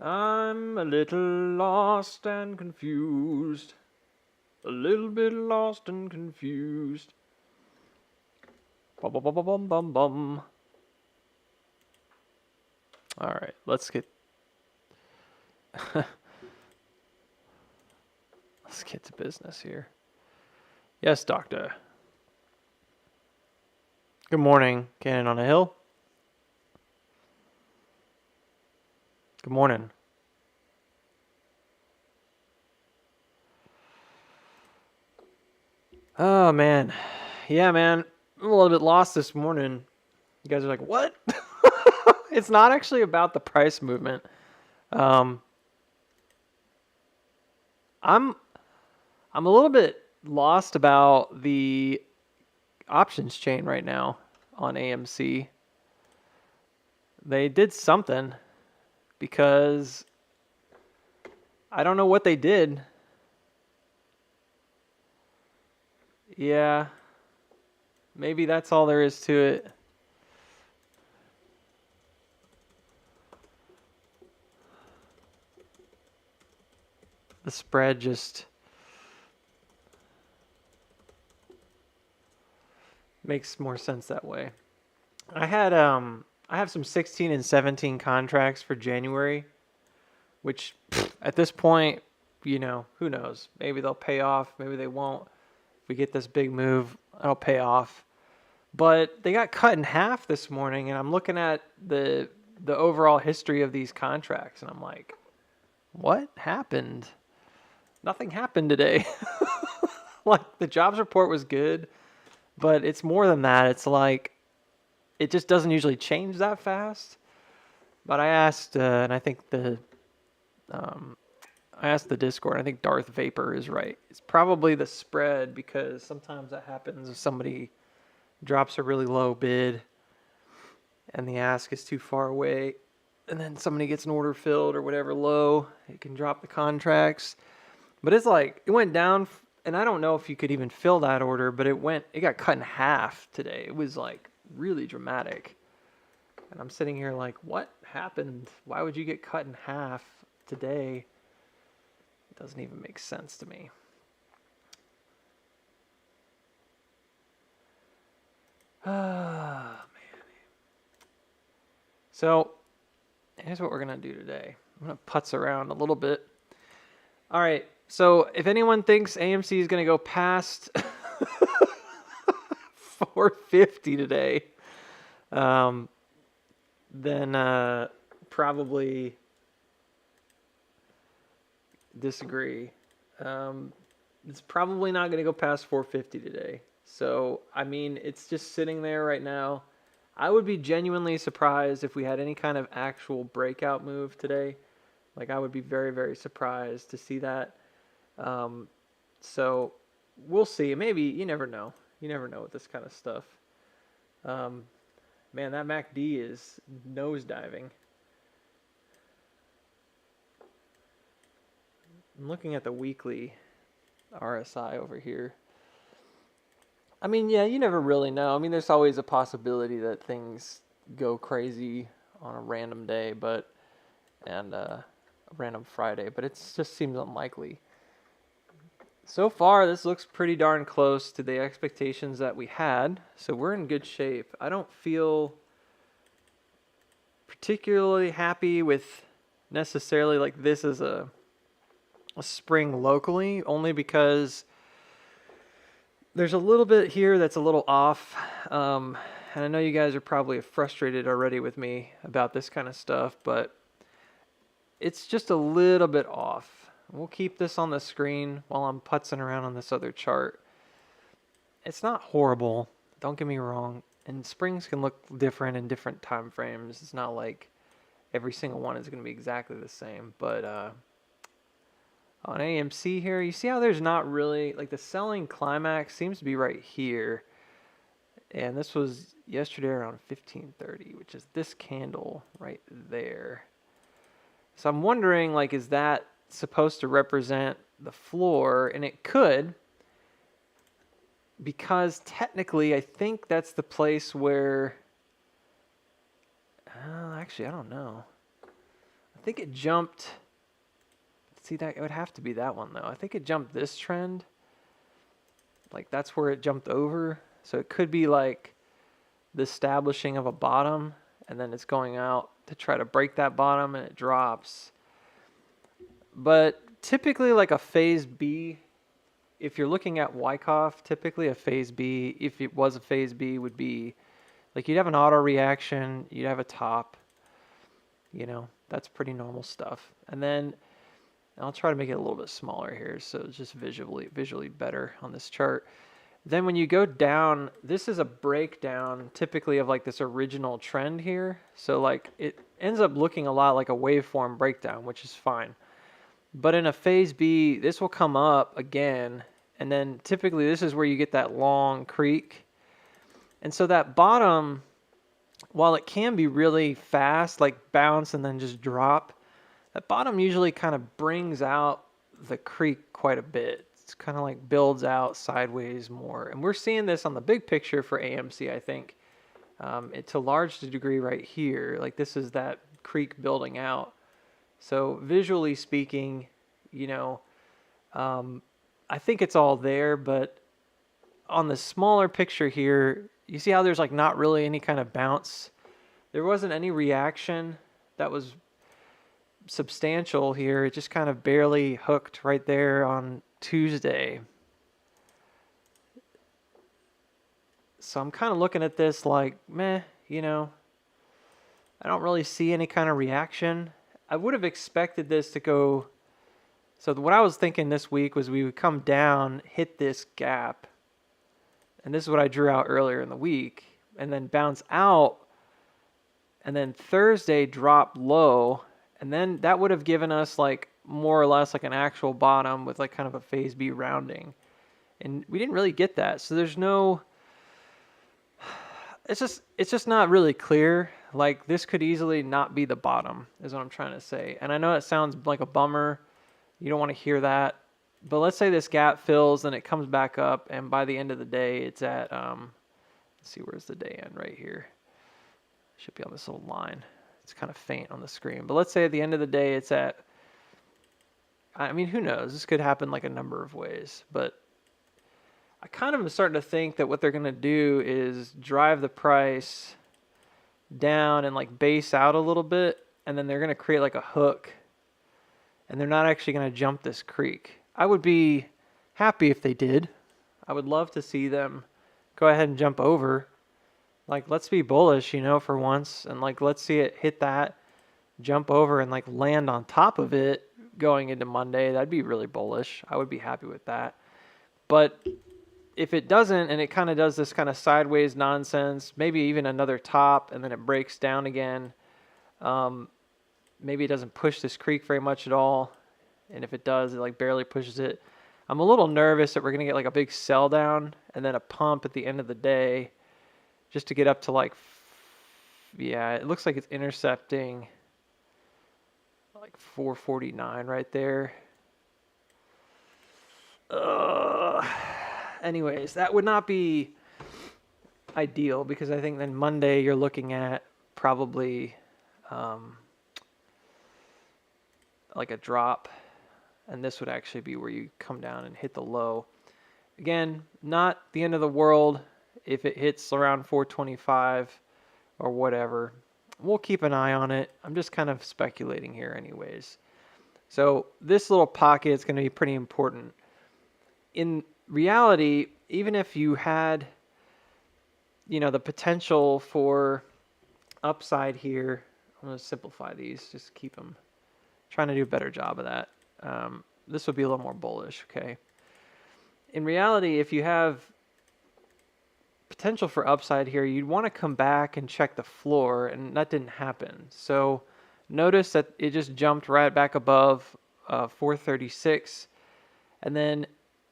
I'm a little lost and confused. A little bit lost and confused. Bum bum bum bum bum bum bum. All right, let's get let's get to business here. Yes, doctor. Good morning, Cannon on a Hill. Good morning. Oh man, yeah, man. I'm a little bit lost this morning. You guys are like, what? It's not actually about the price movement. I'm I'm a little bit lost about the options chain right now on AMC. They did something because I don't know what they did. Yeah, maybe that's all there is to it. The spread just makes more sense that way. I have some 16 and 17 contracts for January, which at this point, who knows? Maybe they'll pay off, maybe they won't. If we get this big move, it'll pay off. But they got cut in half this morning, and I'm looking at the overall history of these contracts, and I'm like, what happened? Nothing happened today. Like, the jobs report was good, but it's more than that. It's like, it just doesn't usually change that fast. But I asked, and I think I asked the Discord. I think Darth Vapor is right. It's probably the spread, because sometimes that happens if somebody drops a really low bid and the ask is too far away, and then somebody gets an order filled or whatever low, it can drop the contracts. But it's like, it went down, and I don't know if you could even fill that order, but it got cut in half today. It was like really dramatic. And I'm sitting here like, what happened? Why would you get cut in half today? It doesn't even make sense to me. Ah, man. So, here's what we're going to do today. I'm going to putz around a little bit. All right. So, if anyone thinks AMC is going to go past 450 today, then probably disagree. It's probably not going to go past 450 today. So, I mean, it's just sitting there right now. I would be genuinely surprised if we had any kind of actual breakout move today. Like, I would be very, very surprised to see that. So, we'll see. Maybe, you never know. You never know with this kind of stuff. Man, that MACD is nosediving. I'm looking at the weekly RSI over here. I mean, yeah, you never really know. I mean, there's always a possibility that things go crazy on a random day, and a random Friday, but it just seems unlikely. So far, this looks pretty darn close to the expectations that we had, so we're in good shape. I don't feel particularly happy with necessarily like this as a spring locally, only because there's a little bit here that's a little off, and I know you guys are probably frustrated already with me about this kind of stuff, but it's just a little bit off. We'll keep this on the screen while I'm putzing around on this other chart. It's not horrible, don't get me wrong, and springs can look different in different time frames. It's not like every single one is going to be exactly the same, but on AMC here, you see how there's not really, like the selling climax seems to be right here. And this was yesterday around 15:30, which is this candle right there. So I'm wondering, like, is that supposed to represent the floor? And it could, because technically I think that's the place where, actually, I don't know. I think it jumped. See, that it would have to be that one though. I think it jumped this trend. Like that's where it jumped over. So it could be like the establishing of a bottom and then it's going out to try to break that bottom and it drops. But typically like a phase B, if you're looking at Wyckoff, typically a phase B, if it was a phase B, would be like you'd have an auto reaction, you'd have a top, that's pretty normal stuff. And then I'll try to make it a little bit smaller here so it's just visually better on this chart. Then when you go down, this is a breakdown typically of like this original trend here. So like it ends up looking a lot like a waveform breakdown, which is fine. But in a phase B, this will come up again. And then typically this is where you get that long creek. And so that bottom, while it can be really fast, like bounce and then just drop, that bottom usually kind of brings out the creek quite a bit. It's kind of like builds out sideways more. And we're seeing this on the big picture for AMC, I think, to a large degree right here. Like this is that creek building out. So visually speaking, I think it's all there, but on the smaller picture here, you see how there's like not really any kind of bounce. There wasn't any reaction that was substantial here. It just kind of barely hooked right there on Tuesday. So I'm kind of looking at this like, meh, I don't really see any kind of reaction. I would have expected this to go. So what I was thinking this week was we would come down, hit this gap. And this is what I drew out earlier in the week. And then bounce out. And then Thursday drop low. And then that would have given us like more or less like an actual bottom with like kind of a phase B rounding. And we didn't really get that. So there's no, it's just not really clear. Like this could easily not be the bottom is what I'm trying to say. And I know it sounds like a bummer. You don't want to hear that. But let's say this gap fills and it comes back up. And by the end of the day, it's at, let's see, where's the day end right here? Should be on this little line. It's kind of faint on the screen. But let's say at the end of the day, it's at, I mean, who knows? This could happen like a number of ways. But I kind of am starting to think that what they're going to do is drive the price down and like base out a little bit. And then they're going to create like a hook. And they're not actually going to jump this creek. I would be happy if they did. I would love to see them go ahead and jump over. Like, let's be bullish, for once. And, like, let's see it hit that, jump over, and, like, land on top of it going into Monday. That'd be really bullish. I would be happy with that. But if it doesn't, and it kind of does this kind of sideways nonsense, maybe even another top, and then it breaks down again, maybe it doesn't push this creek very much at all. And if it does, it, like, barely pushes it. I'm a little nervous that we're going to get, like, a big sell down and then a pump at the end of the day. Just to get up to like, yeah, it looks like it's intercepting like 449 right there. Anyways, that would not be ideal because I think then Monday you're looking at probably like a drop. And this would actually be where you come down and hit the low. Again, not the end of the world. If it hits around 425 or whatever, we'll keep an eye on it. I'm just kind of speculating here anyways. So this little pocket is going to be pretty important. In reality, even if you had, the potential for upside here, I'm going to simplify these, just keep them, trying to do a better job of that. this would be a little more bullish, okay? In reality, if you have potential for upside here, you'd want to come back and check the floor, and that didn't happen. So notice that it just jumped right back above 436, and then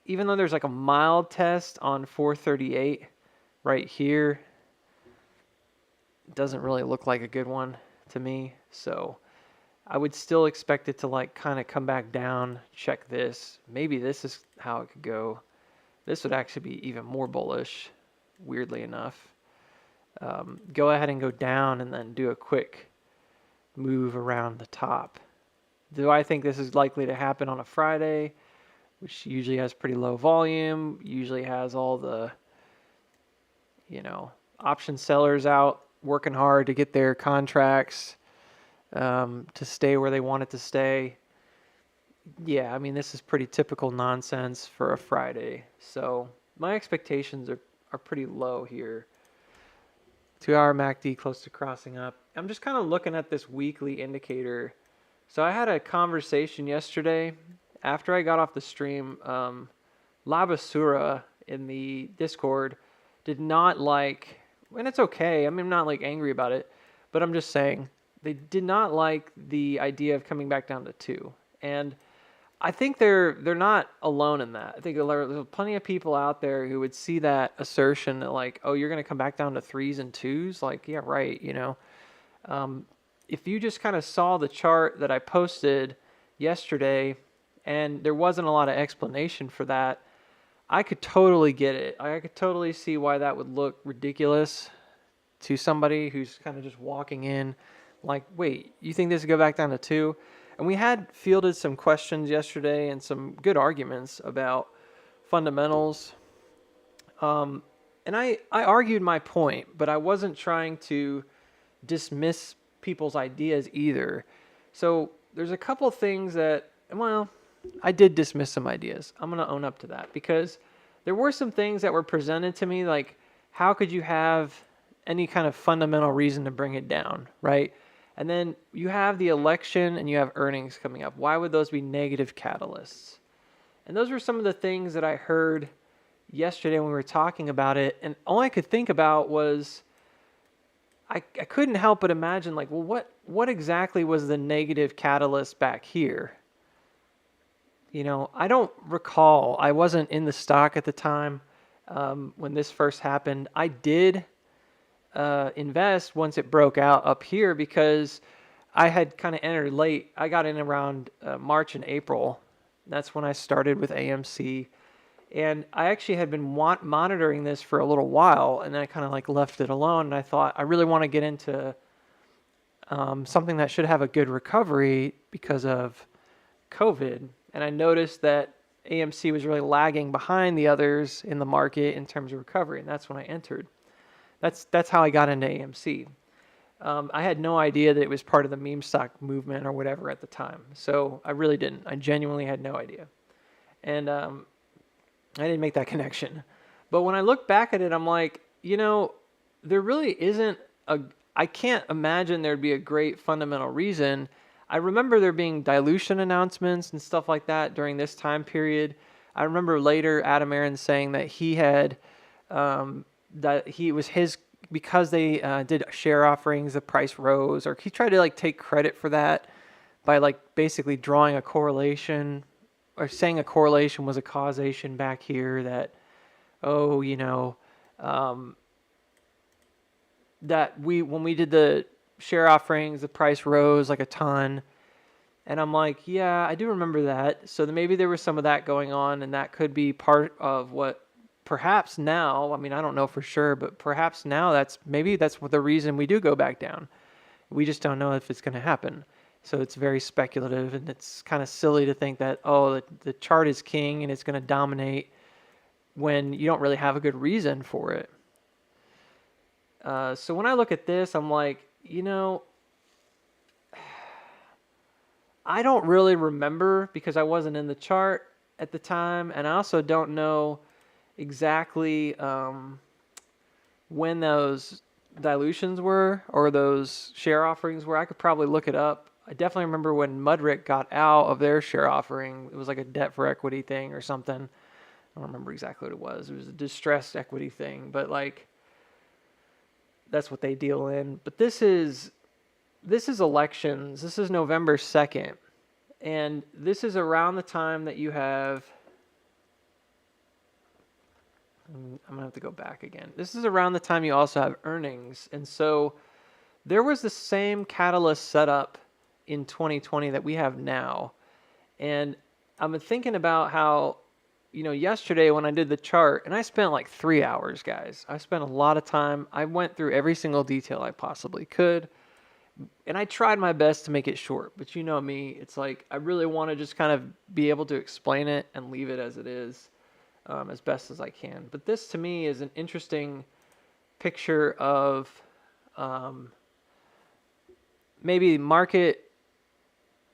even though there's like a mild test on 438 right here, it doesn't really look like a good one to me. So I would still expect it to like kind of come back down, check this. Maybe this is how it could go. This would actually be even more bullish, weirdly enough. Go ahead and go down and then do a quick move around the top. Do I think this is likely to happen on a Friday, which usually has pretty low volume, usually has all the, option sellers out working hard to get their contracts to stay where they want it to stay? Yeah, I mean, this is pretty typical nonsense for a Friday. So my expectations are pretty low here. 2-hour MACD close to crossing up. I'm just kind of looking at this weekly indicator. So I had a conversation yesterday after I got off the stream. Labasura in the Discord did not like, and it's okay. I mean, I'm not like angry about it, but I'm just saying they did not like the idea of coming back down to 2. And I think they're not alone in that. I think there's plenty of people out there who would see that assertion that like, oh, you're going to come back down to 3s and 2s. Like, yeah, right. If you just kind of saw the chart that I posted yesterday and there wasn't a lot of explanation for that, I could totally get it. I could totally see why that would look ridiculous to somebody who's kind of just walking in like, wait, you think this would go back down to 2? And we had fielded some questions yesterday and some good arguments about fundamentals. And I argued my point, but I wasn't trying to dismiss people's ideas either. So there's a couple things that, well, I did dismiss some ideas. I'm going to own up to that because there were some things that were presented to me like, how could you have any kind of fundamental reason to bring it down, right? And then you have the election and you have earnings coming up. Why would those be negative catalysts? And those were some of the things that I heard yesterday when we were talking about it. And all I could think about was I couldn't help but imagine like, well, what exactly was the negative catalyst back here? I don't recall. I wasn't in the stock at the time when this first happened. I did invest once it broke out up here because I had kind of entered late. I got in around March and April. That's when I started with AMC. And I actually had been monitoring this for a little while, and then I kind of like left it alone. And I thought, I really want to get into something that should have a good recovery because of COVID. And I noticed that AMC was really lagging behind the others in the market in terms of recovery. And that's when I entered. That's how I got into AMC. I had no idea that it was part of the meme stock movement or whatever at the time. So I really didn't. I genuinely had no idea. And I didn't make that connection. But when I look back at it, I'm like, there really isn't I can't imagine there'd be a great fundamental reason. I remember there being dilution announcements and stuff like that during this time period. I remember later Adam Aron saying that he had that he was his because they did share offerings, the price rose, or he tried to like take credit for that by like basically drawing a correlation or saying a correlation was a causation back here that, that when we did the share offerings, the price rose like a ton. And I'm like, yeah, I do remember that. So maybe there was some of that going on, and that could be part of what perhaps now, I mean, I don't know for sure, but perhaps now that's what the reason we do go back down. We just don't know if it's going to happen. So it's very speculative, and it's kind of silly to think that, the chart is king and it's going to dominate when you don't really have a good reason for it. So when I look at this, I'm like, I don't really remember because I wasn't in the chart at the time, and I also don't know exactly when those dilutions were or those share offerings were. I could probably look it up. I definitely remember when Mudrick got out of their share offering. It was like a debt for equity thing or something. I don't remember exactly what it was. It was a distressed equity thing, but like that's what they deal in. But this is elections. This is November 2nd. And this is around the time that you have, I'm going to have to go back again. This is around the time you also have earnings. And so there was the same catalyst setup in 2020 that we have now. And I've been thinking about how, yesterday when I did the chart, and I spent like 3 hours, guys. I spent a lot of time. I went through every single detail I possibly could. And I tried my best to make it short, but you know me, it's like I really want to just kind of be able to explain it and leave it as it is, as best as I can. But this to me is an interesting picture of maybe market,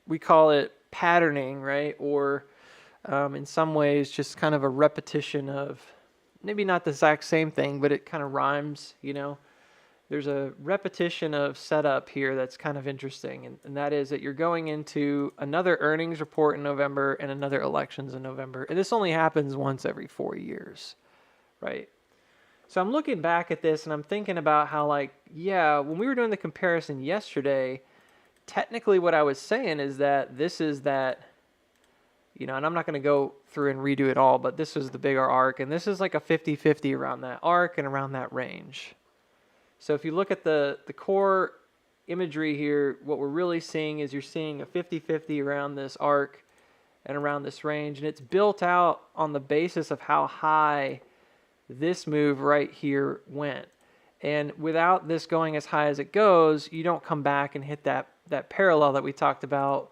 we call it patterning, right? Or in some ways just kind of a repetition of maybe not the exact same thing, but it kind of rhymes, There's a repetition of setup here that's kind of interesting, and that is that you're going into another earnings report in November and another elections in November. And this only happens once every 4 years, right? So I'm looking back at this and I'm thinking about how, when we were doing the comparison yesterday, technically what I was saying is that this is that, and I'm not going to go through and redo it all, but this is the bigger arc, and this is like a 50-50 around that arc and around that range. So if you look at the core imagery here, what we're really seeing is you're seeing a 50-50 around this arc and around this range. And it's built out on the basis of how high this move right here went. And without this going as high as it goes, you don't come back and hit that parallel that we talked about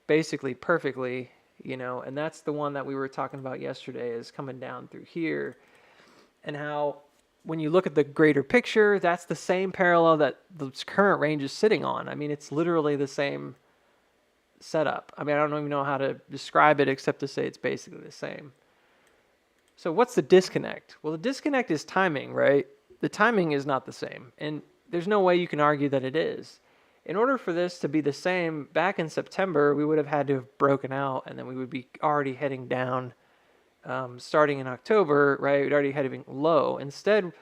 basically perfectly, and that's the one that we were talking about yesterday is coming down through here. And how when you look at the greater picture, that's the same parallel that the current range is sitting on. I mean, it's literally the same setup. I mean, I don't even know how to describe it except to say it's basically the same. So what's the disconnect? Well, the disconnect is timing, right? The timing is not the same. And there's no way you can argue that it is. In order for this to be the same, back in September, we would have had to have broken out, and then we would be already heading down. Starting in October, right? We'd already heading low. Instead,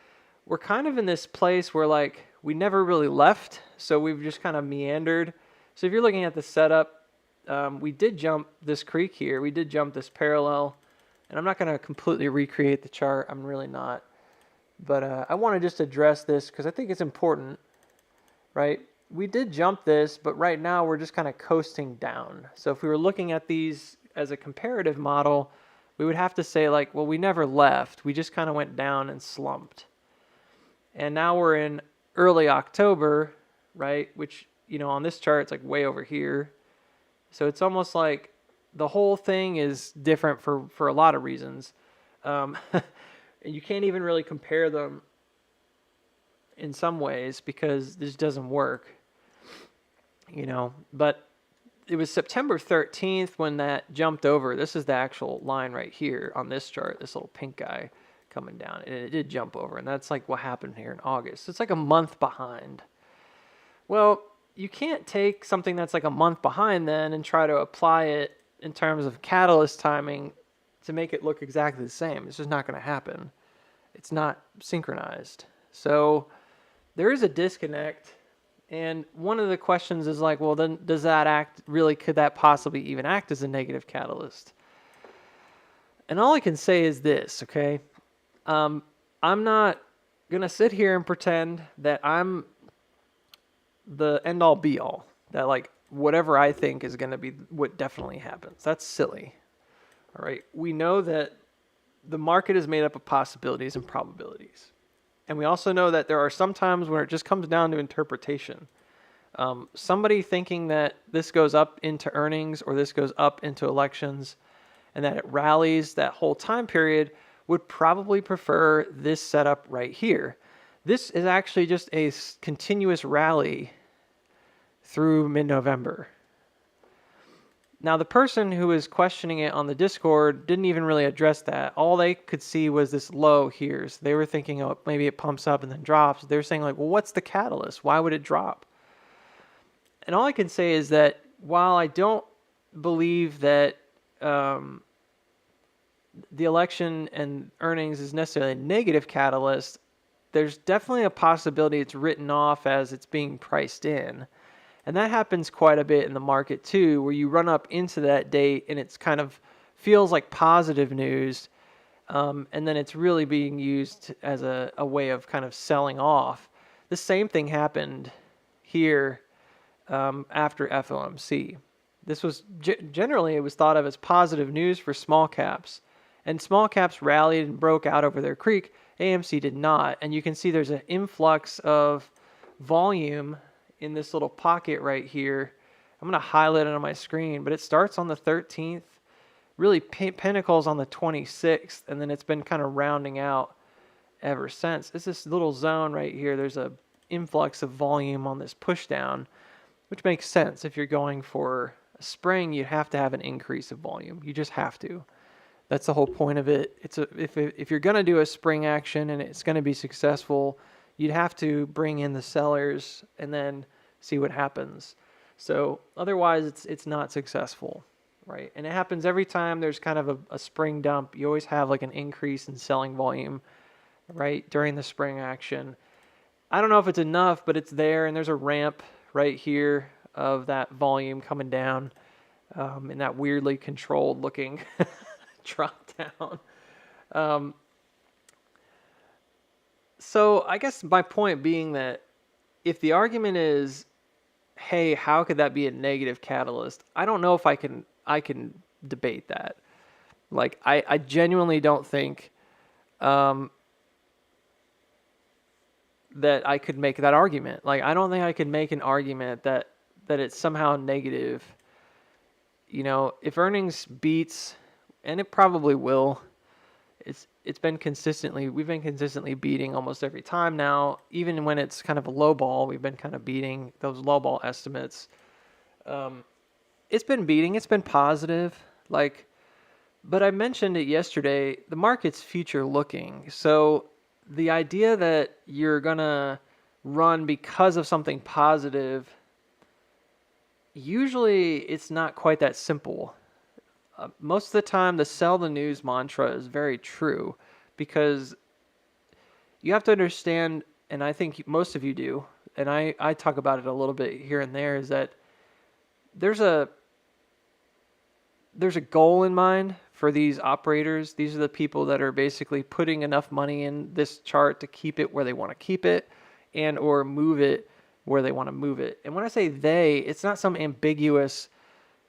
we're kind of in this place where we never really left, so we've just kind of meandered. So if you're looking at the setup, we did jump this creek here. We did jump this parallel, and I'm not going to completely recreate the chart. I'm really not. But I want to just address this because I think it's important, right? We did jump this, but right now we're just kind of coasting down. So if we were looking at these as a comparative model, we would have to say we never left. We just kind of went down and slumped. And now we're in early October, right? Which, on this chart, it's way over here. So it's almost like the whole thing is different for a lot of reasons. And you can't even really compare them in some ways because this doesn't work, But it was September 13th when that jumped over. This is the actual line right here on this chart, this little pink guy coming down. And it did jump over, and that's what happened here in August. It's a month behind. Well, you can't take something that's a month behind then and try to apply it in terms of catalyst timing to make it look exactly the same. It's just not going to happen. It's not synchronized. So there is a disconnect. And one of the questions is well, then does that could that possibly even act as a negative catalyst? And all I can say is this, okay? I'm not going to sit here and pretend that I'm the end all be all, that whatever I think is going to be what definitely happens. That's silly. All right. We know that the market is made up of possibilities and probabilities. And we also know that there are some times where it just comes down to interpretation. Somebody thinking that this goes up into earnings or this goes up into elections and that it rallies that whole time period would probably prefer this setup right here. This is actually just a continuous rally through mid-November. Now, the person who was questioning it on the Discord didn't even really address that. All they could see was this low here. So they were thinking, maybe it pumps up and then drops. They were saying, well, what's the catalyst? Why would it drop? And all I can say is that while I don't believe that um, the election and earnings is necessarily a negative catalyst, there's definitely a possibility it's written off as it's being priced in. And that happens quite a bit in the market too, where you run up into that date and it's kind of feels like positive news. And then it's really being used as a way of kind of selling off. The same thing happened here after FOMC. This was generally it was thought of as positive news for small caps, and small caps rallied and broke out over their creek. AMC did not, and you can see there's an influx of volume in this little pocket right here. I'm going to highlight it on my screen, but it starts on the 13th, really pinnacles on the 26th, and then it's been kind of rounding out ever since. It's this little zone right here. There's a influx of volume on this push down, which makes sense. If you're going for a spring, you have to have an increase of volume. You just have to. That's the whole point of it. If you're going to do a spring action and it's going to be successful, you'd have to bring in the sellers and then see what happens. So otherwise, it's not successful, right? And it happens every time there's kind of a spring dump. You always have like an increase in selling volume, right, during the spring action. I don't know if it's enough, but it's there, and there's a ramp right here of that volume coming down in that weirdly controlled looking drop down. So I guess my point being that if the argument is, hey, how could that be a negative catalyst? I don't know if I can debate that. Like I genuinely don't think that I could make that argument. Like I don't think I could make an argument that it's somehow negative. You know, if earnings beats, and it probably will, we've been consistently beating almost every time now. Even when it's kind of a low ball, we've been kind of beating those low ball estimates. It's been positive. But I mentioned it yesterday, the market's future looking. So the idea that you're gonna run because of something positive, usually it's not quite that simple. Most of the time, the sell the news mantra is very true, because you have to understand, and I think most of you do, and I talk about it a little bit here and there, is that there's a goal in mind for these operators. These are the people that are basically putting enough money in this chart to keep it where they want to keep it and or move it where they want to move it. And when I say they, it's not some ambiguous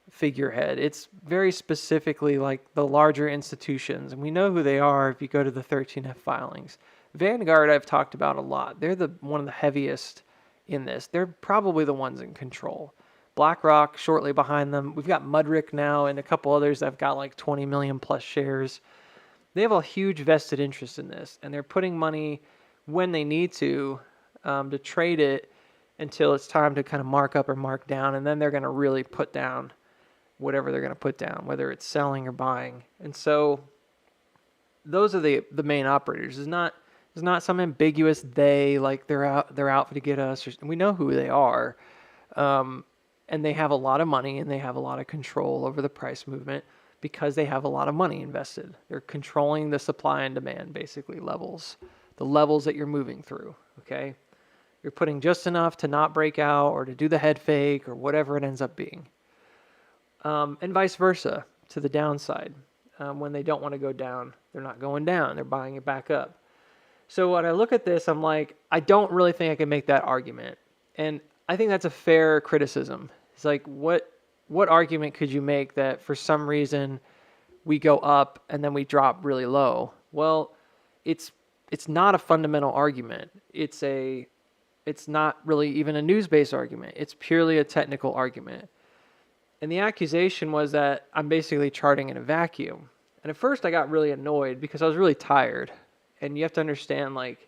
figurehead. It's very specifically like the larger institutions, and we know who they are if you go to the 13F filings. Vanguard I've talked about a lot. They're one of the heaviest in this. They're probably the ones in control. BlackRock shortly behind them. We've got Mudrick now and a couple others that have got like 20 million plus shares. They have a huge vested interest in this, and they're putting money when they need to trade it until it's time to kind of mark up or mark down, and then they're going to really put down whatever they're going to put down, whether it's selling or buying. And so those are the main operators. It's not some ambiguous they, like they're out to get us. We know who they are. And they have a lot of money and they have a lot of control over the price movement because they have a lot of money invested. They're controlling the supply and demand, basically, the levels that you're moving through, okay? You're putting just enough to not break out or to do the head fake or whatever it ends up being. And vice versa to the downside. When they don't want to go down, they're not going down. They're buying it back up. So when I look at this, I'm like, I don't really think I can make that argument. And I think that's a fair criticism. It's like, what argument could you make that for some reason we go up and then we drop really low? Well, it's not a fundamental argument. It's not really even a news-based argument. It's purely a technical argument. And the accusation was that I'm basically charting in a vacuum. And at first I got really annoyed because I was really tired. And you have to understand, like,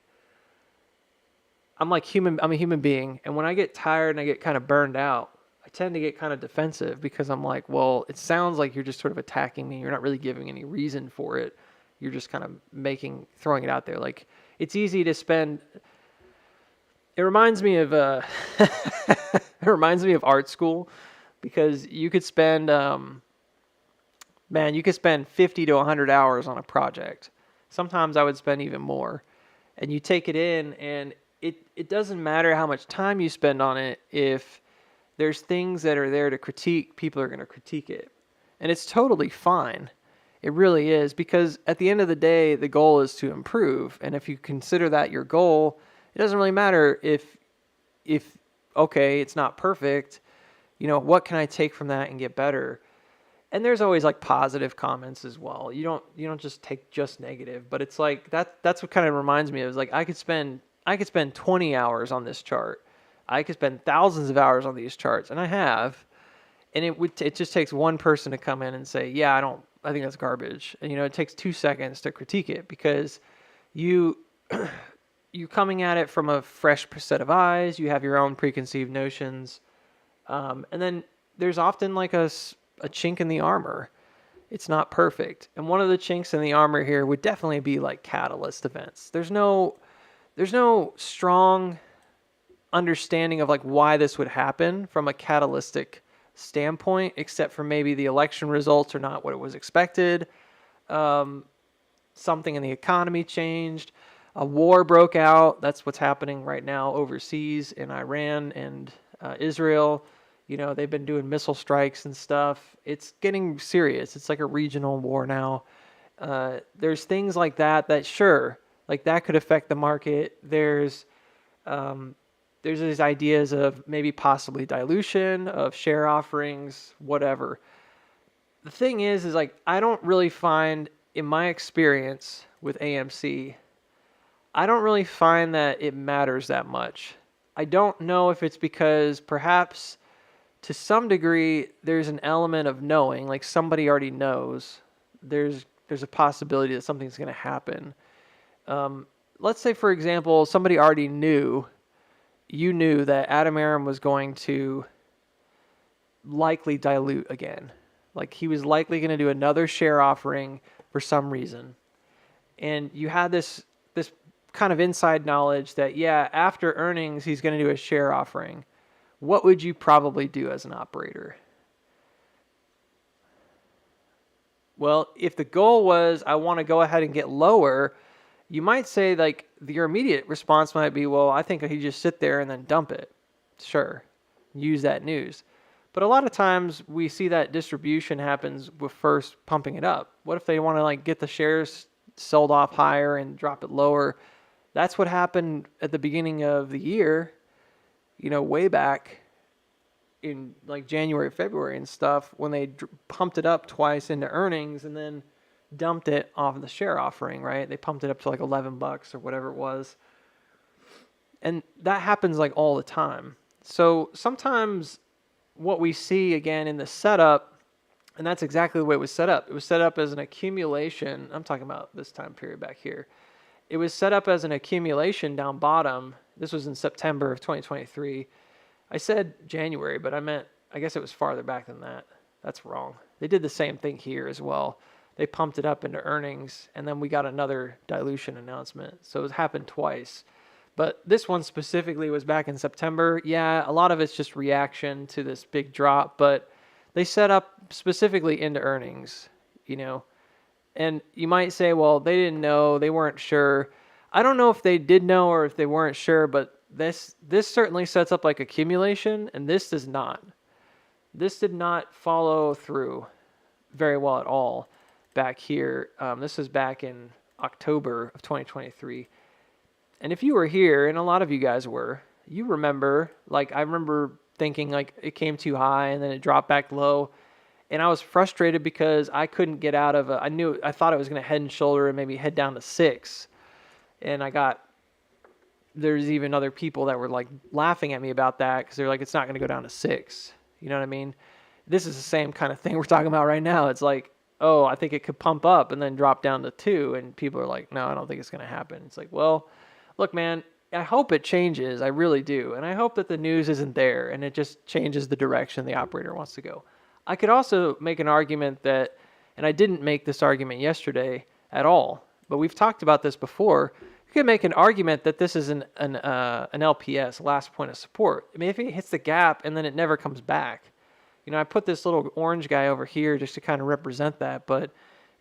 I'm a human being. And when I get tired and I get kind of burned out, I tend to get kind of defensive because I'm like, well, it sounds like you're just sort of attacking me. You're not really giving any reason for it. You're just kind of throwing it out there. Like, it's easy to spend. It reminds me of It reminds me of art school because you could spend, man, you could spend 50 to 100 hours on a project. Sometimes I would spend even more. And you take it in, and it doesn't matter how much time you spend on it. If there's things that are there to critique, people are going to critique it. And it's totally fine. It really is, because at the end of the day, the goal is to improve. And if you consider that your goal, it doesn't really matter if okay, it's not perfect. What can I take from that and get better? And there's always like positive comments as well. You don't just take just negative, but it's like that's what kind of reminds me of, is like I could spend 20 hours on this chart. I could spend thousands of hours on these charts, and I have. And it just takes one person to come in and say, "Yeah, I think that's garbage." And it takes 2 seconds to critique it, because you coming at it from a fresh set of eyes. You have your own preconceived notions, and then there's often like a chink in the armor. It's not perfect. And one of the chinks in the armor here would definitely be like catalyst events. There's no strong understanding of like why this would happen from a catalytic standpoint, except for maybe the election results are not what it was expected. Something in the economy changed. A war broke out. That's what's happening right now overseas in Iran and Israel. They've been doing missile strikes and stuff. It's getting serious. It's like a regional war now. There's things like that sure, like that could affect the market. There's these ideas of maybe possibly dilution of share offerings, whatever. The thing is like, I don't really find, in my experience with AMC, I don't really find that it matters that much. I don't know if it's because perhaps to some degree there's an element of knowing, like somebody already knows there's a possibility that something's going to happen. Let's say, for example, somebody already knew, you knew that Adam Aram was going to likely dilute again. Like he was likely going to do another share offering for some reason. And you had this kind of inside knowledge that, yeah, after earnings, he's going to do a share offering. What would you probably do as an operator? Well, if the goal was, I want to go ahead and get lower, you might say like your immediate response might be, well, I think he just sit there and then dump it. Sure, use that news. But a lot of times we see that distribution happens with first pumping it up. What if they want to like get the shares sold off higher and drop it lower? That's what happened at the beginning of the year, way back in like January, February and stuff, when they pumped it up twice into earnings and then dumped it off of the share offering, right? They pumped it up to like $11 or whatever it was. And that happens like all the time. So sometimes what we see again in the setup, and that's exactly the way it was set up. It was set up as an accumulation. I'm talking about this time period back here. It was set up as an accumulation down bottom. This was in September of 2023. I said January, but I guess it was farther back than that. That's wrong. They did the same thing here as well. They pumped it up into earnings, and then we got another dilution announcement. So it happened twice. But this one specifically was back in September. Yeah, a lot of it's just reaction to this big drop, but they set up specifically into earnings, And you might say, well, they didn't know, they weren't sure. I don't know if they did know or if they weren't sure, but this certainly sets up like accumulation, and this does not. This did not follow through very well at all back here. This was back in October of 2023. And if you were here, and a lot of you guys were, you remember, like I remember thinking like it came too high and then it dropped back low. And I was frustrated because I couldn't get out of I thought it was going to head and shoulder and maybe head down to 6. And there's even other people that were like laughing at me about that because they're like, it's not going to go down to 6. You know what I mean? This is the same kind of thing we're talking about right now. It's like, oh, I think it could pump up and then drop down to 2. And people are like, no, I don't think it's going to happen. It's like, well, look, man, I hope it changes. I really do. And I hope that the news isn't there and it just changes the direction the operator wants to go. I could also make an argument that, and I didn't make this argument yesterday at all, but we've talked about this before, you could make an argument that this is an LPS, last point of support. I mean, if it hits the gap and then it never comes back. I put this little orange guy over here just to kind of represent that, but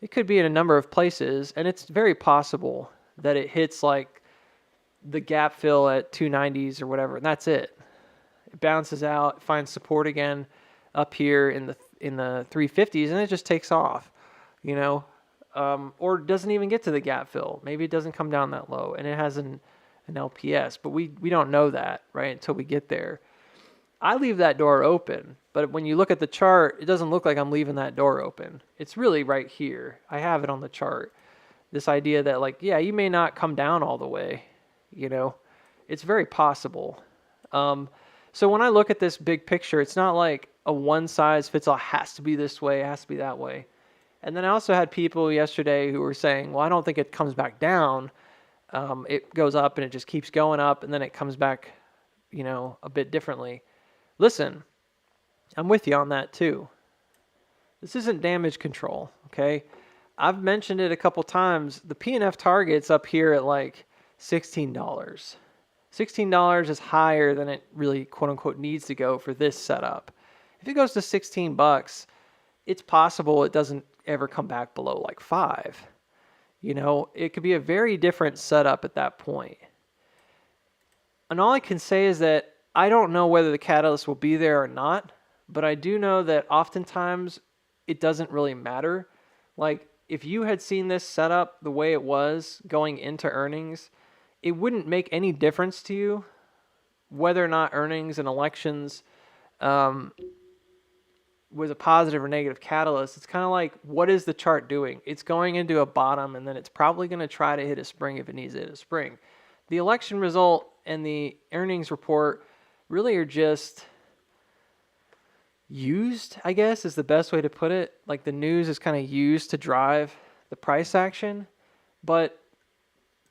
it could be in a number of places, and it's very possible that it hits like the gap fill at 290s or whatever, and that's it. It bounces out, finds support again up here in the 350s, and it just takes off, or doesn't even get to the gap fill. Maybe it doesn't come down that low, and it has an LPS, but we don't know that, right, until we get there. I leave that door open, but when you look at the chart, it doesn't look like I'm leaving that door open. It's really right here. I have it on the chart. This idea that like, yeah, you may not come down all the way, it's very possible. So when I look at this big picture, it's not like a one size fits all, has to be this way, it has to be that way. And then I also had people yesterday who were saying, well, I don't think it comes back down. It goes up and it just keeps going up and then it comes back, a bit differently. Listen, I'm with you on that too. This isn't damage control, okay? I've mentioned it a couple times. The P&F target's up here at like $16. $16 is higher than it really, quote unquote, needs to go for this setup. If it goes to $16, it's possible it doesn't ever come back below like 5. It could be a very different setup at that point. And all I can say is that I don't know whether the catalyst will be there or not, but I do know that oftentimes it doesn't really matter. Like if you had seen this setup the way it was going into earnings, it wouldn't make any difference to you whether or not earnings and elections was a positive or negative catalyst. It's kind of like, what is the chart doing? It's going into a bottom, and then it's probably going to try to hit a spring if it needs to hit a spring. The election result and the earnings report really are just used, I guess, is the best way to put it. Like the news is kind of used to drive the price action, but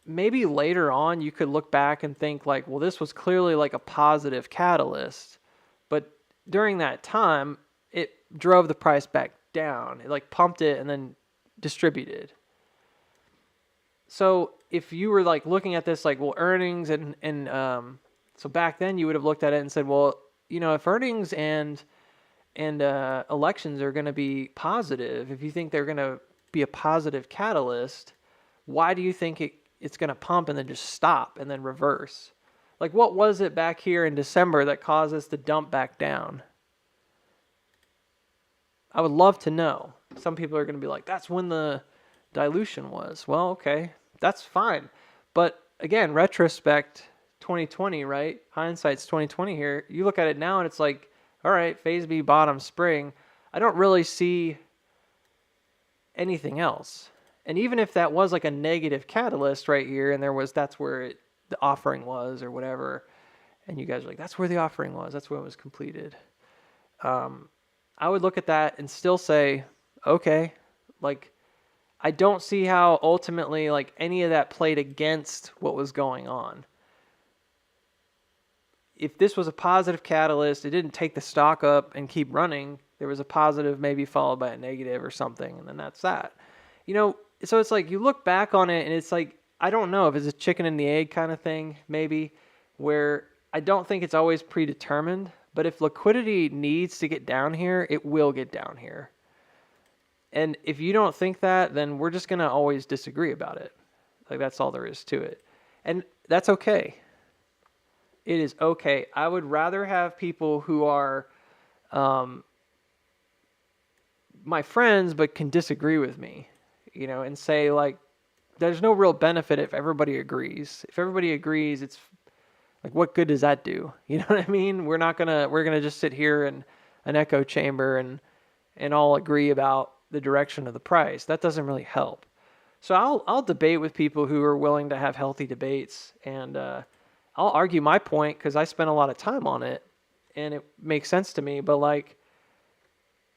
maybe later on you could look back and think like, well, this was clearly like a positive catalyst, but during that time, it drove the price back down. It like pumped it and then distributed. So if you were like looking at this like, well, earnings and so back then you would have looked at it and said, well, if earnings and elections are going to be positive, if you think they're going to be a positive catalyst, why do you think it's going to pump and then just stop and then reverse? Like what was it back here in December that caused us to dump back down? I would love to know. Some people are going to be like, that's when the dilution was. Well, okay, that's fine. But again, retrospect 2020, right? Hindsight's 2020 here. You look at it now and it's like, all right, phase B bottom spring. I don't really see anything else. And even if that was like a negative catalyst right here and that's where the offering was or whatever, and you guys are like, that's where the offering was. That's where it was completed. I would look at that and still say, okay, like I don't see how ultimately like any of that played against what was going on. If this was a positive catalyst, it didn't take the stock up and keep running. There was a positive maybe followed by a negative or something, and then that's that. So it's like you look back on it and it's like, I don't know if it's a chicken and the egg kind of thing, maybe, where I don't think it's always predetermined. But if liquidity needs to get down here, it will get down here. And if you don't think that, then we're just going to always disagree about it. Like that's all there is to it. And that's okay. It is okay. I would rather have people who are my friends but can disagree with me, and say like, there's no real benefit if everybody agrees. If everybody agrees, it's like, what good does that do? You know what I mean? We're gonna just sit here in an echo chamber and all agree about the direction of the price. That doesn't really help. So I'll debate with people who are willing to have healthy debates, and I'll argue my point because I spent a lot of time on it, and it makes sense to me. But like,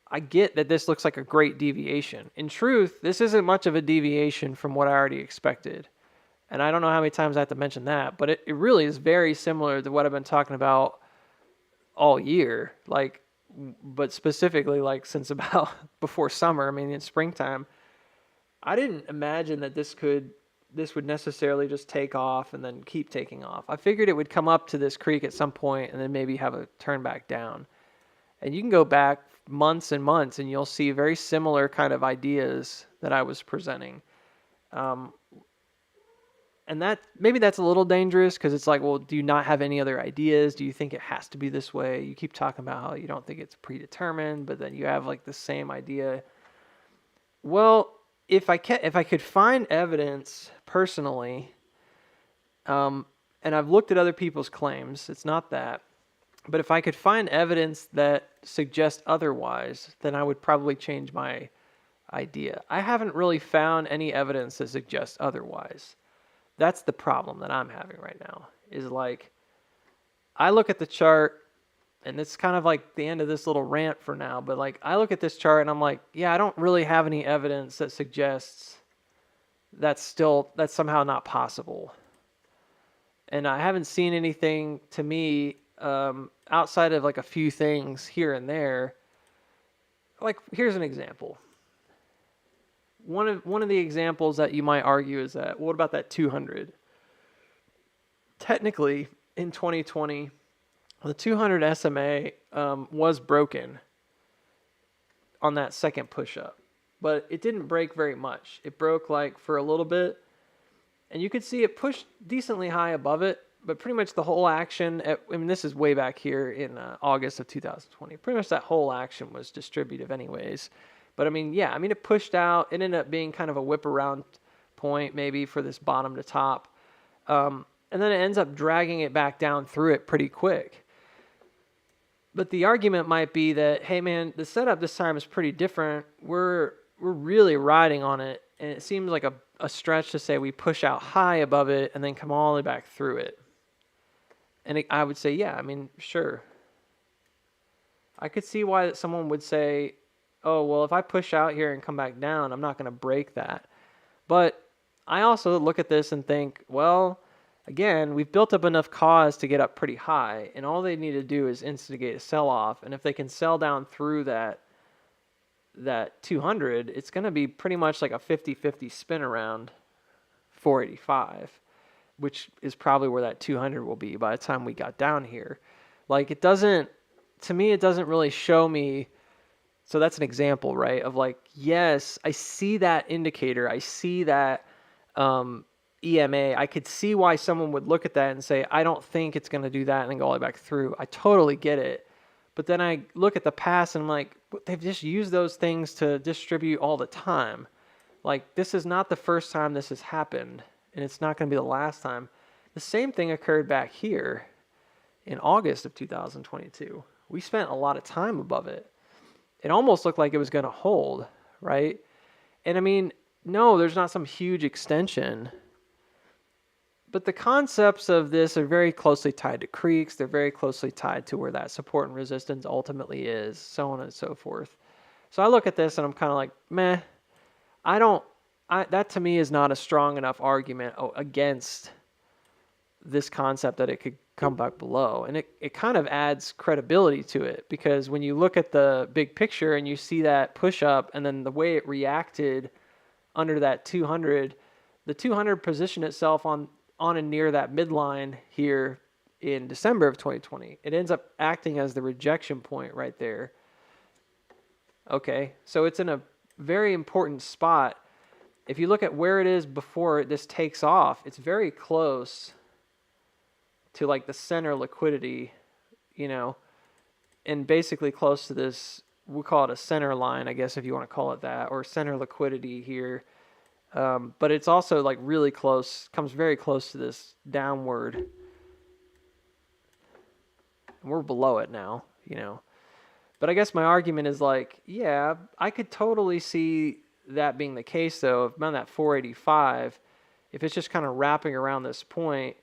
I get that this looks like a great deviation. In truth, this isn't much of a deviation from what I already expected. And I don't know how many times I have to mention that, but it really is very similar to what I've been talking about all year. Like, but specifically like since about before summer, I mean in springtime, I didn't imagine that this could this would necessarily just take off and then keep taking off. I figured it would come up to this creek at some point and then maybe have a turn back down. And you can go back months and months and you'll see very similar kind of ideas that I was presenting. And that maybe that's a little dangerous because it's like, well, do you not have any other ideas? Do you think it has to be this way? You keep talking about how you don't think it's predetermined, but then you have like the same idea. Well, if I could find evidence personally, and I've looked at other people's claims, it's not that, but if I could find evidence that suggests otherwise, then I would probably change my idea. I haven't really found any evidence that suggests otherwise. That's the problem that I'm having right now, is like, I look at the chart, and it's kind of like the end of this little rant for now, but like, I look at this chart and I'm like, yeah, I don't really have any evidence that suggests that's somehow not possible. And I haven't seen anything to me, outside of like a few things here and there. Like, here's an example. One of the examples that you might argue is that, what about that 200? Technically, in 2020, the 200 SMA was broken on that second push-up, but it didn't break very much. It broke like for a little bit, and you could see it pushed decently high above it, but pretty much the whole action, this is way back here in August of 2020, pretty much that whole action was distributive anyways. But it pushed out. It ended up being kind of a whip around point maybe for this bottom to top. And then it ends up dragging it back down through it pretty quick. But the argument might be that, hey man, the setup this time is pretty different. We're really riding on it. And it seems like a stretch to say we push out high above it and then come all the way back through it. And I would say, yeah, sure. I could see why someone would say, oh, well, if I push out here and come back down, I'm not going to break that. But I also look at this and think, well, again, we've built up enough cause to get up pretty high, and all they need to do is instigate a sell-off. And if they can sell down through that 200, it's going to be pretty much like a 50-50 spin around 485, which is probably where that 200 will be by the time we got down here. Like, it doesn't really show me. So that's an example, right? Of like, yes, I see that indicator. I see that EMA. I could see why someone would look at that and say, I don't think it's going to do that and then go all the way back through. I totally get it. But then I look at the past and I'm like, they've just used those things to distribute all the time. Like, this is not the first time this has happened, and it's not going to be the last time. The same thing occurred back here in August of 2022. We spent a lot of time above it. It almost looked like it was going to hold, right? And no, there's not some huge extension. But the concepts of this are very closely tied to creeks. They're very closely tied to where that support and resistance ultimately is, so on and so forth. So I look at this and I'm kind of like, meh. That to me is not a strong enough argument against this concept that it could come back below. And it kind of adds credibility to it, because when you look at the big picture and you see that push up and then the way it reacted under that 200, the 200 positioned itself on and near that midline here in December of 2020. It ends up acting as the rejection point right there. Okay, so it's in a very important spot. If you look at where it is before this takes off, it's very close to like the center liquidity, and basically close to this, we'll call it a center line, I guess, if you want to call it that, or center liquidity here. But it's also like really close, comes very close to this downward. And we're below it now, But I guess my argument is like, yeah, I could totally see that being the case, though, if around that 485, if it's just kind of wrapping around this point,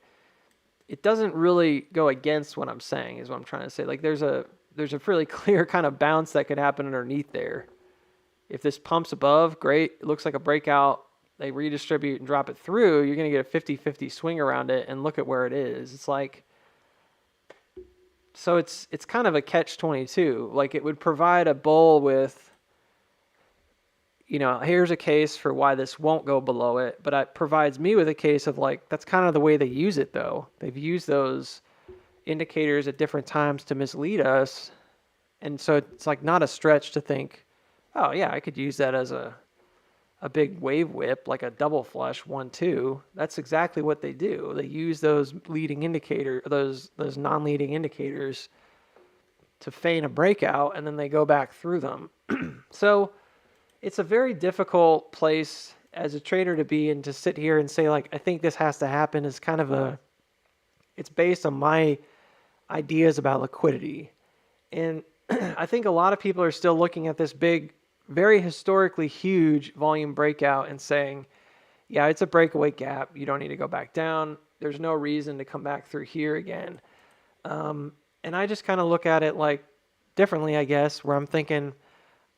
it doesn't really go against what I'm saying, is what I'm trying to say. Like, there's a really clear kind of bounce that could happen underneath there. If this pumps above, great. It looks like a breakout. They redistribute and drop it through. You're going to get a 50-50 swing around it, and look at where it is. It's like, so it's kind of a catch-22. Like, it would provide a bull with, here's a case for why this won't go below it, but it provides me with a case of like, that's kind of the way they use it though. They've used those indicators at different times to mislead us. And so it's like not a stretch to think, oh yeah, I could use that as a big wave whip, like a double flush 1-2. That's exactly what they do. They use those those non-leading indicators to feign a breakout, and then they go back through them. So it's a very difficult place as a trader to be, and to sit here and say like, I think this has to happen is kind of it's based on my ideas about liquidity. And I think a lot of people are still looking at this big, very historically huge volume breakout and saying, yeah, it's a breakaway gap. You don't need to go back down. There's no reason to come back through here again. And I just kind of look at it like differently, I guess, where I'm thinking,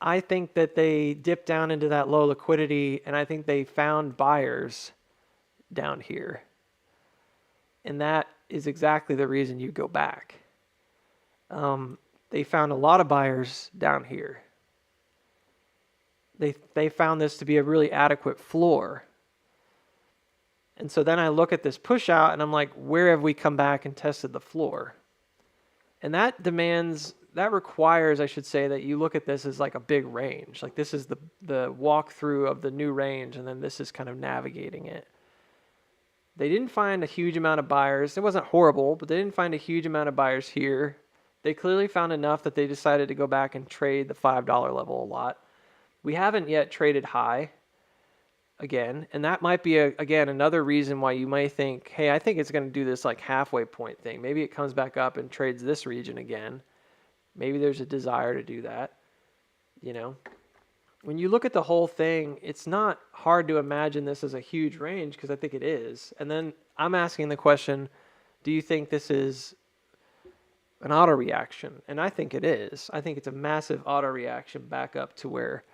I think that they dipped down into that low liquidity, and I think they found buyers down here. And that is exactly the reason you go back. They found a lot of buyers down here. They found this to be a really adequate floor. And so then I look at this push out and I'm like, where have we come back and tested the floor? And that requires, I should say, that you look at this as like a big range. Like this is the walkthrough of the new range, and then this is kind of navigating it. They didn't find a huge amount of buyers. It wasn't horrible, but they didn't find a huge amount of buyers here. They clearly found enough that they decided to go back and trade the $5 level a lot. We haven't yet traded high again, and that might be, again, another reason why you might think, hey, I think it's going to do this like halfway point thing. Maybe it comes back up and trades this region again. Maybe there's a desire to do that. When you look at the whole thing, it's not hard to imagine this as a huge range, because I think it is. And then I'm asking the question, do you think this is an auto reaction? And I think it is. I think it's a massive auto reaction back up to where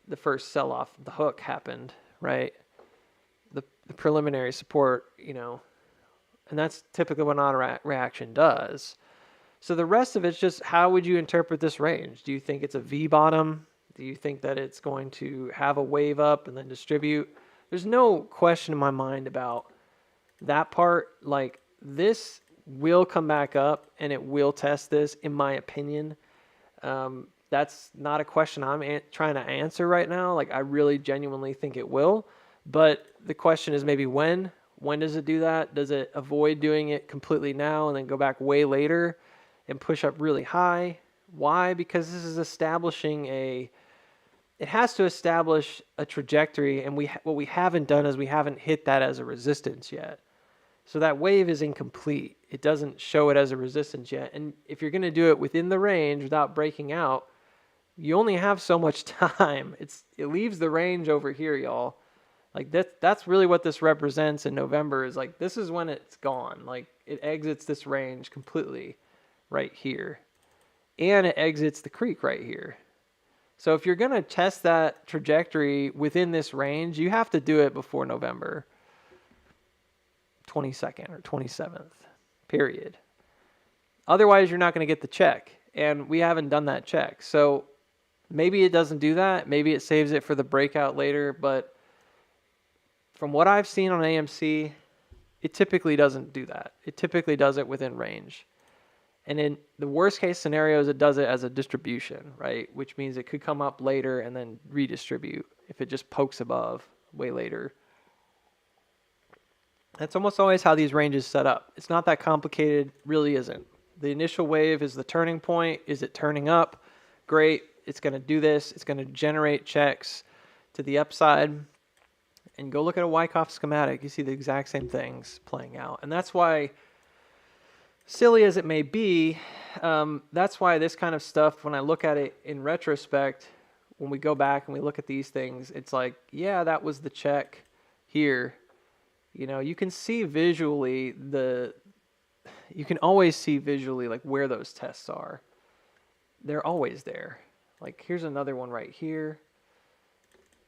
the first sell-off, the hook happened, right? The preliminary support, and that's typically what an auto reaction does. So the rest of it's just, how would you interpret this range? Do you think it's a V bottom? Do you think that it's going to have a wave up and then distribute? There's no question in my mind about that part. Like, this will come back up and it will test this, in my opinion. That's not a question I'm trying to answer right now. Like, I really genuinely think it will. But the question is maybe when. When does it do that? Does it avoid doing it completely now and then go back way later and push up really high? Why? Because this is establishing it has to establish a trajectory, and what we haven't done is we haven't hit that as a resistance yet. So that wave is incomplete. It doesn't show it as a resistance yet. And if you're going to do it within the range without breaking out, you only have so much time. It leaves the range over here, y'all. Like that's really what this represents in November, is like, this is when it's gone. Like, it exits this range completely right here. And it exits the creek right here. So if you're going to test that trajectory within this range, you have to do it before November 22nd or 27th, period. Otherwise, you're not going to get the check. And we haven't done that check. So maybe it doesn't do that. Maybe it saves it for the breakout later. But from what I've seen on AMC, it typically doesn't do that. It typically does it within range. And in the worst case scenarios, it does it as a distribution, right? Which means it could come up later and then redistribute if it just pokes above way later. That's almost always how these ranges set up. It's not that complicated, really isn't. The initial wave is the turning point. Is it turning up? Great. It's going to do this. It's going to generate checks to the upside. And go look at a Wyckoff schematic. You see the exact same things playing out. And that's why, silly as it may be, that's why this kind of stuff, when I look at it in retrospect, when we go back and we look at these things, it's like, yeah, that was the check here. You can see visually you can always see visually like where those tests are. They're always there. Like, here's another one right here.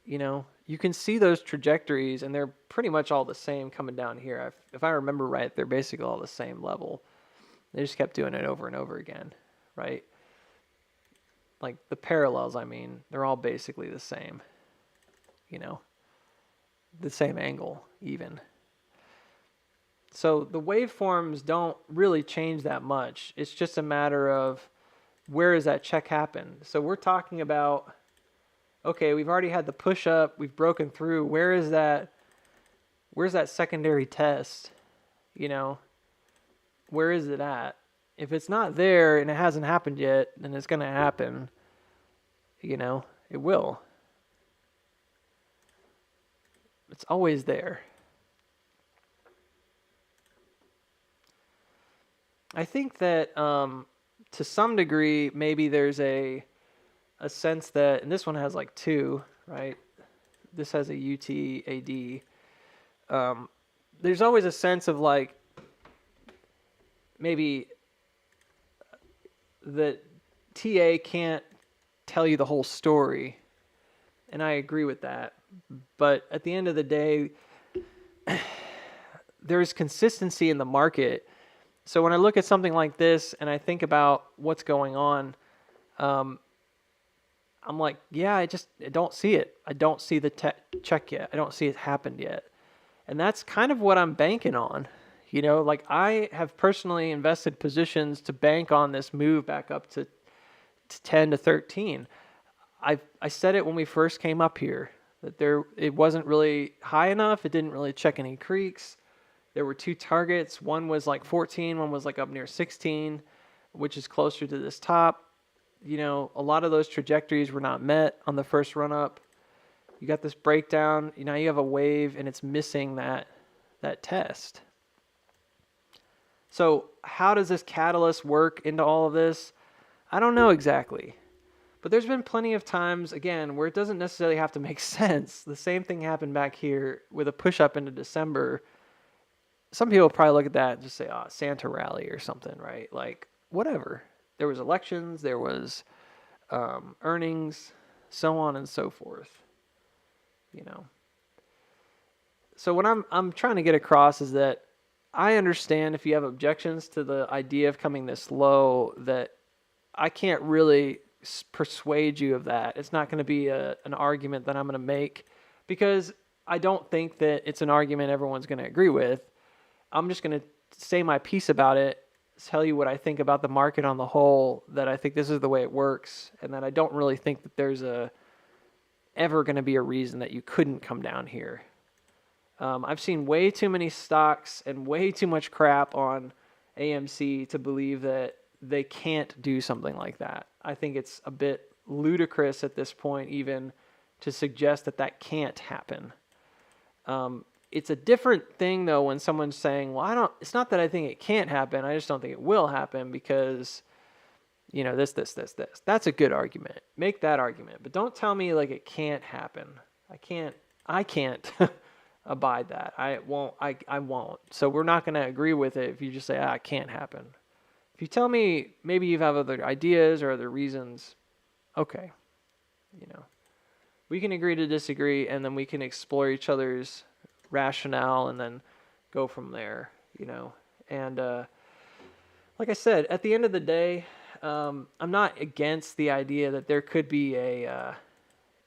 You can see those trajectories, and they're pretty much all the same coming down here. If I remember right, they're basically all the same level. They just kept doing it over and over again, right? Like the parallels, they're all basically the same. the same angle even. So the waveforms don't really change that much. It's just a matter of where does that check happen. So we're talking about, okay, we've already had the push up, we've broken through. Where's that secondary test? Where is it at? If it's not there and it hasn't happened yet, then it's going to happen. It will. It's always there. I think that to some degree, maybe there's a sense that, and this one has like 2, right? This has a UTAD. There's always a sense of like, maybe that TA can't tell you the whole story. And I agree with that. But at the end of the day, there's consistency in the market. So when I look at something like this and I think about what's going on, I'm like, yeah, I don't see it. I don't see the check yet. I don't see it happened yet. And that's kind of what I'm banking on. Like I have personally invested positions to bank on this move back up to 10 to 13. I said it when we first came up here, that it wasn't really high enough. It didn't really check any creeks. There were 2 targets. One was like 14, one was like up near 16, which is closer to this top. A lot of those trajectories were not met on the first run up. You got this breakdown. You have a wave and it's missing that test. So how does this catalyst work into all of this? I don't know exactly. But there's been plenty of times, again, where it doesn't necessarily have to make sense. The same thing happened back here with a push up into December. Some people probably look at that and just say, oh, Santa rally or something, right? Like, whatever. There was elections, there was earnings, so on and so forth. So what I'm trying to get across is that I understand if you have objections to the idea of coming this low, that I can't really persuade you of that. It's not going to be an argument that I'm going to make, because I don't think that it's an argument everyone's going to agree with. I'm just going to say my piece about it, tell you what I think about the market on the whole, that I think this is the way it works, and that I don't really think that there's ever going to be a reason that you couldn't come down here. I've seen way too many stocks and way too much crap on AMC to believe that they can't do something like that. I think it's a bit ludicrous at this point even to suggest that can't happen. It's a different thing though when someone's saying, well, it's not that I think it can't happen, I just don't think it will happen because, this. That's a good argument. Make that argument. But don't tell me like it can't happen. I can't abide that. I won't. So we're not going to agree with it if you just say, it can't happen. If you tell me maybe you have other ideas or other reasons, okay. We can agree to disagree, and then we can explore each other's rationale and then go from there, And like I said, at the end of the day, I'm not against the idea that there could be a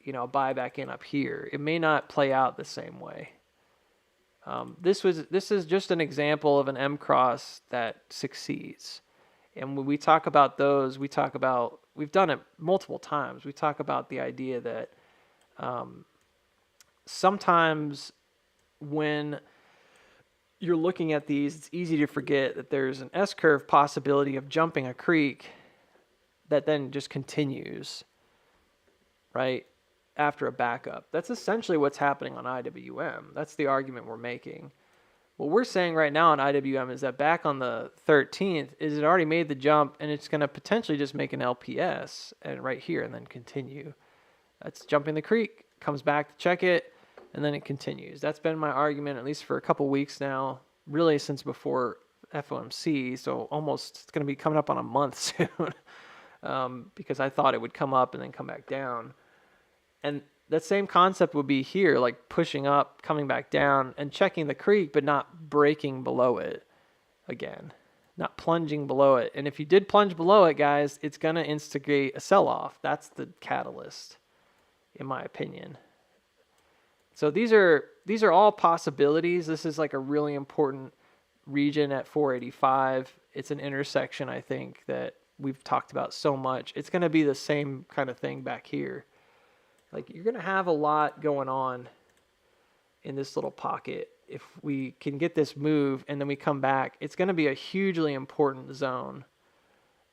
buyback in up here. It may not play out the same way. This is just an example of an M-cross that succeeds. And when we talk about those, we've done it multiple times. We talk about the idea that sometimes when you're looking at these, it's easy to forget that there's an S-curve possibility of jumping a creek that then just continues, right, after a backup. That's essentially what's happening on IWM. That's the argument we're making. What we're saying right now on IWM is that back on the 13th, it already made the jump, and it's going to potentially just make an LPS and right here and then continue. That's jumping the creek, comes back to check it, and then it continues. That's been my argument at least for a couple weeks now, really since before FOMC, so almost it's going to be coming up on a month soon because I thought it would come up and then come back down. And that same concept would be here, like pushing up, coming back down, and checking the creek, but not breaking below it again, not plunging below it. And if you did plunge below it, guys, it's going to instigate a sell-off. That's the catalyst, in my opinion. So these are all possibilities. This is like a really important region at 485. It's an intersection, I think, that we've talked about so much. It's going to be the same kind of thing back here. Like, you're going to have a lot going on in this little pocket. If we can get this move and then we come back, it's going to be a hugely important zone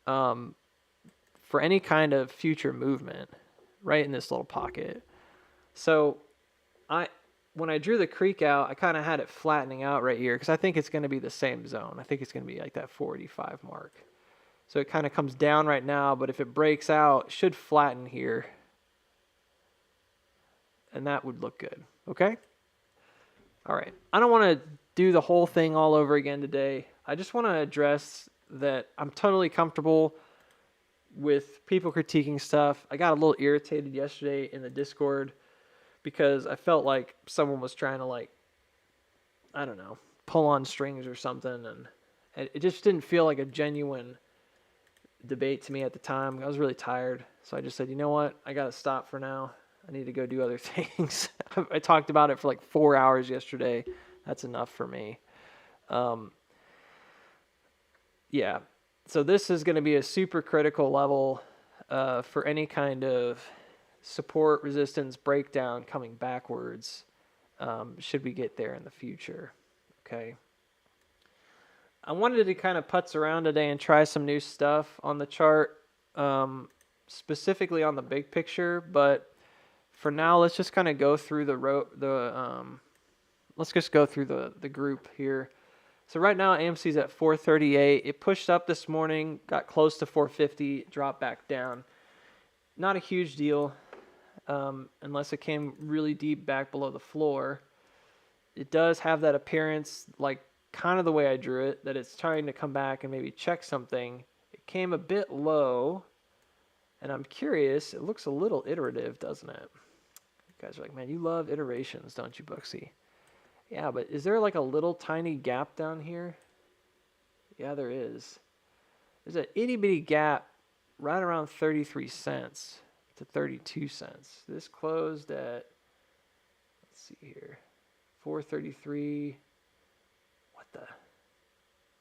for any kind of future movement right in this little pocket. So when I drew the creek out, I kind of had it flattening out right here because I think it's going to be the same zone. I think it's going to be like that 485 mark. So it kind of comes down right now, but if it breaks out, it should flatten here. And that would look good. Okay? All right. I don't want to do the whole thing all over again today. I just want to address that I'm totally comfortable with people critiquing stuff. I got a little irritated yesterday in the Discord because I felt like someone was trying to, like, I don't know, pull on strings or something. And it just didn't feel like a genuine debate to me at the time. I was really tired. So I just said, you know what? I got to stop for now. I need to go do other things. I talked about it for like 4 hours yesterday. That's enough for me. Yeah. So this is going to be a super critical level for any kind of support, resistance, breakdown coming backwards should we get there in the future. Okay. I wanted to kind of putz around today and try some new stuff on the chart, specifically on the big picture, but for now, let's just kind of go through let's just go through the group here. So right now, AMC's at 438. It pushed up this morning, got close to 450, dropped back down. Not a huge deal, unless it came really deep back below the floor. It does have that appearance, like kind of the way I drew it, that it's trying to come back and maybe check something. It came a bit low, and I'm curious. It looks a little iterative, doesn't it? You guys are like, man, you love iterations, don't you, Buxy? Yeah, but is there like a little tiny gap down here? Yeah, there is. There's an itty bitty gap right around 33 cents to 32 cents. This closed at, let's see here, 433. What the?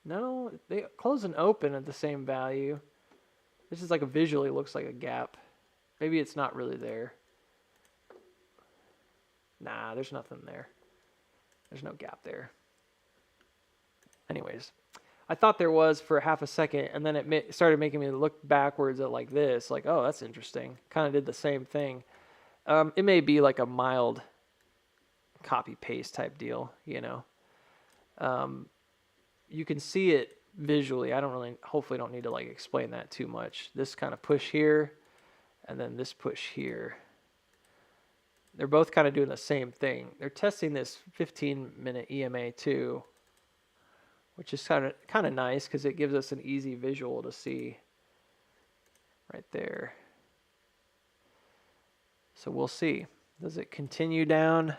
No, they close and open at the same value. This is like a visually looks like a gap. Maybe it's not really there. Nah, there's nothing there. There's no gap there. Anyways, I thought there was for half a second, and then it started making me look backwards at like this, like, oh, that's interesting. Kind of did the same thing. It may be like a mild copy-paste type deal, you know. You can see it visually. Hopefully don't need to like explain that too much. This kind of push here, and then this push here. They're both kind of doing the same thing. They're testing this 15-minute EMA too, which is kind of nice because it gives us an easy visual to see right there. So we'll see. Does it continue down?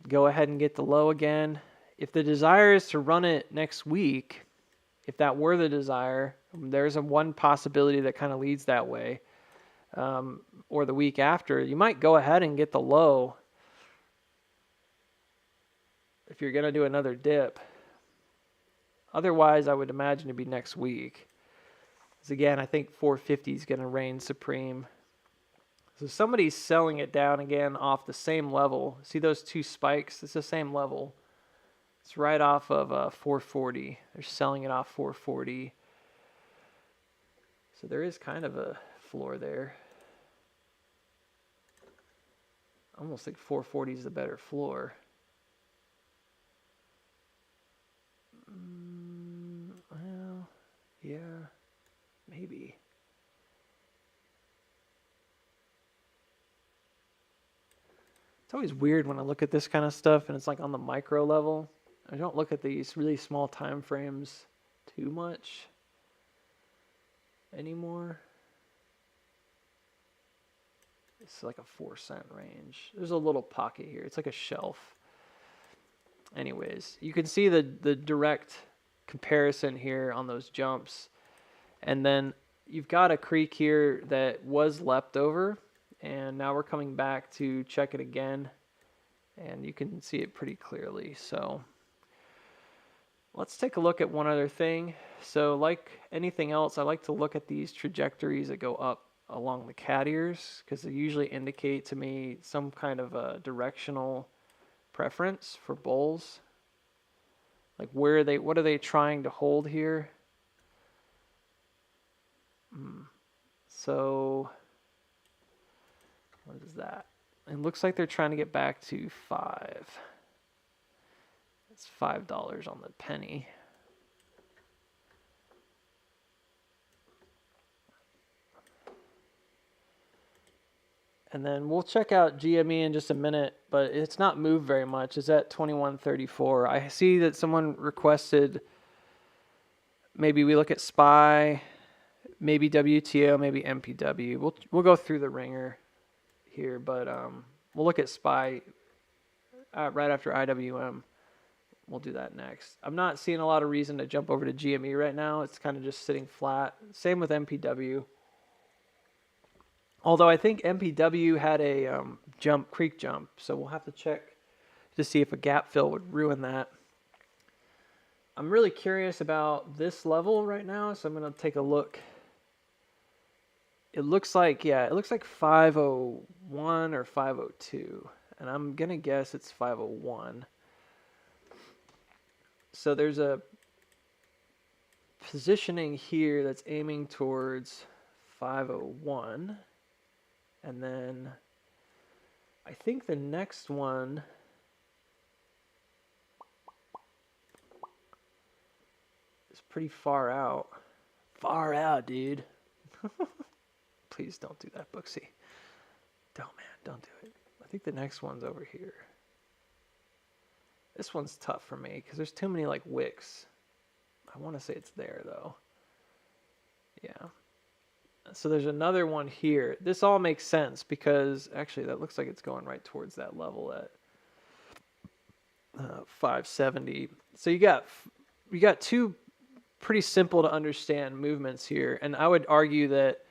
Go ahead and get the low again. If the desire is to run it next week, if that were the desire, there's one possibility that kind of leads that way. Or the week after, you might go ahead and get the low if you're going to do another dip. Otherwise, I would imagine it'd be next week. Because again, I think 450 is going to reign supreme. So somebody's selling it down again off the same level. See those two spikes? It's the same level. It's right off of 440. They're selling it off 440. So there is kind of a floor there. I almost think 440 is the better floor. Well, yeah, maybe. It's always weird when I look at this kind of stuff and it's like on the micro level. I don't look at these really small time frames too much anymore. It's like a 4-cent range. There's a little pocket here. It's like a shelf. Anyways, you can see the direct comparison here on those jumps. And then you've got a creek here that was leapt over. And now we're coming back to check it again. and you can see it pretty clearly. So let's take a look at one other thing. So like anything else, I like to look at these trajectories that go up along the cat ears because they usually indicate to me some kind of a directional preference for bulls. Like what are they trying to hold here? So what is that? It looks like they're trying to get back to 5. It's $5 on the penny. And then we'll check out GME in just a minute, but it's not moved very much. It's at 21.34. I see that someone requested maybe we look at SPY, maybe WTO, maybe MPW. We'll go through the ringer here, but we'll look at SPY right after IWM. We'll do that next. I'm not seeing a lot of reason to jump over to GME right now. It's kind of just sitting flat. Same with MPW. Although I think MPW had a creek jump, so we'll have to check to see if a gap fill would ruin that. I'm really curious about this level right now, so I'm going to take a look. It looks like 501 or 502, and I'm going to guess it's 501. So there's a positioning here that's aiming towards 501. And then I think the next one is pretty far out. Far out, dude. Please don't do that, Booksy. Don't do it. I think the next one's over here. This one's tough for me because there's too many like wicks. I want to say it's there though. Yeah. So there's another one here. This all makes sense because actually that looks like it's going right towards that level at 570. So you got two pretty simple to understand movements here, and I would argue that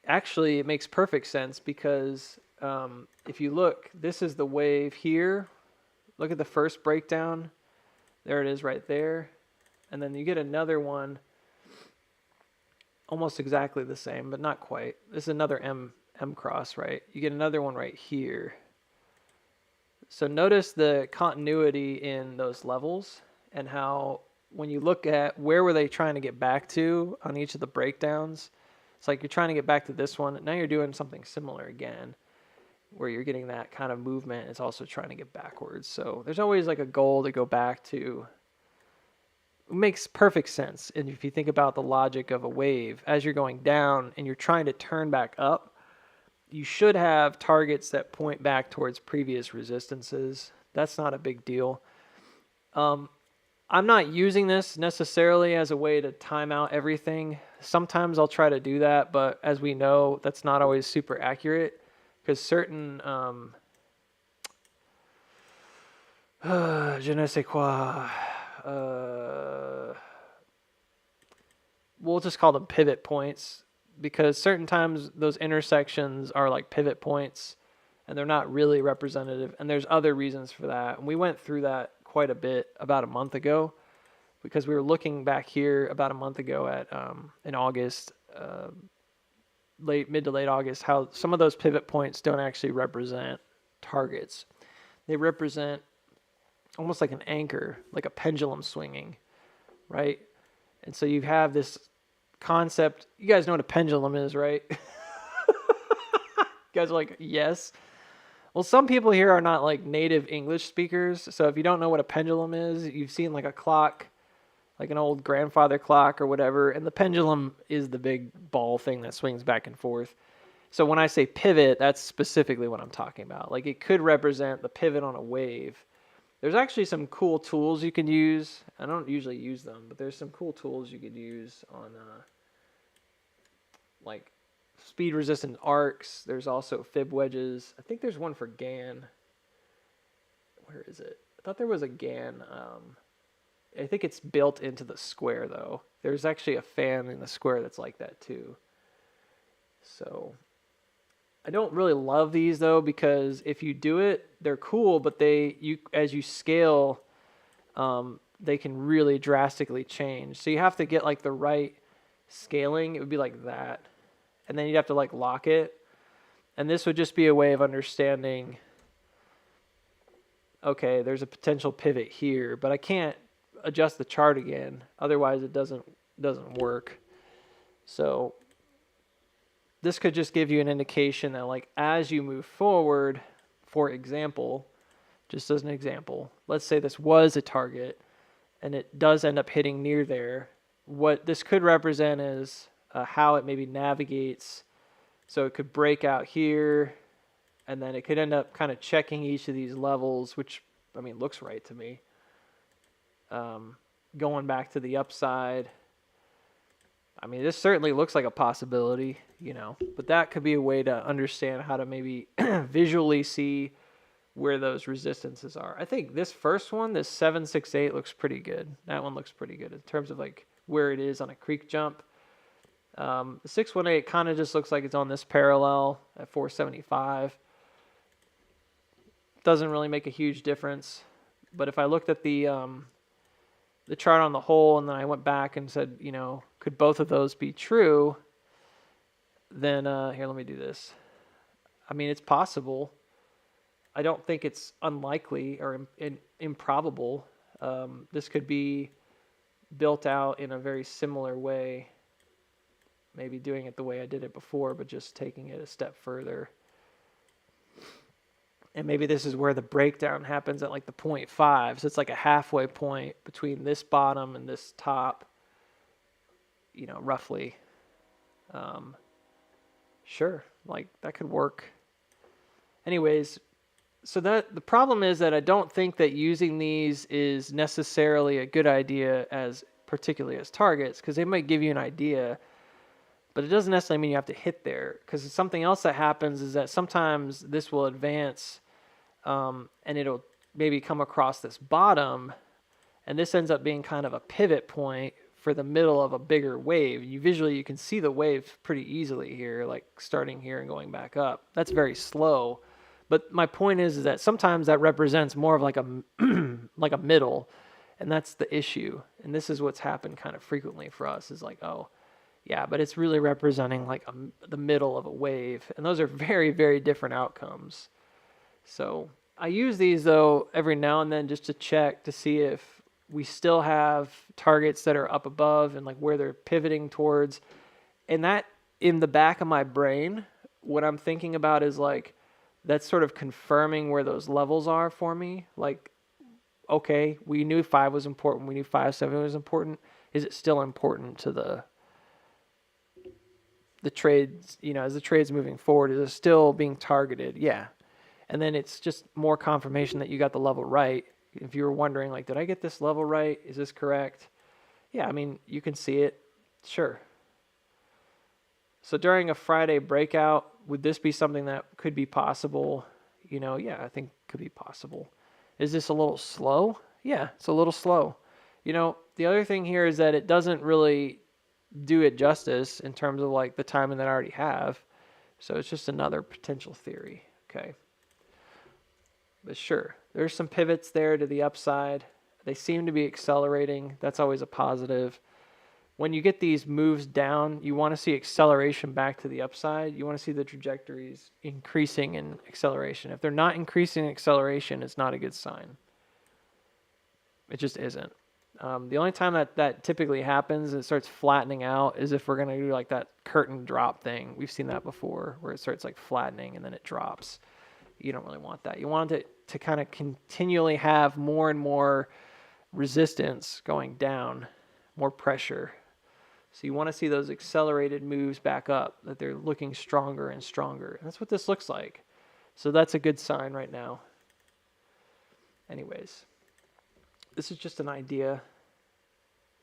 actually it makes perfect sense because if you look, this is the wave here. Look at the first breakdown. There it is right there, and then you get another one. Almost exactly the same, but not quite. This is another M cross, right? You get another one right here. So notice the continuity in those levels and how when you look at where were they trying to get back to on each of the breakdowns, it's like you're trying to get back to this one. Now you're doing something similar again where you're getting that kind of movement. It's also trying to get backwards. So there's always like a goal to go back to. It makes perfect sense. And if you think about the logic of a wave, as you're going down and you're trying to turn back up, you should have targets that point back towards previous resistances. That's not a big deal. I'm not using this necessarily as a way to time out everything. Sometimes I'll try to do that, but as we know, that's not always super accurate because certain je ne sais quoi. We'll just call them pivot points because certain times those intersections are like pivot points and they're not really representative, and there's other reasons for that, and we went through that quite a bit about a month ago because we were looking back here about a month ago at in August, mid to late August, how some of those pivot points don't actually represent targets. They represent almost like an anchor, like a pendulum swinging, right? And so you have this concept. You guys know what a pendulum is, right? You guys are like, yes. Well, some people here are not like native English speakers. So if you don't know what a pendulum is, you've seen like a clock, like an old grandfather clock or whatever. And the pendulum is the big ball thing that swings back and forth. So when I say pivot, that's specifically what I'm talking about. Like it could represent the pivot on a wave. There's actually some cool tools you can use. I don't usually use them, but there's some cool tools you could use on like speed resistant arcs. There's also fib wedges. I think there's one for GAN. Where is it? I thought there was a GAN. I think it's built into the square though. There's actually a fan in the square that's like that too. So I don't really love these though, because if you do it, they're cool, but as you scale, they can really drastically change. So you have to get like the right scaling. It would be like that. And then you'd have to like lock it. And this would just be a way of understanding, okay, there's a potential pivot here, but I can't adjust the chart again. Otherwise it doesn't work. So this could just give you an indication that like as you move forward, for example, just as an example, let's say this was a target and it does end up hitting near there. What this could represent is how it maybe navigates. So it could break out here, and then it could end up kind of checking each of these levels, which, I mean, looks right to me. Going back to the upside. I mean, this certainly looks like a possibility, you know, but that could be a way to understand how to maybe visually see where those resistances are. I think this first one, this 768, looks pretty good. That one looks pretty good in terms of like where it is on a creek jump. The 618 kind of just looks like it's on this parallel at 475. Doesn't really make a huge difference. But if I looked at the chart on the whole, and then I went back and said, you know, could both of those be true? Then here, let me do this. I mean, it's possible. I don't think it's unlikely or improbable. This could be built out in a very similar way. Maybe doing it the way I did it before, but just taking it a step further. And maybe this is where the breakdown happens at like the 0.5. So it's like a halfway point between this bottom and this top, you know, roughly. Sure, like that could work. Anyways, so that the problem is that I don't think that using these is necessarily a good idea as particularly as targets, because they might give you an idea, but it doesn't necessarily mean you have to hit there, because something else that happens is that sometimes this will advance and it'll maybe come across this bottom, and this ends up being kind of a pivot point for the middle of a bigger wave. You can see the wave pretty easily here, like starting here and going back up. That's very slow. But my point is that sometimes that represents more of like a like a middle, and that's the issue. And this is what's happened kind of frequently for us, is like, oh, yeah, but it's really representing like the middle of a wave. And those are very, very different outcomes. So I use these, though, every now and then just to check to see if we still have targets that are up above and like where they're pivoting towards. And that, in the back of my brain, what I'm thinking about is like, that's sort of confirming where those levels are for me. Like, okay, we knew 5 was important. We knew 5.7 was important. Is it still important to the trades, you know, as the trade's moving forward? Is it still being targeted? Yeah. And then it's just more confirmation that you got the level right. If you were wondering, like, did I get this level right? Is this correct? Yeah, I mean, you can see it. Sure. So during a Friday breakout, would this be something that could be possible? You know, yeah, I think could be possible. Is this a little slow? Yeah, it's a little slow. You know, the other thing here is that it doesn't really do it justice in terms of like the timing that I already have. So it's just another potential theory. Okay. But sure, there's some pivots there to the upside. They seem to be accelerating. That's always a positive. When you get these moves down, you want to see acceleration back to the upside. You want to see the trajectories increasing in acceleration. If they're not increasing in acceleration, it's not a good sign. It just isn't. The only time that typically happens and it starts flattening out is if we're going to do like that curtain drop thing. We've seen that before, where it starts like flattening and then it drops. You don't really want that. You want it to kind of continually have more and more resistance going down, more pressure. So you want to see those accelerated moves back up, that they're looking stronger and stronger. And that's what this looks like. So that's a good sign right now. Anyways, this is just an idea.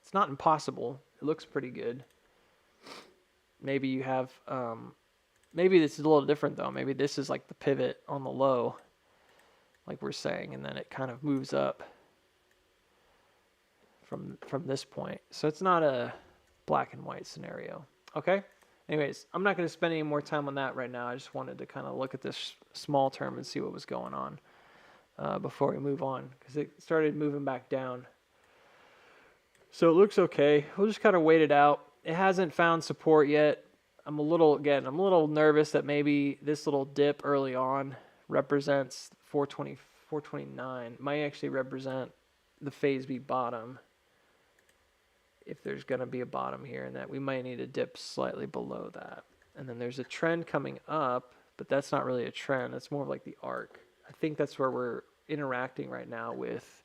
It's not impossible. It looks pretty good. Maybe you have, maybe this is a little different though. Maybe this is like the pivot on the low, like we're saying, and then it kind of moves up from this point. So it's not a black and white scenario. Okay? Anyways, I'm not going to spend any more time on that right now. I just wanted to kind of look at this small term and see what was going on before we move on, because it started moving back down. So it looks okay. We'll just kind of wait it out. It hasn't found support yet. I'm a little nervous that maybe this little dip early on represents 420, 429. Might actually represent the phase B bottom. If there's going to be a bottom here, and that we might need to dip slightly below that. And then there's a trend coming up, but that's not really a trend. It's more like the arc. I think that's where we're interacting right now with,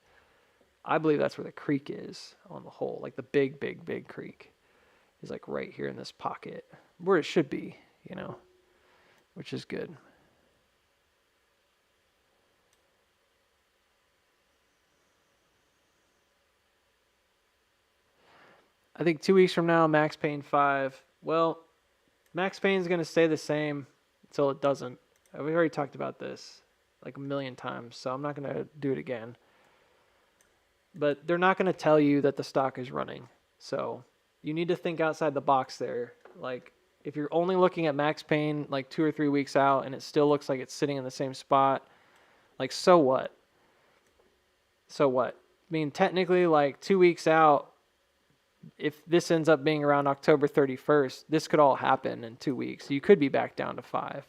I believe that's where the creek is on the whole. Like the big, big, big creek is like right here in this pocket where it should be, you know, which is good. I think 2 weeks from now, max pain 5. Well, max pain is going to stay the same until it doesn't. We already talked about this like a million times, so I'm not going to do it again. But they're not going to tell you that the stock is running. So you need to think outside the box there. Like if you're only looking at max pain like 2 or 3 weeks out and it still looks like it's sitting in the same spot, like so what? So what? I mean, technically like 2 weeks out, if this ends up being around October 31st, this could all happen in 2 weeks. You could be back down to 5.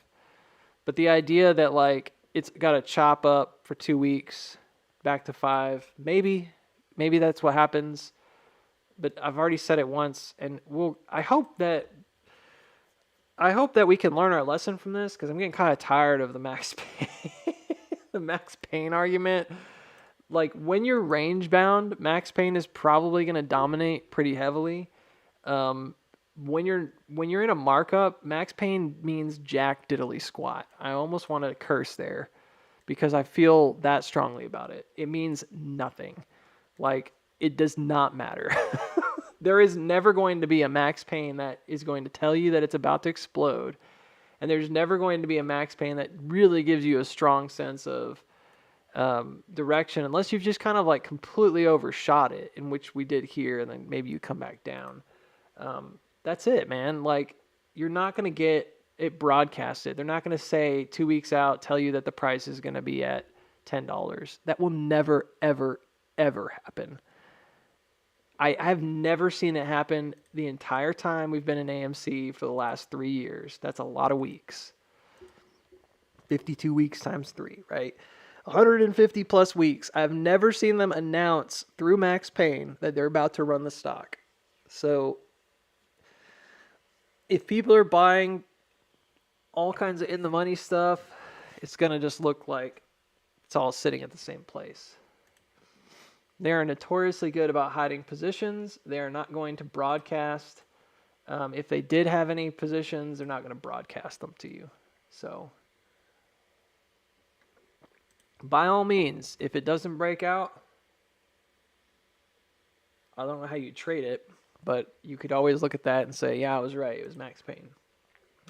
But the idea that like it's got to chop up for 2 weeks, back to 5, maybe that's what happens. But I've already said it once, and I hope that we can learn our lesson from this, because I'm getting kind of tired of the max pain, the max pain argument. Like when you're range bound, max pain is probably going to dominate pretty heavily. When you're in a markup, max pain means jack diddly squat. I almost want to curse there because I feel that strongly about it. It means nothing. Like it does not matter. There is never going to be a max pain that is going to tell you that it's about to explode. And there's never going to be a max pain that really gives you a strong sense of direction, unless you've just kind of like completely overshot it, in which we did here, and then maybe you come back down. That's it, man. Like you're not going to get it broadcasted. They're not going to say 2 weeks out, tell you that the price is going to be at $10. That will never, ever, ever happen. I've never seen it happen the entire time we've been in AMC for the last 3 years. That's a lot of weeks. 52 weeks times 3, right? 150 plus weeks. I've never seen them announce through Max Payne that they're about to run the stock. So if people are buying all kinds of in the money stuff, it's going to just look like it's all sitting at the same place. They are notoriously good about hiding positions. They are not going to broadcast. If they did have any positions, they're not going to broadcast them to you. So by all means, if it doesn't break out, I don't know how you trade it, but you could always look at that and say, yeah, I was right. It was Max Payne.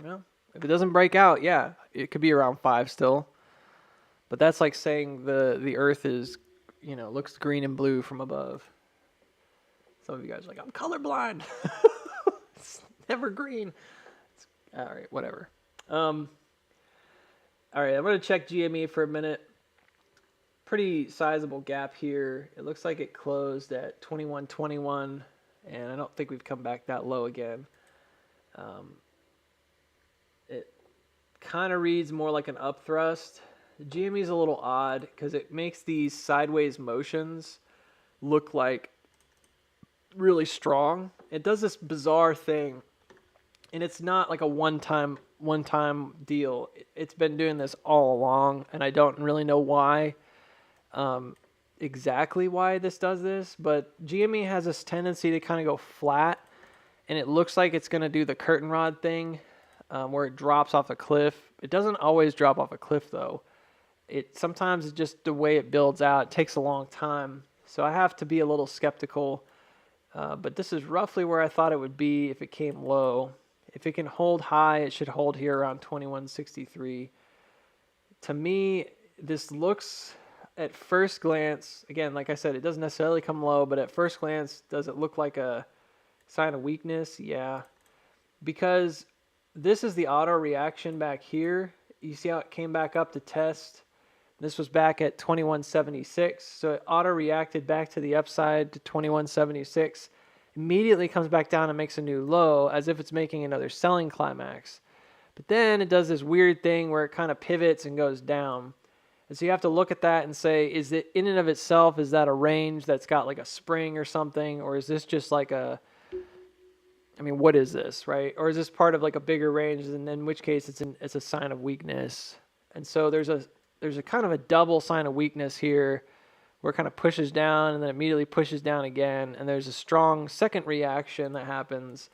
Well, if it doesn't break out, yeah, it could be around 5 still. But that's like saying the earth is, looks green and blue from above. Some of you guys are like, I'm colorblind. It's never green. All right, whatever. All right, I'm going to check GME for a minute. Pretty sizable gap here. It looks like it closed at 21.21, and I don't think we've come back that low again. It kind of reads more like an up thrust. The GME is a little odd because it makes these sideways motions look like really strong. It does this bizarre thing, and it's not like a one-time deal. It's been doing this all along, and I don't really know why. Exactly why this does this, but GME has this tendency to kind of go flat, and it looks like it's going to do the curtain rod thing, where it drops off a cliff. It doesn't always drop off a cliff though. Sometimes it's just the way it builds out. It takes a long time, so I have to be a little skeptical. But this is roughly where I thought it would be if it came low. If it can hold high, it should hold here around 21.63. To me, this looks, at first glance, again, like I said, it doesn't necessarily come low, but at first glance, does it look like a sign of weakness? Yeah. Because this is the auto reaction back here. You see how it came back up to test? This was back at 2176. So it auto reacted back to the upside to 2176. Immediately comes back down and makes a new low as if it's making another selling climax. But then it does this weird thing where it kind of pivots and goes down. And so you have to look at that and say, is it in and of itself, is that a range that's got like a spring or something? Or is this just like a, I mean, what is this, right? Or is this part of like a bigger range? And in which case it's a sign of weakness. And so there's a kind of a double sign of weakness here where it kind of pushes down and then immediately pushes down again. And there's a strong second reaction that happens.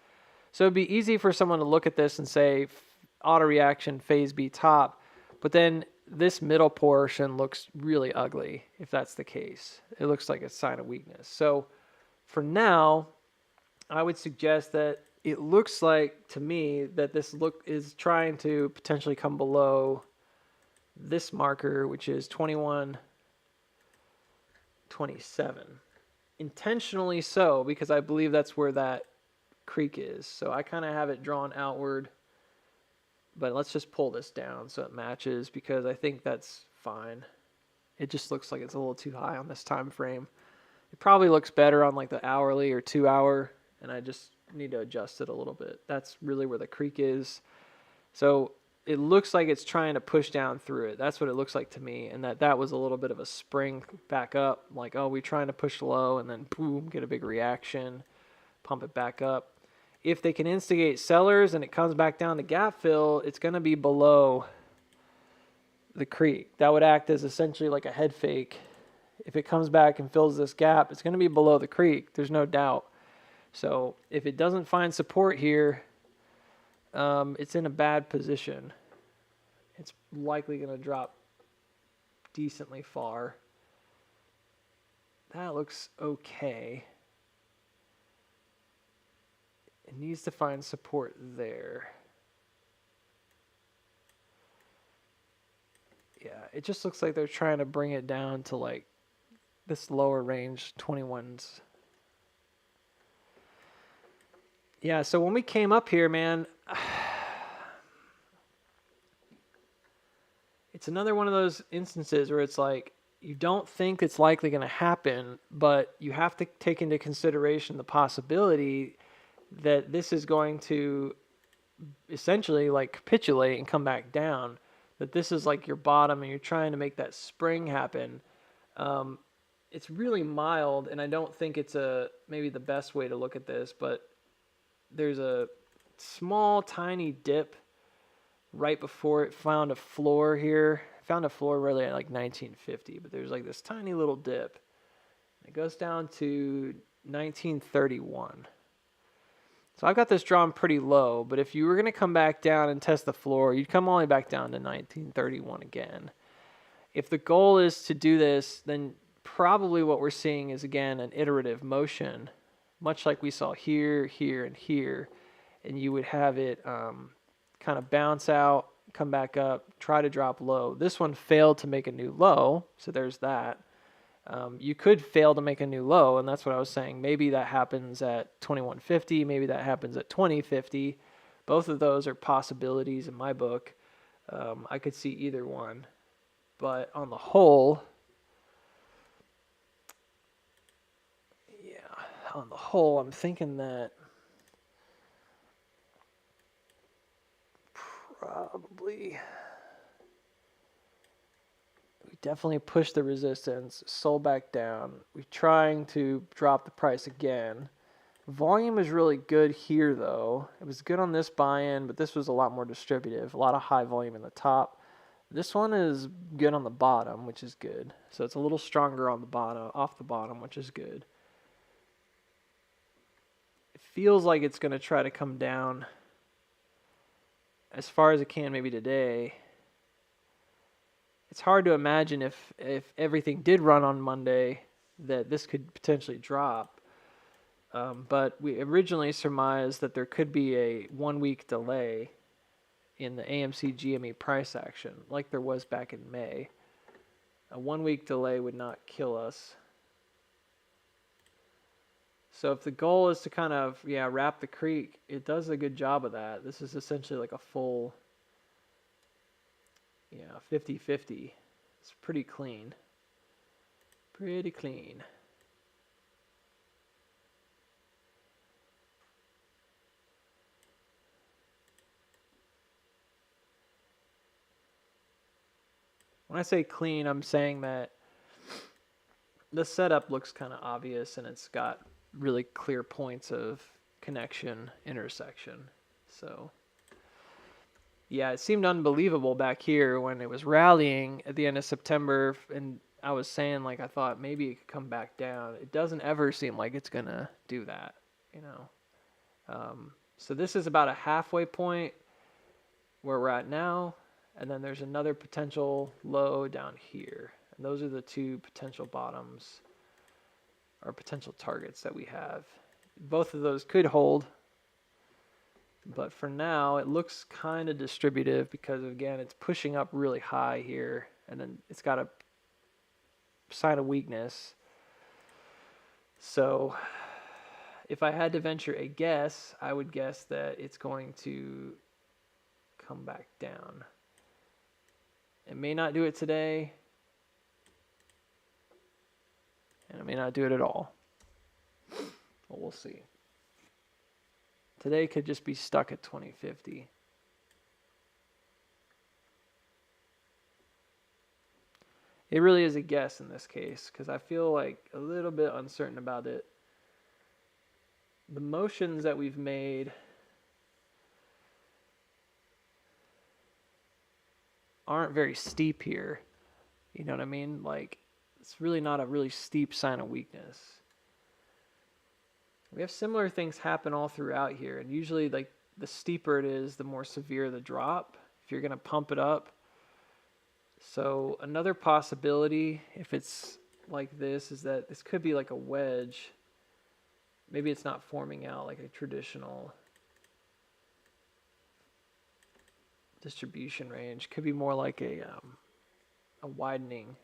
So it'd be easy for someone to look at this and say auto reaction phase B top, but then this middle portion looks really ugly if that's the case. It looks like a sign of weakness. So for now, I would suggest that it looks like to me that this look is trying to potentially come below this marker, which is 2127. Intentionally so, because I believe that's where that creek is. So I kind of have it drawn outward, but let's just pull this down so it matches, because I think that's fine. It just looks like it's a little too high on this time frame. It probably looks better on like the hourly or 2 hour, and I just need to adjust it a little bit. That's really where the creek is. So it looks like it's trying to push down through it. That's what it looks like to me, and that was a little bit of a spring back up, like, oh, we're trying to push low and then boom, get a big reaction, pump it back up. If they can instigate sellers and it comes back down to gap fill, it's going to be below the creek. That would act as essentially like a head fake. If it comes back and fills this gap, it's going to be below the creek. There's no doubt. So if it doesn't find support here, it's in a bad position. It's likely going to drop decently far. That looks okay. It needs to find support there. Yeah, it just looks like they're trying to bring it down to like this lower range, 21s. Yeah, so when we came up here, man, it's another one of those instances where it's like you don't think it's likely going to happen, but you have to take into consideration the possibility that this is going to essentially like capitulate and come back down, that this is like your bottom and you're trying to make that spring happen. It's really mild, and I don't think it's maybe the best way to look at this, but there's a small tiny dip right before it found a floor here. It found a floor really at like 1950, but there's like this tiny little dip. It goes down to 1931. So I've got this drawn pretty low, but if you were going to come back down and test the floor, you'd come all the way back down to 1931 again. If the goal is to do this, then probably what we're seeing is, again, an iterative motion, much like we saw here, here, and here. And you would have it kind of bounce out, come back up, try to drop low. This one failed to make a new low, so there's that. You could fail to make a new low, and that's what I was saying. Maybe that happens at 2150, maybe that happens at 2050. Both of those are possibilities in my book. I could see either one. But on the whole, I'm thinking that probably we definitely pushed the resistance, sold back down. We're trying to drop the price again. Volume is really good here, though. It was good on this buy-in, but this was a lot more distributive. A lot of high volume in the top. This one is good on the bottom, which is good. So it's a little stronger on the bottom, off the bottom, which is good. It feels like it's going to try to come down as far as it can maybe today. It's hard to imagine if everything did run on Monday that this could potentially drop. But we originally surmised that there could be a 1 week delay in the AMC GME price action, like there was back in May. A 1 week delay would not kill us. So if the goal is to kind of, wrap the creek, it does a good job of that. This is essentially like a full, 50-50. It's pretty clean. Pretty clean. When I say clean, I'm saying that the setup looks kind of obvious and it's got really clear points of connection, intersection. So, yeah, it seemed unbelievable back here when it was rallying at the end of September, and I was saying, like, I thought maybe it could come back down. It doesn't ever seem like it's going to do that, So this is about a halfway point where we're at now, and then there's another potential low down here. And those are the two potential bottoms or potential targets that we have. Both of those could hold, but for now it looks kind of distributive because, again, it's pushing up really high here, and then it's got a sign of weakness. So if I had to venture a guess, I would guess that it's going to come back down. It may not do it today, and it may not do it at all. But we'll see. Today could just be stuck at 2050. It really is a guess in this case because I feel like a little bit uncertain about it. The motions that we've made aren't very steep here. You know what I mean? Like, it's really not a really steep sign of weakness. We have similar things happen all throughout here, and usually, like, the steeper it is, the more severe the drop, if you're going to pump it up. So another possibility, if it's like this, is that this could be like a wedge. Maybe it's not forming out like a traditional distribution range. Could be more like a widening,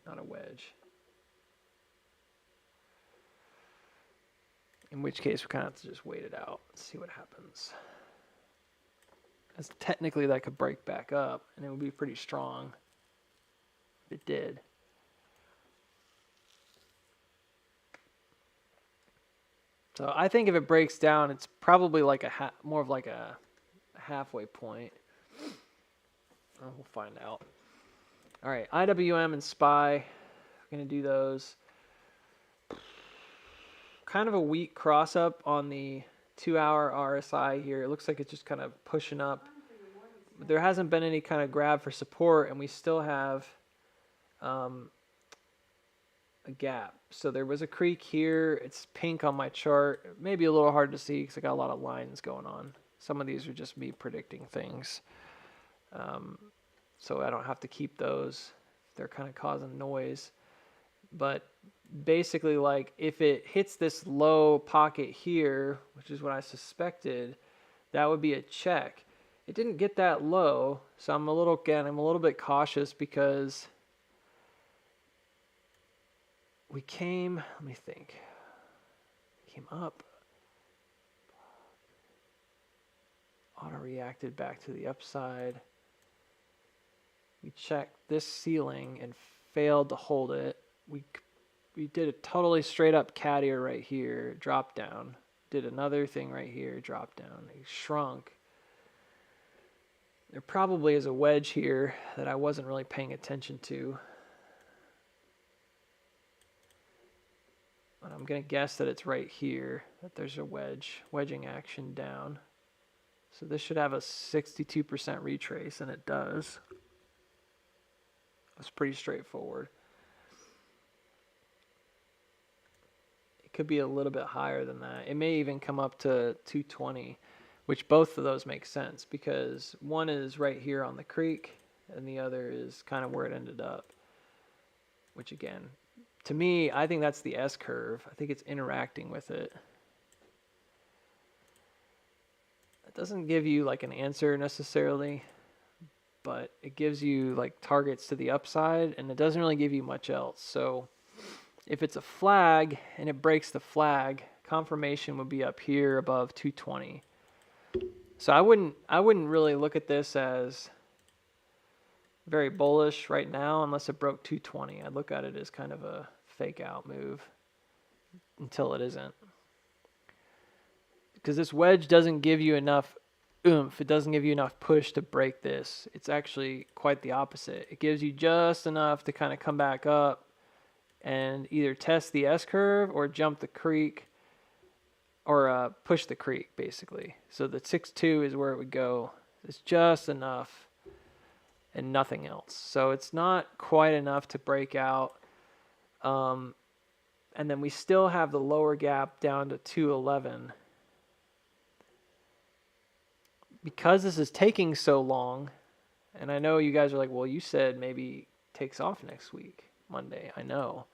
not a wedge. In which case, we kind of have to just wait it out and see what happens. As technically, that could break back up, and it would be pretty strong if it did. So I think if it breaks down, it's probably like more of like a halfway point. We'll find out. All right, IWM and SPY. We're going to do those. Kind of a weak cross up on the 2-hour RSI here. It looks like it's just kind of pushing up. But there hasn't been any kind of grab for support, and we still have a gap. So there was a creek here. It's pink on my chart. It may be a little hard to see because I got a lot of lines going on. Some of these are just me predicting things. So I don't have to keep those. They're kind of causing noise. But basically, like, if it hits this low pocket here, which is what I suspected, that would be a check. It didn't get that low, so I'm a little bit cautious because we came, let me think, came up, auto reacted back to the upside. We checked this ceiling and failed to hold it. We did a totally straight up cat ear right here, drop down. Did another thing right here, drop down. It shrunk. There probably is a wedge here that I wasn't really paying attention to. But I'm going to guess that it's right here, that there's a wedging action down. So this should have a 62% retrace, and it does. It's pretty straightforward. It could be a little bit higher than that. It may even come up to 220, which both of those make sense because one is right here on the creek and the other is kind of where it ended up, which again, to me, I think that's the S curve. I think it's interacting with it. It doesn't give you like an answer necessarily, but it gives you like targets to the upside, and it doesn't really give you much else. So if it's a flag and it breaks the flag, confirmation would be up here above 220. So I wouldn't really look at this as very bullish right now unless it broke 220. I'd look at it as kind of a fake out move until it isn't. Because this wedge doesn't give you enough oomph. It doesn't give you enough push to break this. It's actually quite the opposite. It gives you just enough to kind of come back up and either test the S-curve or jump the creek or push the creek, basically. So the 6.2 is where it would go. It's just enough and nothing else. So it's not quite enough to break out. And then we still have the lower gap down to 211. Because this is taking so long, and I know you guys are like, well, you said maybe takes off next week, Monday. I know.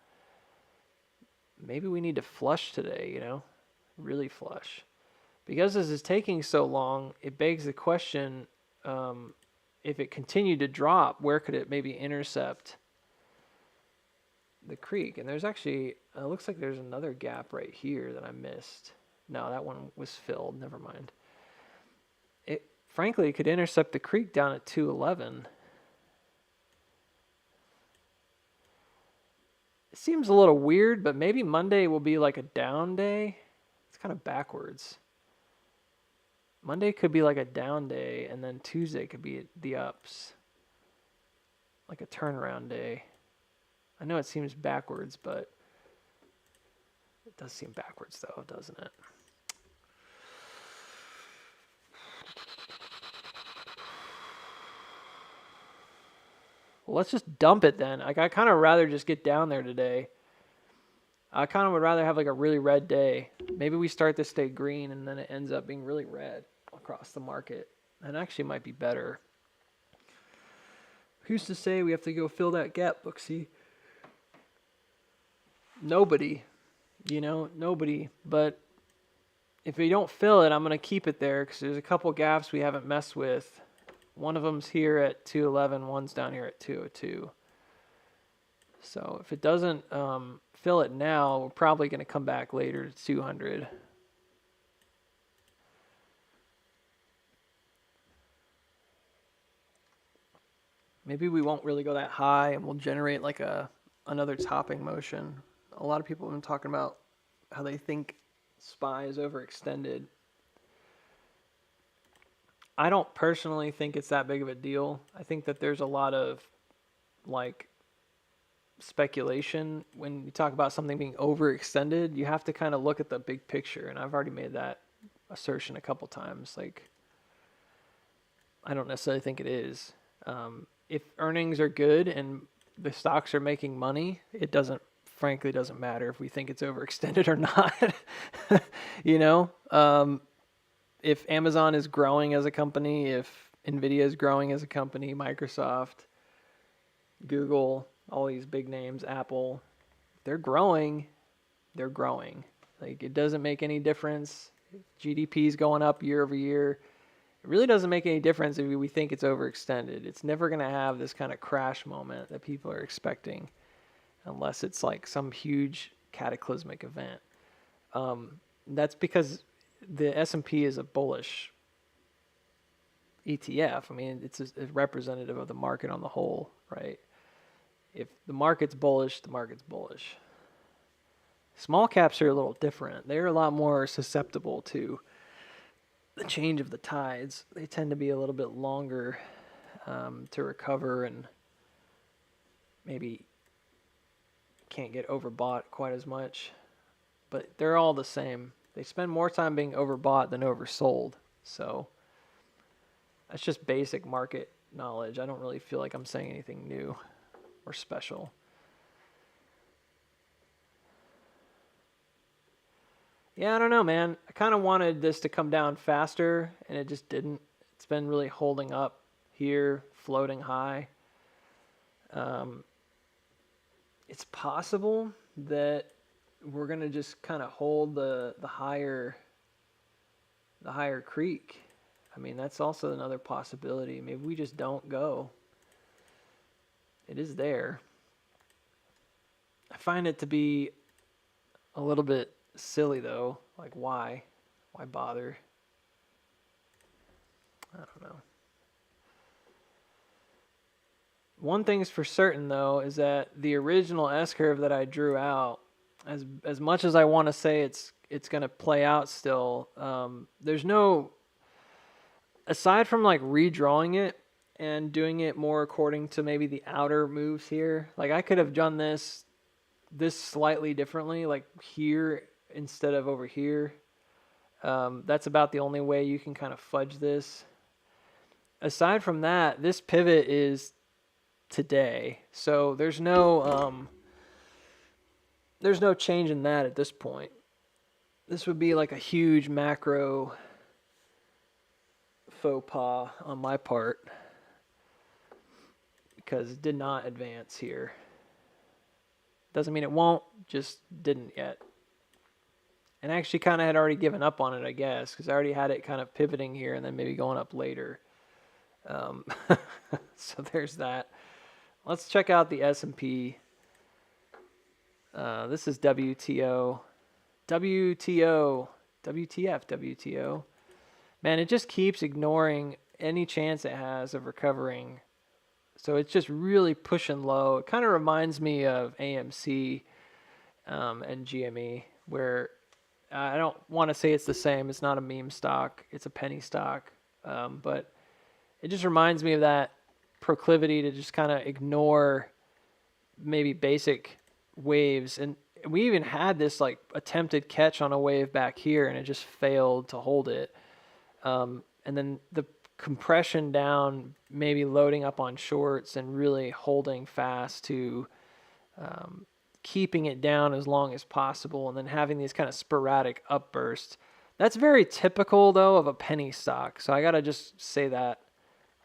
Maybe we need to flush today, you know, really flush. Because this is taking so long, it begs the question, if it continued to drop, where could it maybe intercept the creek? And there's actually, it looks like there's another gap right here that I missed. No, that one was filled. Never mind. Frankly, it could intercept the creek down at 211. It seems a little weird, but maybe Monday will be like a down day. It's kind of backwards. Monday could be like a down day, and then Tuesday could be the ups. Like a turnaround day. I know it seems backwards, but it does seem backwards though, doesn't it? Well, let's just dump it then. Like, I kind of rather just get down there today. I kind of would rather have like a really red day. Maybe we start this day green and then it ends up being really red across the market. That actually might be better. Who's to say we have to go fill that gap, Booksy? Nobody. You know, nobody. But if we don't fill it, I'm going to keep it there because there's a couple gaps we haven't messed with. One of them's here at 211, one's down here at 202. So if it doesn't fill it now, we're probably going to come back later to 200. Maybe we won't really go that high and we'll generate like another topping motion. A lot of people have been talking about how they think SPY is overextended. I don't personally think it's that big of a deal. I think that there's a lot of like speculation when you talk about something being overextended. You have to kind of look at the big picture, and I've already made that assertion a couple times. Like, I don't necessarily think it is. If earnings are good and the stocks are making money, it frankly doesn't matter if we think it's overextended or not. You know, if Amazon is growing as a company, if Nvidia is growing as a company, Microsoft, Google, all these big names, Apple, they're growing, they're growing. Like, it doesn't make any difference. GDP is going up year over year. It really doesn't make any difference if we think it's overextended. It's never going to have this kind of crash moment that people are expecting unless it's like some huge cataclysmic event. That's because the S&P is a bullish ETF. I mean, it's a representative of the market on the whole, right? If the market's bullish, the market's bullish. Small caps are a little different. They're a lot more susceptible to the change of the tides. They tend to be a little bit longer to recover and maybe can't get overbought quite as much. But they're all the same. They spend more time being overbought than oversold. So that's just basic market knowledge. I don't really feel like I'm saying anything new or special. Yeah, I don't know, man. I kind of wanted this to come down faster, and it just didn't. It's been really holding up here, floating high. It's possible that we're gonna just kind of hold the higher creek. I mean, that's also another possibility. Maybe we just don't go. It is there. I find it to be a little bit silly though. Like why? Why bother? I don't know. One thing's for certain though is that the original S curve that I drew out, as much as I want to say it's gonna play out still, there's no, aside from like redrawing it and doing it more according to maybe the outer moves here. Like I could have done this slightly differently, like here instead of over here. That's about the only way you can kind of fudge this. Aside from that, this pivot is today, so there's no change in that at this point. This would be like a huge macro faux pas on my part because it did not advance here. Doesn't mean it won't, just didn't yet. And I actually kind of had already given up on it, I guess, because I already had it kind of pivoting here and then maybe going up later. So there's that. Let's check out the S&P. This is WTO. WTO. WTF, WTO. Man, it just keeps ignoring any chance it has of recovering. So it's just really pushing low. It kind of reminds me of AMC and GME, where I don't want to say it's the same. It's not a meme stock. It's a penny stock. But it just reminds me of that proclivity to just kind of ignore maybe basic waves. And we even had this like attempted catch on a wave back here, and it just failed to hold it. And then the compression down, maybe loading up on shorts and really holding fast to keeping it down as long as possible, and then having these kind of sporadic upbursts. That's very typical though of a penny stock. So I got to just say that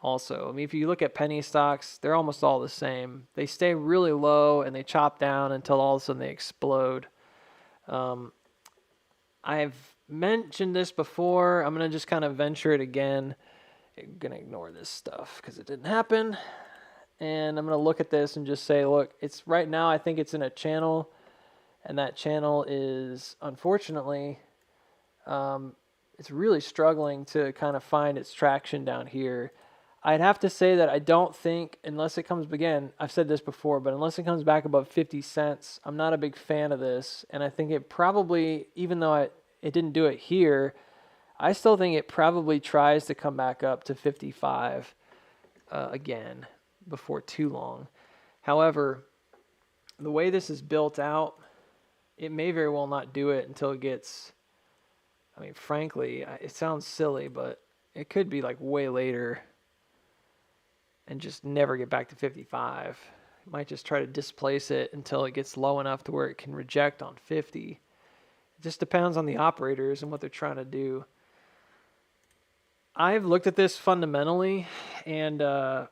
also. I mean, if you look at penny stocks, they're almost all the same. They stay really low and they chop down until all of a sudden they explode. I've mentioned this before. I'm going to just kind of venture it again. I'm going to ignore this stuff because it didn't happen. And I'm going to look at this and just say, look, it's right now, I think it's in a channel. And that channel is, unfortunately, it's really struggling to kind of find its traction down here. I'd have to say that I don't think, unless it comes, again, I've said this before, but unless it comes back above 50 cents, I'm not a big fan of this. And I think it probably, even though it didn't do it here, I still think it probably tries to come back up to 55 again before too long. However, the way this is built out, it may very well not do it until it gets, I mean, frankly, it sounds silly, but it could be like way later and just never get back to 55. It might just try to displace it until it gets low enough to where it can reject on 50. It just depends on the operators and what they're trying to do. I've looked at this fundamentally, and I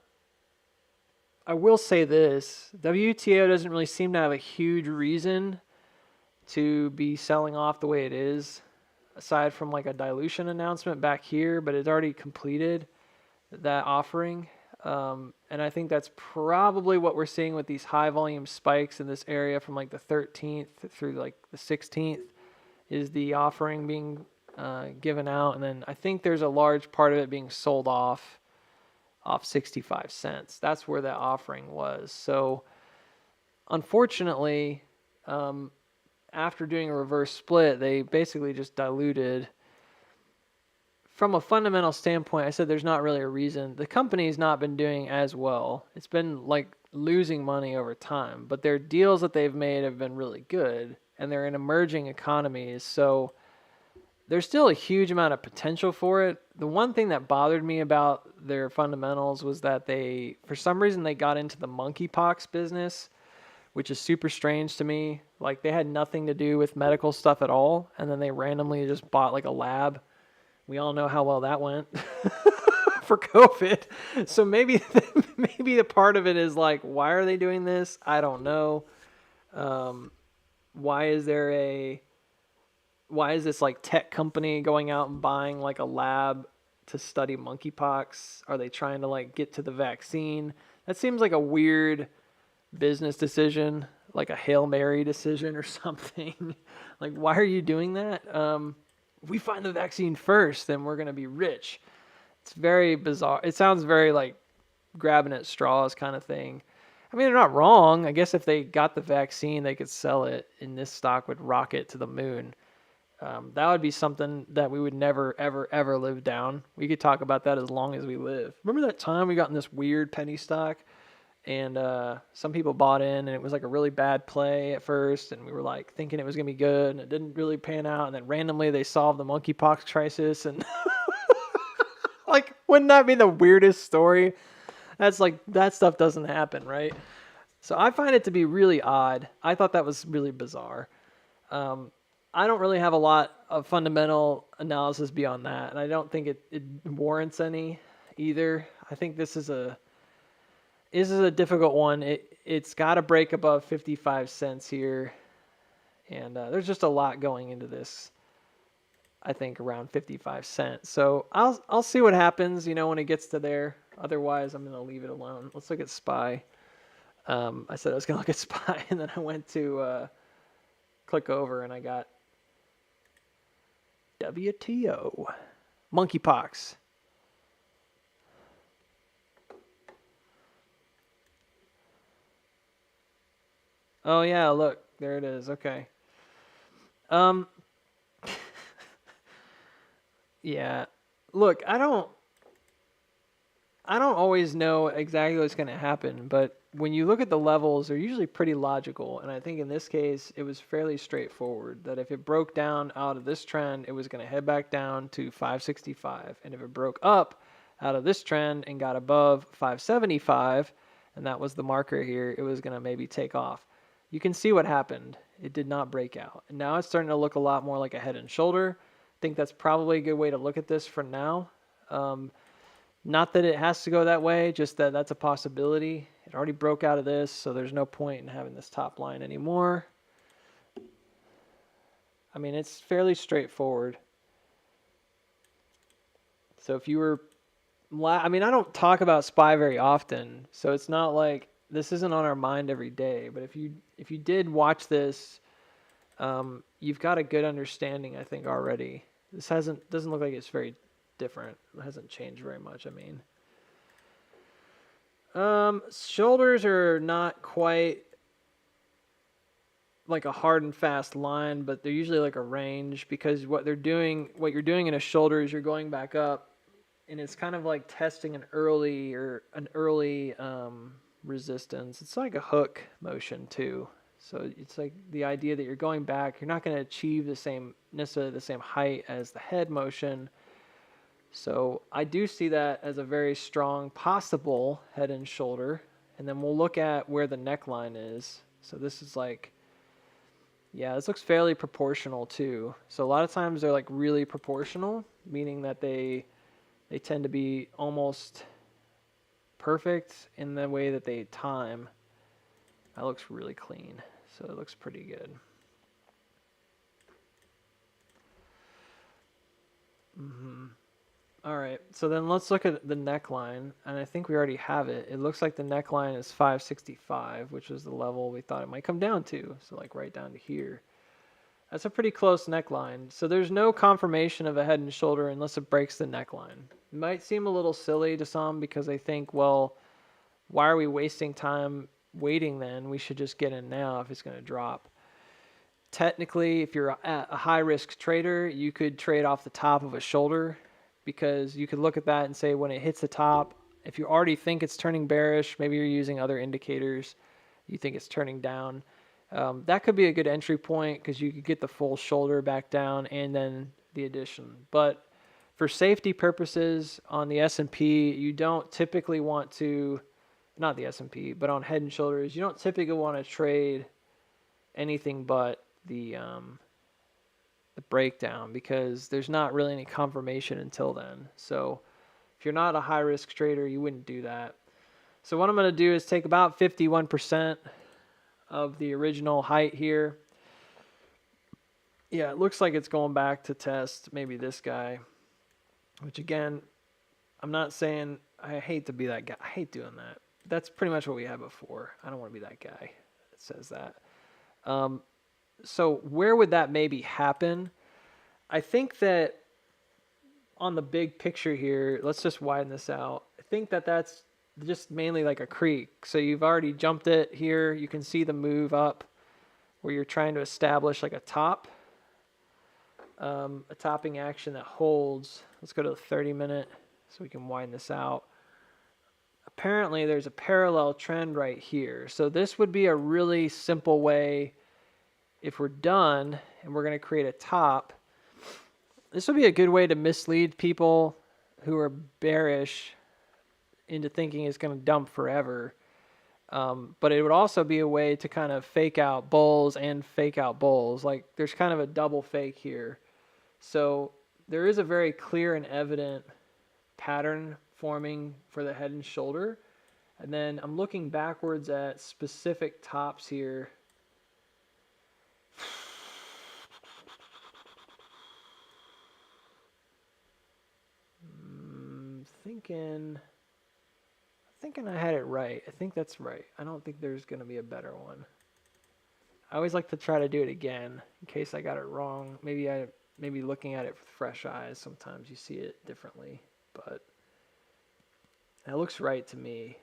will say this. WTO doesn't really seem to have a huge reason to be selling off the way it is, aside from like a dilution announcement back here, but it's already completed that offering. And I think that's probably what we're seeing with these high volume spikes in this area from like the 13th through like the 16th is the offering being given out. And then I think there's a large part of it being sold off 65 cents. That's where that offering was. So unfortunately, after doing a reverse split, they basically just diluted. From a fundamental standpoint, I said there's not really a reason. The company's not been doing as well. It's been like losing money over time, but their deals that they've made have been really good, and they're in emerging economies. So there's still a huge amount of potential for it. The one thing that bothered me about their fundamentals was that they, for some reason, they got into the monkeypox business, which is super strange to me. Like they had nothing to do with medical stuff at all, and then they randomly just bought like a lab. We all know how well that went for COVID. So maybe the part of it is like, why are they doing this? I don't know. Why is this like tech company going out and buying like a lab to study monkeypox? Are they trying to like get to the vaccine? That seems like a weird business decision. like a Hail Mary decision or something. Like, why are you doing that? We find the vaccine first, then we're going to be rich. It's very bizarre. It sounds very like grabbing at straws kind of thing. I mean, they're not wrong. I guess if they got the vaccine, they could sell it, and this stock would rocket to the moon. That would be something that we would never, ever, ever live down. We could talk about that as long as we live. Remember that time we got in this weird penny stock, and some people bought in, and it was like a really bad play at first, and we were like thinking it was gonna be good, and it didn't really pan out, and then randomly they solved the monkeypox crisis, and like, wouldn't that be the weirdest story? That's like, that stuff doesn't happen, right? So I find it to be really odd. I thought that was really bizarre. I don't really have a lot of fundamental analysis beyond that, and I don't think it warrants any either. I think this is a difficult one. It's got to break above 55 cents here, and there's just a lot going into this. I think around 55 cents. So I'll see what happens, when it gets to there. Otherwise, I'm gonna leave it alone. Let's look at SPY. I said I was gonna look at SPY, and then I went to click over, and I got WTO, monkeypox. Oh yeah, look, there it is. Okay. Yeah. Look, I don't always know exactly what's going to happen, but when you look at the levels, they're usually pretty logical, and I think in this case, it was fairly straightforward that if it broke down out of this trend, it was going to head back down to 565, and if it broke up out of this trend and got above 575, and that was the marker here, it was going to maybe take off. You can see what happened. It did not break out, and now it's starting to look a lot more like a head and shoulder. I think that's probably a good way to look at this for now. Not that it has to go that way, just that that's a possibility. It already broke out of this, so there's no point in having this top line anymore. I mean, it's fairly straightforward. So if you were, I mean, I don't talk about SPY very often, so it's not like this isn't on our mind every day. But if you did watch this, you've got a good understanding, I think, already. This doesn't look like it's very different. It hasn't changed very much. I mean, shoulders are not quite like a hard and fast line, but they're usually like a range, because what you're doing in a shoulder is you're going back up, and it's kind of like testing an early resistance. It's like a hook motion too. So it's like the idea that you're going back, you're not going to achieve necessarily the same height as the head motion. So I do see that as a very strong possible head and shoulder. And then we'll look at where the neckline is. So this is like, yeah, this looks fairly proportional too. So a lot of times they're like really proportional, meaning that they tend to be almost perfect in the way that they time. That looks really clean. So it looks pretty good. All right, so then let's look at the neckline, and I think we already have it. It looks like the neckline is 565, which is the level we thought it might come down to, so like right down to here. That's a pretty close neckline, so there's no confirmation of a head and shoulder unless it breaks the neckline. It might seem a little silly to some because they think, well, why are we wasting time waiting then? We should just get in now if it's going to drop. Technically, if you're a high-risk trader, you could trade off the top of a shoulder, because you could look at that and say when it hits the top, if you already think it's turning bearish, maybe you're using other indicators, you think it's turning down, that could be a good entry point because you could get the full shoulder back down and then the addition. But for safety purposes on the S&P, you don't typically want to, not the S&P, but on head and shoulders, you don't typically want to trade anything but the breakdown, because there's not really any confirmation until then. So if you're not a high risk trader, you wouldn't do that. So what I'm going to do is take about 51% of the original height here. Yeah, it looks like it's going back to test maybe this guy, which again, I'm not saying I hate to be that guy. I hate doing that. That's pretty much what we had before. I don't want to be that guy. it says that. So where would that maybe happen? I think that on the big picture here, let's just widen this out. I think that that's just mainly like a creek. So you've already jumped it here. You can see the move up where you're trying to establish like a top, a topping action that holds. Let's go to the 30-minute so we can widen this out. Apparently there's a parallel trend right here. So this would be a really simple way, if we're done and we're going to create a top, this would be a good way to mislead people who are bearish into thinking it's going to dump forever. But it would also be a way to kind of fake out bulls and fake out bulls. Like there's kind of a double fake here. So there is a very clear and evident pattern forming for the head and shoulder. And then I'm looking backwards at specific tops here. Thinking I had it right. I think that's right. I don't think there's going to be a better one. I always like to try to do it again in case I got it wrong. Maybe looking at it with fresh eyes, sometimes you see it differently, but that looks right to me.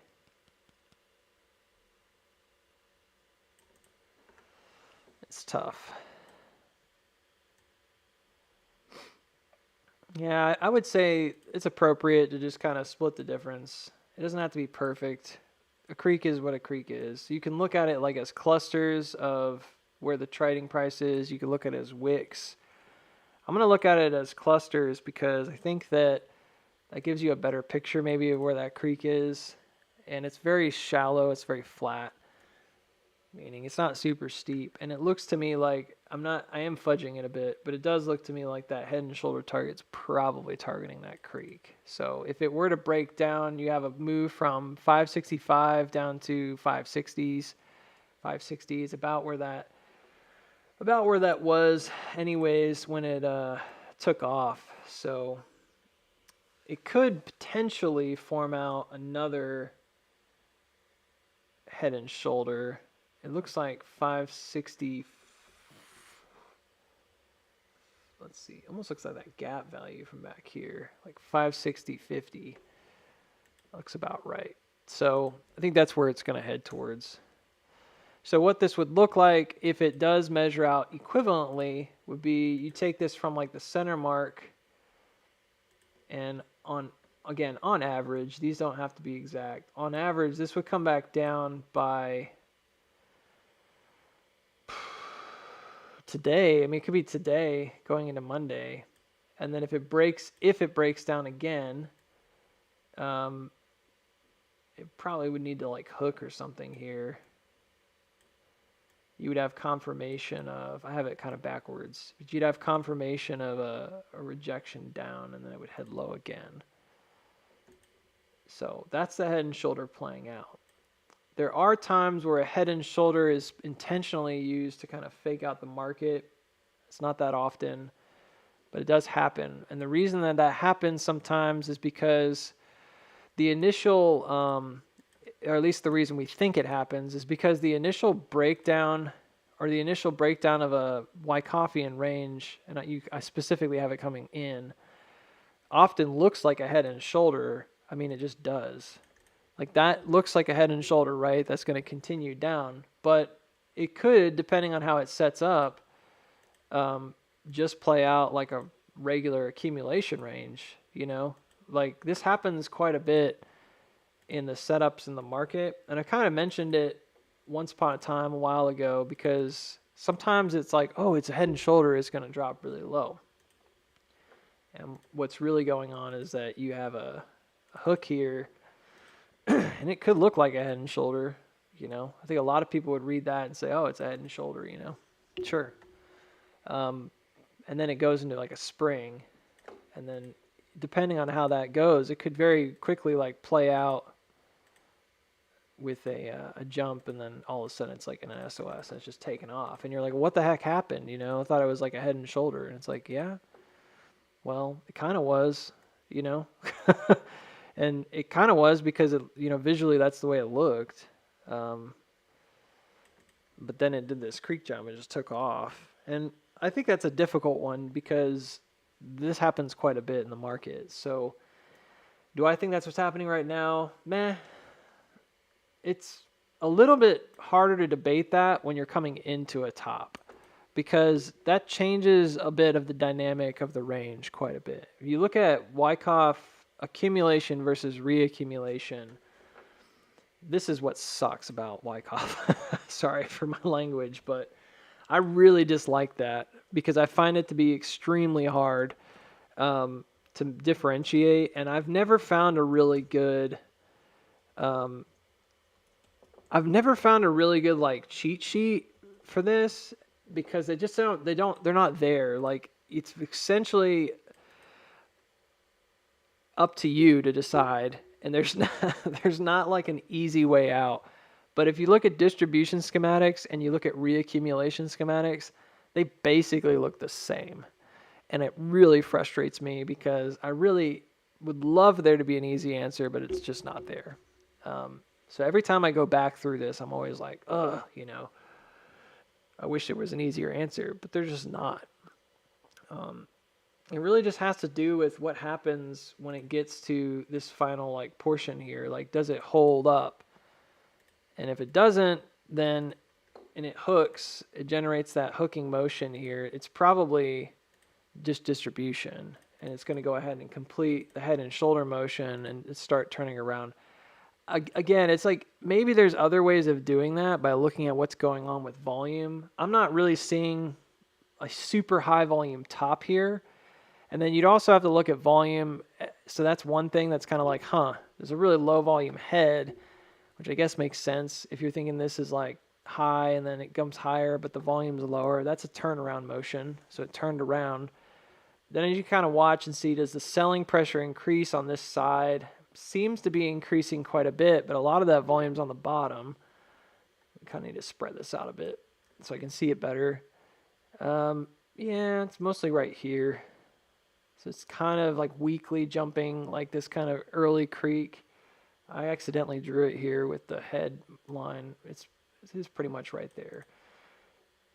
It's tough. Yeah, I would say it's appropriate to just kind of split the difference. It doesn't have to be perfect. A creek is what a creek is. You can look at it like as clusters of where the trading price is. You can look at it as wicks. I'm going to look at it as clusters because I think that gives you a better picture maybe of where that creek is. And it's very shallow. It's very flat, meaning it's not super steep. And it looks to me like I am fudging it a bit, but it does look to me like that head and shoulder target's probably targeting that creek. So if it were to break down, you have a move from 565 down to 560s. 560 is about where that was anyways when it took off. So it could potentially form out another head and shoulder. It looks like 560. Let's see. Almost looks like that gap value from back here, like 560.50. Looks about right. So I think that's where it's going to head towards. So what this would look like if it does measure out equivalently would be you take this from like the center mark, and on average, these don't have to be exact. On average, this would come back down by today. I mean, it could be today going into Monday. And then if it breaks down again, it probably would need to like hook or something here. You would have confirmation of, I have it kind of backwards, but you'd have confirmation of a rejection down, and then it would head low again. So that's the head and shoulder playing out. There are times where a head and shoulder is intentionally used to kind of fake out the market. It's not that often, but it does happen. And the reason that happens sometimes is because the initial, or at least the reason we think it happens, is because the initial breakdown of a Wyckoffean range, and I specifically have it coming in, often looks like a head and shoulder. I mean, it just does. Like that looks like a head and shoulder, right? That's going to continue down. But it could, depending on how it sets up, just play out like a regular accumulation range, you know? Like this happens quite a bit in the setups in the market. And I kind of mentioned it once upon a time a while ago because sometimes it's like, oh, it's a head and shoulder, it's going to drop really low. And what's really going on is that you have a hook here, and it could look like a head and shoulder, you know. I think a lot of people would read that and say, oh, it's a head and shoulder, you know. Sure. And then it goes into like a spring. And then depending on how that goes, it could very quickly like play out with a jump, and then all of a sudden it's like an SOS and it's just taken off. And you're like, what the heck happened? You know, I thought it was like a head and shoulder. And it's like, yeah, well, it kind of was, you know. And it kind of was because, it, you know, visually that's the way it looked. but then it did this creek jump. It just took off. And I think that's a difficult one because this happens quite a bit in the market. So do I think that's what's happening right now? Meh. It's a little bit harder to debate that when you're coming into a top, because that changes a bit of the dynamic of the range quite a bit. If you look at Wyckoff accumulation versus reaccumulation, this is what sucks about Wyckoff. Sorry for my language, but I really dislike that because I find it to be extremely hard to differentiate, and I've never found a really good like cheat sheet for this, because they're not there. Like, it's essentially up to you to decide, and there's not like an easy way out. But if you look at distribution schematics and you look at reaccumulation schematics, they basically look the same. And it really frustrates me because I really would love there to be an easy answer, but it's just not there. So every time I go back through this, I'm always like, ugh, I wish there was an easier answer, but there's just not. It really just has to do with what happens when it gets to this final like portion here. Like, does it hold up? And if it doesn't, then, and it hooks, it generates that hooking motion here. It's probably just distribution, and it's going to go ahead and complete the head and shoulder motion and start turning around. Again, it's like maybe there's other ways of doing that by looking at what's going on with volume. I'm not really seeing a super high volume top here. And then you'd also have to look at volume. So that's one thing that's kind of like, there's a really low volume head, which I guess makes sense if you're thinking this is like high and then it comes higher, but the volume's lower. That's a turnaround motion. So it turned around. Then as you kind of watch and see, does the selling pressure increase on this side? Seems to be increasing quite a bit, but a lot of that volume's on the bottom. I kind of need to spread this out a bit so I can see it better. Yeah, it's mostly right here. So it's kind of like weakly jumping like this kind of early creek. I accidentally drew it here with the head line. It's pretty much right there.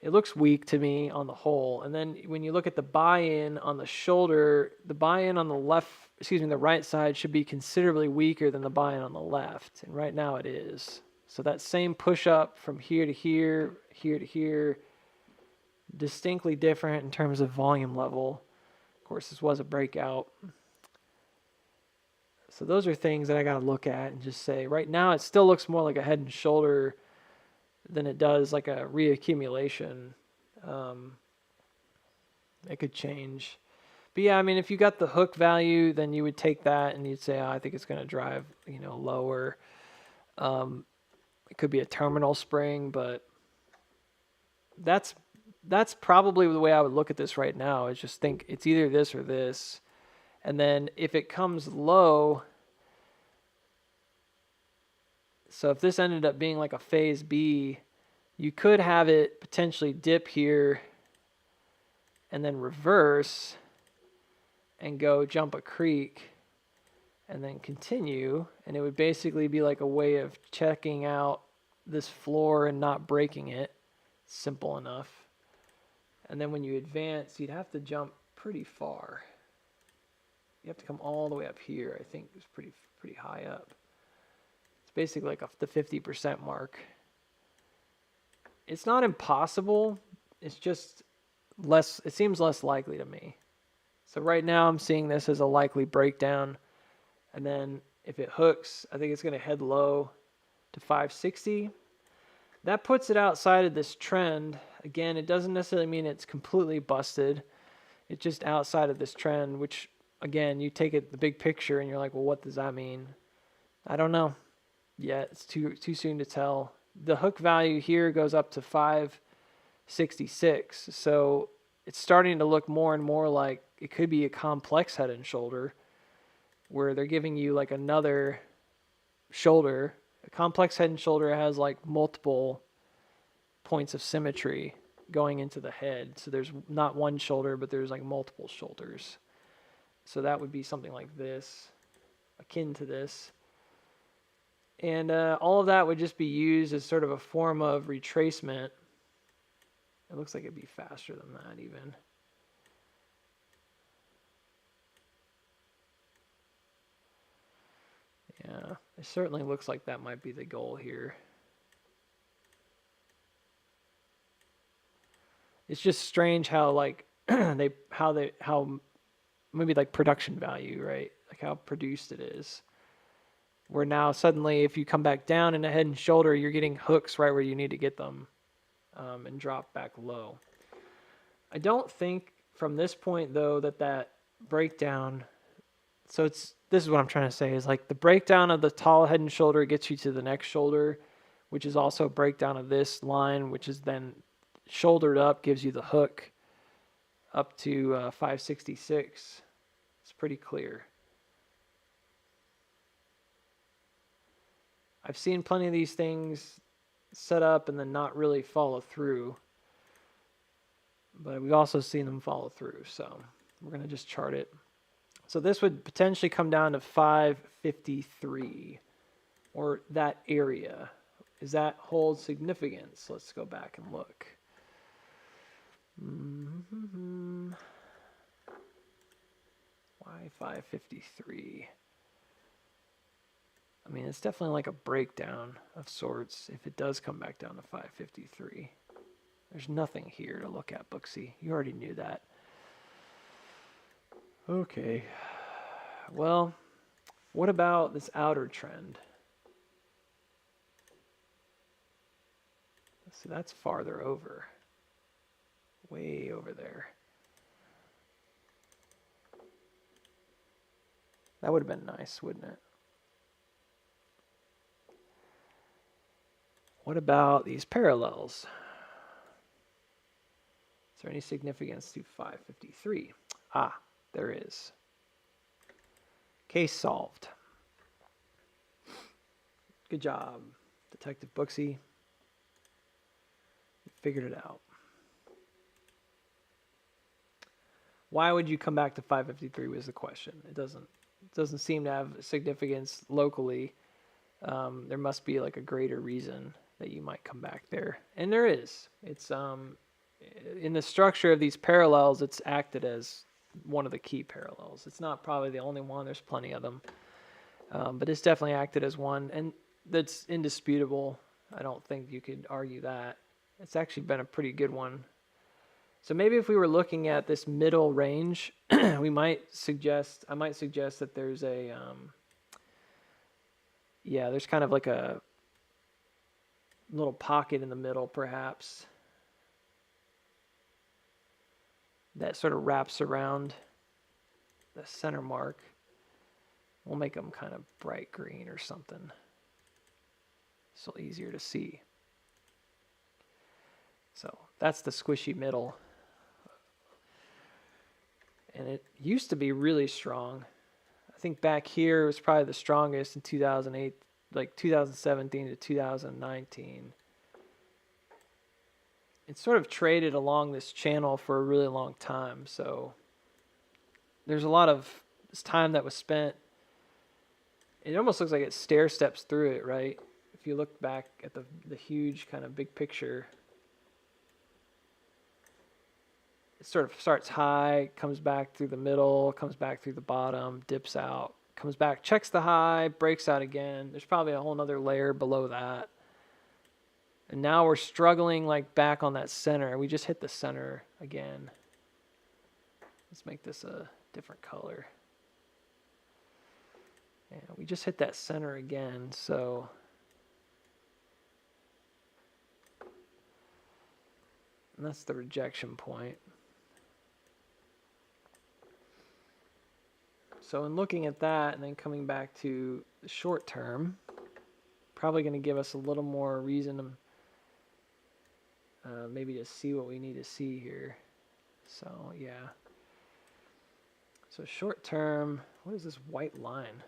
It looks weak to me on the whole. And then when you look at the buy-in on the shoulder, the buy-in on the right side should be considerably weaker than the buy-in on the left. And right now it is. So that same push-up from here to here, here to here, distinctly different in terms of volume level. Of course, this was a breakout. So those are things that I got to look at and just say, right now it still looks more like a head and shoulder than it does like a reaccumulation. It could change. But yeah, I mean, if you got the hook value, then you would take that and you'd say, I think it's going to drive, lower. It could be a terminal spring, but that's probably the way I would look at this right now, is just think it's either this or this. And then if it comes low, so if this ended up being like a phase B, you could have it potentially dip here and then reverse and go jump a creek and then continue. And it would basically be like a way of checking out this floor and not breaking it. Simple enough. And then when you advance, you'd have to jump pretty far. You have to come all the way up here. I think it's pretty high up. It's basically like the 50% mark. It's not impossible. It's just less. It seems less likely to me. So right now I'm seeing this as a likely breakdown. And then if it hooks, I think it's going to head low to 560. That puts it outside of this trend. Again, it doesn't necessarily mean it's completely busted. It's just outside of this trend, which, again, you take it the big picture and you're like, well, what does that mean? I don't know yet. It's too soon to tell. The hook value here goes up to 566. So it's starting to look more and more like it could be a complex head and shoulder where they're giving you like another shoulder. A complex head and shoulder has like multiple points of symmetry going into the head. So there's not one shoulder, but there's like multiple shoulders. So that would be something like this, akin to this. And all of that would just be used as sort of a form of retracement. It looks like it'd be faster than that even. Yeah, it certainly looks like that might be the goal here. It's just strange how like how maybe like production value, right? Like how produced it is. Where now suddenly if you come back down in a head and shoulder, you're getting hooks right where you need to get them, and drop back low. I don't think from this point though that breakdown. So this is what I'm trying to say is like the breakdown of the tall head and shoulder gets you to the next shoulder, which is also a breakdown of this line, which is then shouldered up, gives you the hook up to 566. It's pretty clear. I've seen plenty of these things set up and then not really follow through, but we've also seen them follow through. So we're going to just chart it. So this would potentially come down to 553 or that area. Does that hold significance? Let's go back and look. Why 553? I mean, it's definitely like a breakdown of sorts if it does come back down to 553. There's nothing here to look at, Booksy. You already knew that. Okay. Well, what about this outer trend? So that's farther over. Way over there. That would have been nice, wouldn't it? What about these parallels? Is there any significance to 553? Ah, there is. Case solved. Good job, Detective Booksy. You figured it out. Why would you come back to 553 was the question. It doesn't seem to have significance locally. There must be like a greater reason that you might come back there. And there is. It's in the structure of these parallels, it's acted as one of the key parallels. It's not probably the only one. There's plenty of them. But it's definitely acted as one. And that's indisputable. I don't think you could argue that. It's actually been a pretty good one. So maybe if we were looking at this middle range, I might suggest that there's a, there's kind of like a little pocket in the middle, perhaps, that sort of wraps around the center mark. We'll make them kind of bright green or something, so easier to see. So that's the squishy middle. And it used to be really strong. I think back here it was probably the strongest in 2008, like 2017 to 2019. It sort of traded along this channel for a really long time. So there's a lot of this time that was spent. It almost looks like it stair steps through it, right? If you look back at the huge kind of big picture. It sort of starts high, comes back through the middle, comes back through the bottom, dips out, comes back, checks the high, breaks out again. There's probably a whole nother layer below that. And now we're struggling like back on that center. We just hit the center again. Let's make this a different color. Yeah, we just hit that center again, so and that's the rejection point. So in looking at that and then coming back to the short term, probably going to give us a little more reason to maybe to see what we need to see here. So yeah. So short term, what is this white line?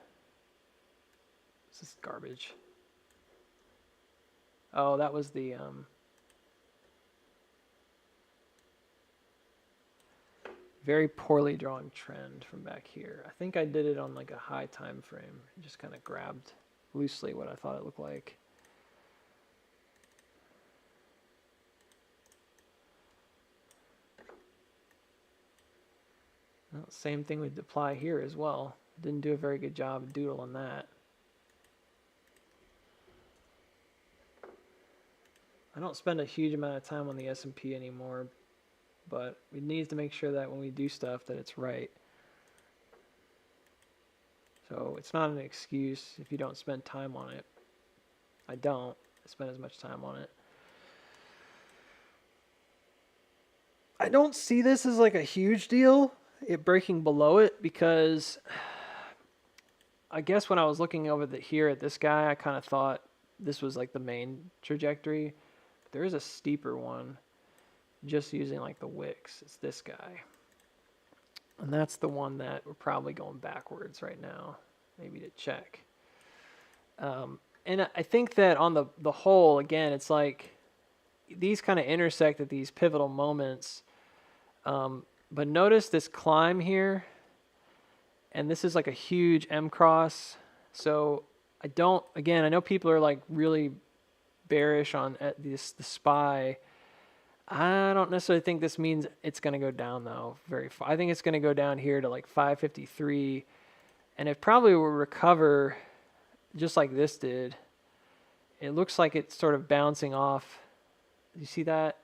Is this garbage? Oh, that was the very poorly drawn trend from back here. I think I did it on like a high time frame. Just kind of grabbed loosely what I thought it looked like. Well, same thing would apply here as well. Didn't do a very good job of doodling that. I don't spend a huge amount of time on the S&P anymore, but we need to make sure that when we do stuff that it's right. So it's not an excuse if you don't spend time on it. I don't spend as much time on it. I don't see this as like a huge deal, it breaking below it, because I guess when I was looking over here at this guy, I kind of thought this was like the main trajectory. But there is a steeper one just using like the wicks. It's this guy. And that's the one that we're probably going backwards right now, maybe to check. And I think that on the whole, again, it's like these kind of intersect at these pivotal moments. But notice this climb here, and this is like a huge M cross. So I know people are like really bearish on the SPY. I don't necessarily think this means it's going to go down though very far. I think it's going to go down here to like 553, and it probably will recover just like this did. It looks like it's sort of bouncing off. You see that?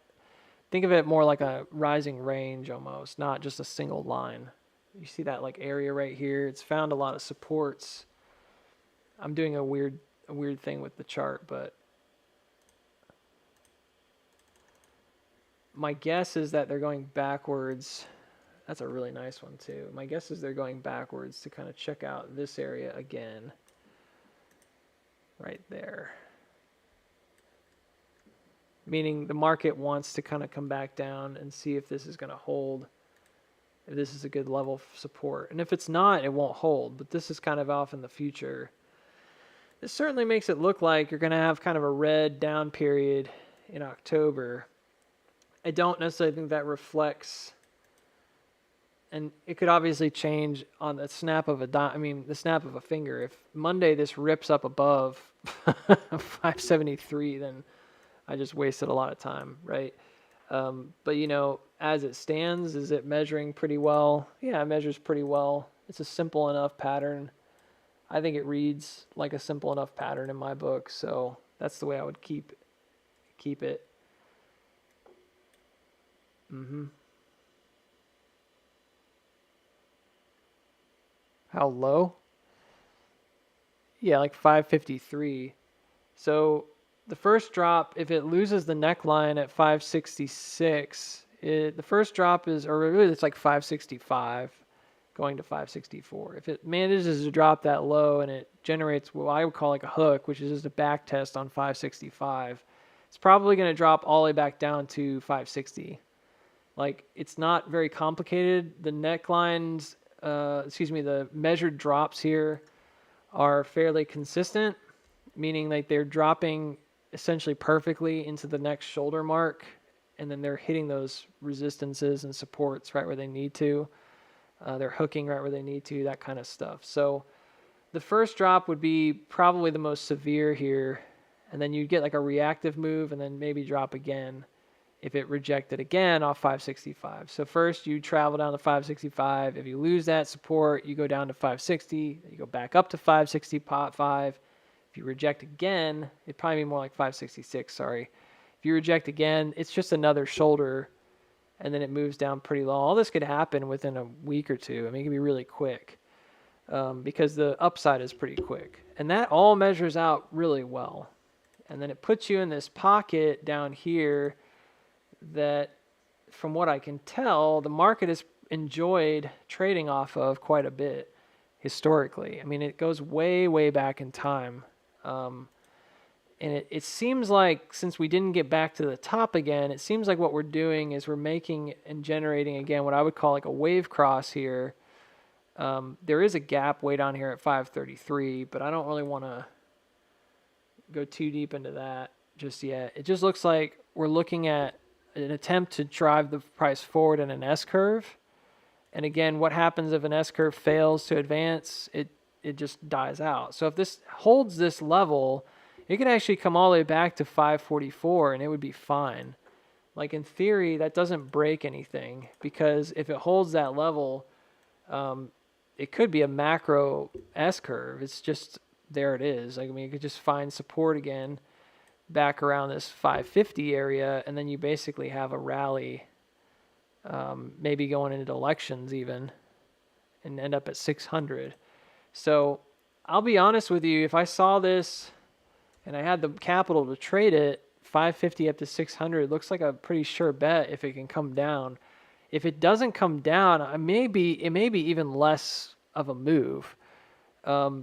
Think of it more like a rising range almost, not just a single line. You see that like area right here? It's found a lot of supports. I'm doing a weird thing with the chart, but my guess is that they're going backwards. That's a really nice one too. My guess is they're going backwards to kind of check out this area again. Right there. Meaning the market wants to kind of come back down and see if this is going to hold, if this is a good level of support. And if it's not, it won't hold, but this is kind of off in the future. This certainly makes it look like you're going to have kind of a red down period in October. I don't necessarily think that reflects, and it could obviously change on the snap of the snap of a finger. If Monday this rips up above 573, then I just wasted a lot of time, right? But, as it stands, is it measuring pretty well? Yeah, it measures pretty well. It's a simple enough pattern. I think it reads like a simple enough pattern in my book, so that's the way I would keep it. How low? Yeah, like 553. So the first drop, if it loses the neckline at 566, the first drop is, or really it's like 565 going to 564. If it manages to drop that low and it generates what I would call like a hook, which is just a back test on 565, it's probably going to drop all the way back down to 560. Like, it's not very complicated. The necklines, the measured drops here are fairly consistent, meaning like they're dropping essentially perfectly into the next shoulder mark, and then they're hitting those resistances and supports right where they need to. They're hooking right where they need to, that kind of stuff. So the first drop would be probably the most severe here, and then you'd get like a reactive move and then maybe drop again if it rejected again off 565. So first you travel down to 565. If you lose that support, you go down to 560. You go back up to 565. If you reject again, it'd probably be more like 566, sorry. If you reject again, it's just another shoulder, and then it moves down pretty low. All this could happen within a week or two. I mean, it can be really quick because the upside is pretty quick. And that all measures out really well. And then it puts you in this pocket down here that, from what I can tell, the market has enjoyed trading off of quite a bit historically. I mean, it goes way, way back in time. And it seems like, since we didn't get back to the top again, it seems like what we're doing is we're making and generating, again, what I would call like a wave cross here. There is a gap way down here at 533, but I don't really want to go too deep into that just yet. It just looks like we're looking at an attempt to drive the price forward in an S-curve. And again, what happens if an S-curve fails to advance? It it just dies out. So if this holds this level, it could actually come all the way back to 544 and it would be fine. Like in theory, that doesn't break anything, because if it holds that level, it could be a macro S curve. It's just, there it is. Like, I mean, you could just find support again back around this 550 area, and then you basically have a rally, maybe going into elections even, and end up at 600. So I'll be honest with you, if I saw this and I had the capital to trade it, 550 up to 600 looks like a pretty sure bet if it can come down. If it doesn't come down, it may be even less of a move.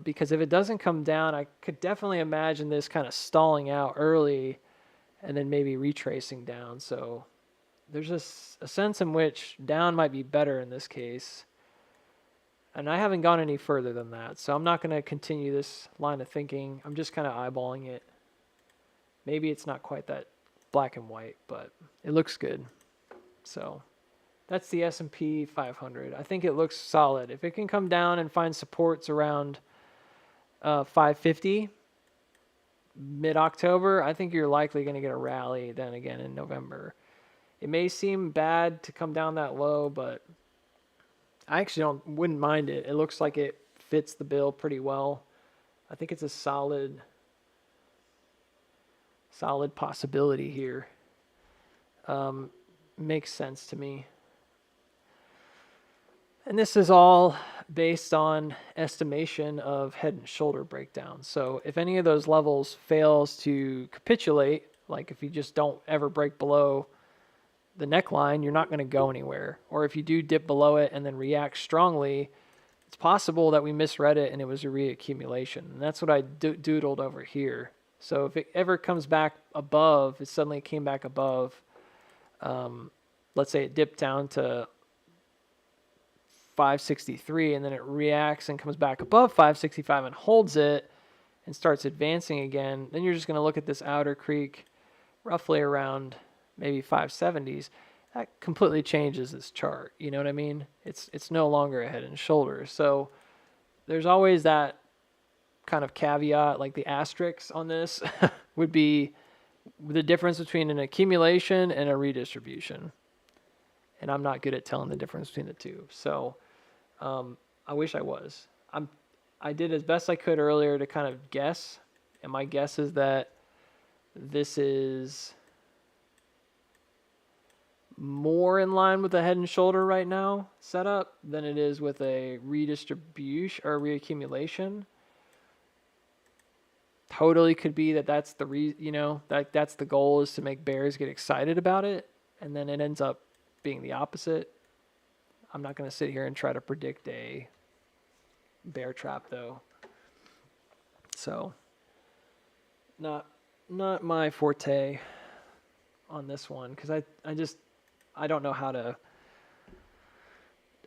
Because if it doesn't come down, I could definitely imagine this kind of stalling out early and then maybe retracing down. So there's just a sense in which down might be better in this case. And I haven't gone any further than that, so I'm not going to continue this line of thinking. I'm just kind of eyeballing it. Maybe it's not quite that black and white, but it looks good. So that's the S&P 500. I think it looks solid. If it can come down and find supports around 550 mid-October, I think you're likely going to get a rally then again in November. It may seem bad to come down that low, but I actually wouldn't mind it. It looks like it fits the bill pretty well. I think it's a solid possibility here. Makes sense to me. And this is all based on estimation of head and shoulder breakdown. So if any of those levels fails to capitulate, like if you just don't ever break below the neckline, you're not going to go anywhere. Or if you do dip below it and then react strongly, it's possible that we misread it and it was a reaccumulation. And that's what I doodled over here. So if it ever comes back above, it suddenly came back above, let's say it dipped down to 563 and then it reacts and comes back above 565 and holds it and starts advancing again, then you're just going to look at this outer creek roughly around maybe 570s. That completely changes this chart. You know what I mean? It's no longer a head and shoulders. So there's always that kind of caveat, like the asterisk on this would be the difference between an accumulation and a redistribution. And I'm not good at telling the difference between the two. So I wish I was. I did as best I could earlier to kind of guess. And my guess is that this is more in line with the head and shoulder right now setup than it is with a redistribution or reaccumulation. Totally could be that that's the that's the goal, is to make bears get excited about it, and then it ends up being the opposite. I'm not going to sit here and try to predict a bear trap though. So not my forte on this one, because I don't know how to.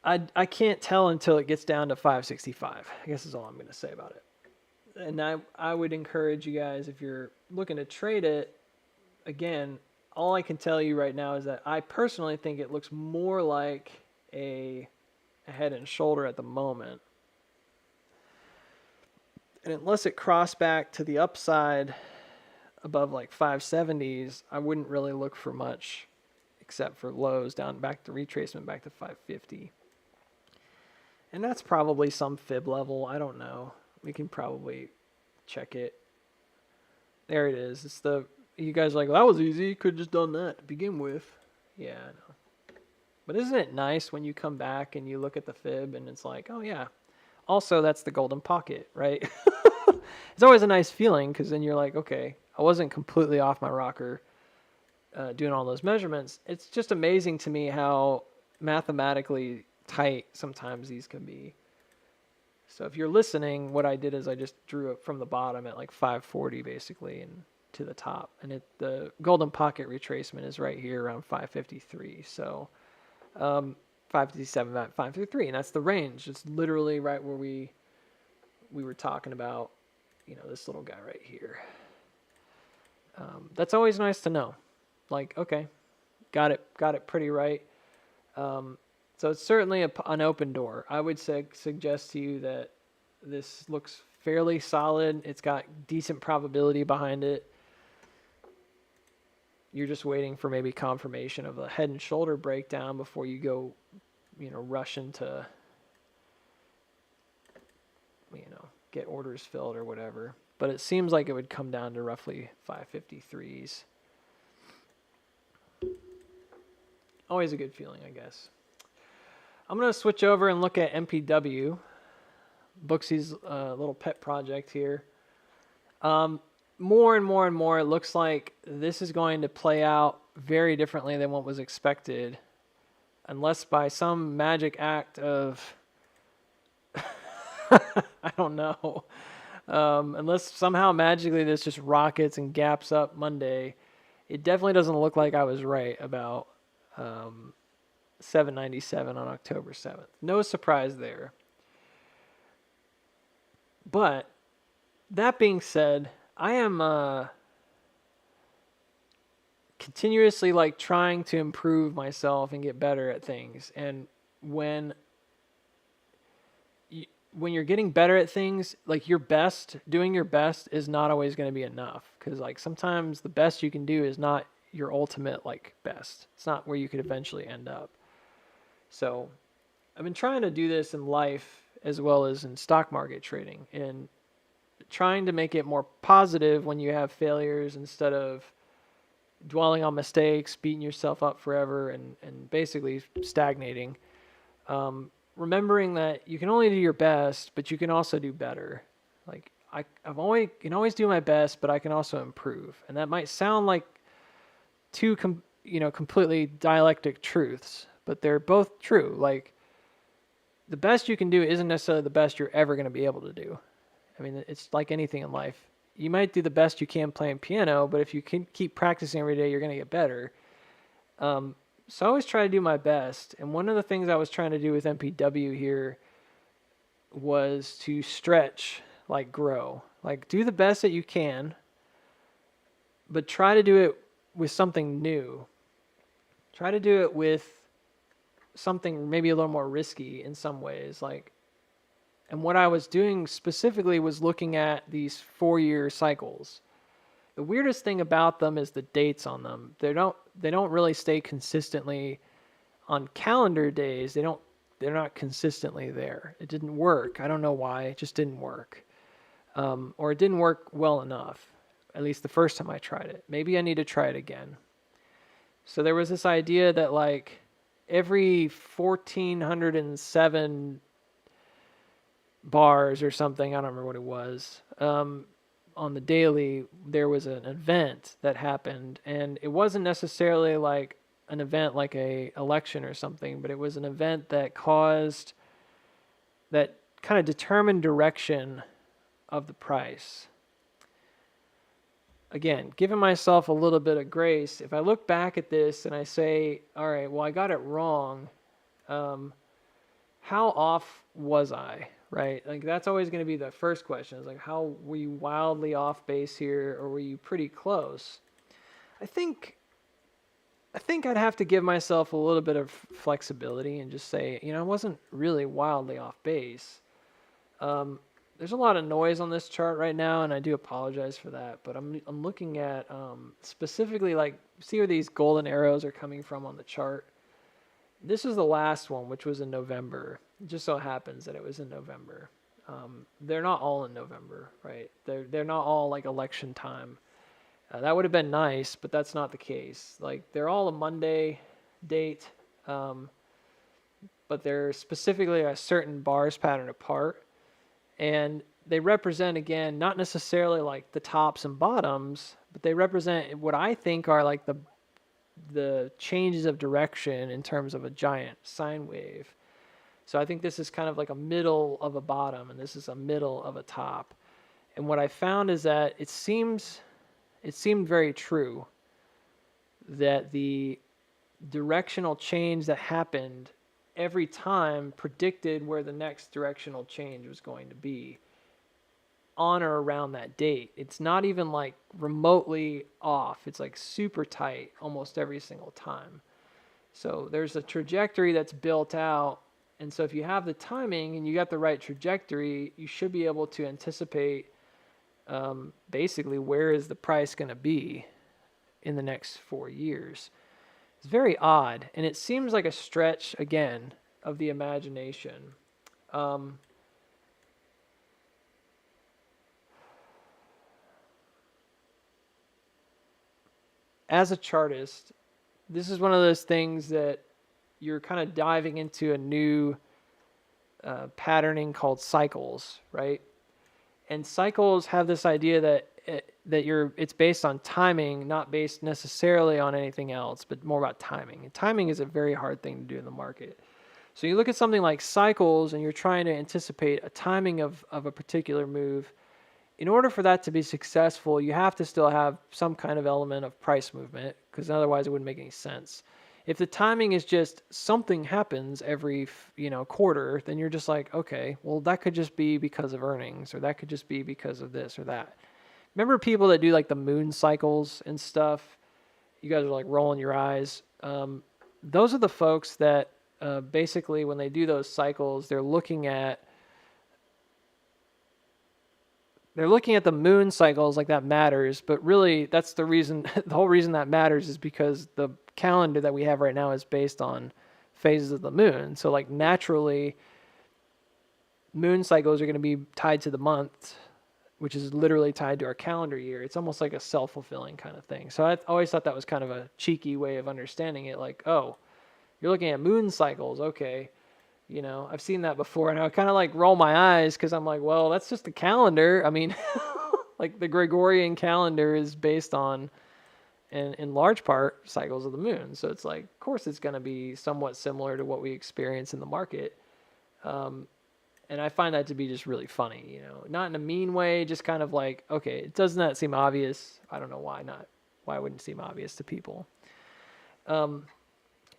I can't tell until it gets down to 565. I guess is all I'm going to say about it. And I would encourage you guys, if you're looking to trade it, again, all I can tell you right now is that I personally think it looks more like a head and shoulder at the moment. And unless it crossed back to the upside above like 570s, I wouldn't really look for much except for lows down back to retracement back to 550. And that's probably some fib level. I don't know. We can probably check it. There it is. It's the, you guys are like, well, that was easy. Could have just done that to begin with. Yeah, I know. But isn't it nice when you come back and you look at the fib and it's like, oh yeah. Also, that's the golden pocket, right? It's always a nice feeling, because then you're like, okay, I wasn't completely off my rocker doing all those measurements. It's just amazing to me how mathematically tight sometimes these can be. So if you're listening, what I did is I just drew it from the bottom at like 540 basically and to the top. And the golden pocket retracement is right here around 553. So 557, 553, and that's the range. It's literally right where we were talking about, this little guy right here. That's always nice to know. Like, okay, got it pretty right. So it's certainly an open door. I would suggest to you that This looks fairly solid. It's got decent probability behind it. You're just waiting for maybe confirmation of a head and shoulder breakdown before you go, rush into, get orders filled or whatever. But it seems like it would come down to roughly 553s. Always a good feeling, I guess. I'm going to switch over and look at MPW. Booksy's little pet project here. More and more and more, it looks like this is going to play out very differently than what was expected. Unless by some magic act of, I don't know, unless somehow magically this just rockets and gaps up Monday, it definitely doesn't look like I was right about 797 on October 7th. No surprise there. But that being said, I am continuously trying to improve myself and get better at things. And when you're getting better at things, doing your best is not always going to be enough. Because sometimes the best you can do is not your ultimate best. It's not where you could eventually end up. So I've been trying to do this in life as well as in stock market trading, and trying to make it more positive when you have failures instead of dwelling on mistakes, beating yourself up forever, and basically stagnating. Remembering that you can only do your best, but you can also do better. I can always do my best, but I can also improve. And that might sound like two completely dialectic truths, but they're both true. The best you can do isn't necessarily the best you're ever going to be able to do. I mean, it's like anything in life. You might do the best you can playing piano, but if you can keep practicing every day, you're going to get better. So I always try to do my best. And one of the things I was trying to do with MPW here was to stretch, grow. Do the best that you can, but try to do it with something new. Try to do it with something maybe a little more risky in some ways. And what I was doing specifically was looking at these 4-year cycles. The weirdest thing about them is the dates on them. They don't really stay consistently on calendar days. They're not consistently there. It didn't work. I don't know why. It just didn't work. Or it didn't work well enough. At least the first time I tried it. Maybe I need to try it again. So there was this idea that every 1407 bars or something, I don't remember what it was, on the daily, there was an event that happened, and it wasn't necessarily an event like a election or something, but it was an event that kind of determined direction of the price. Again, giving myself a little bit of grace, if I look back at this and I say, all right, well, I got it wrong, how off was I? Right? That's always going to be the first question. Is how were you wildly off base here, or were you pretty close? I think I'd have to give myself a little bit of flexibility and just say, I wasn't really wildly off base. There's a lot of noise on this chart right now, and I do apologize for that, but I'm looking at specifically see where these golden arrows are coming from on the chart. This is the last one, which was in November. It just so happens that it was in November. They're not all in November, right? They're not all election time. That would have been nice, but that's not the case. They're all a Monday date, but they're specifically a certain bars pattern apart. And they represent, again, not necessarily the tops and bottoms, but they represent what I think are the changes of direction in terms of a giant sine wave. So I think this is kind of a middle of a bottom, and this is a middle of a top. And what I found is that it seemed very true that the directional change that happened every time predicted where the next directional change was going to be on or around that date. It's not even remotely off. It's super tight almost every single time. So there's a trajectory that's built out, And so if you have the timing and you got the right trajectory, you should be able to anticipate basically where is the price going to be in the next 4 years. It's very odd, and it seems like a stretch, again, of the imagination. As a chartist, this is one of those things that you're kind of diving into a new patterning called cycles, right? And cycles have this idea that it's based on timing, not based necessarily on anything else, but more about timing. And timing is a very hard thing to do in the market. So you look at something like cycles and you're trying to anticipate a timing of a particular move. In order for that to be successful, you have to still have some kind of element of price movement, because otherwise it wouldn't make any sense. If the timing is just something happens every quarter, then you're just like, okay, well, that could just be because of earnings, or that could just be because of this or that. Remember people that do like the moon cycles and stuff? You guys are like rolling your eyes. Those are the folks that basically when they do those cycles, they're looking at the moon cycles like that matters, but really that's the reason, the whole reason that matters is because the calendar that we have right now is based on phases of the moon. So like naturally, moon cycles are going to be tied to the month, which is literally tied to our calendar year. It's almost like a self-fulfilling kind of thing. So I always thought that was kind of a cheeky way of understanding it. Like, oh, you're looking at moon cycles. Okay. I've seen that before, and I kind of like roll my eyes because I'm like, well, that's just the calendar. I mean, like the Gregorian calendar is based on, in large part, cycles of the moon. So it's like, of course, it's going to be somewhat similar to what we experience in the market. And I find that to be just really funny, not in a mean way, just kind of like, okay, doesn't that seem obvious? I don't know why not. Why wouldn't it seem obvious to people?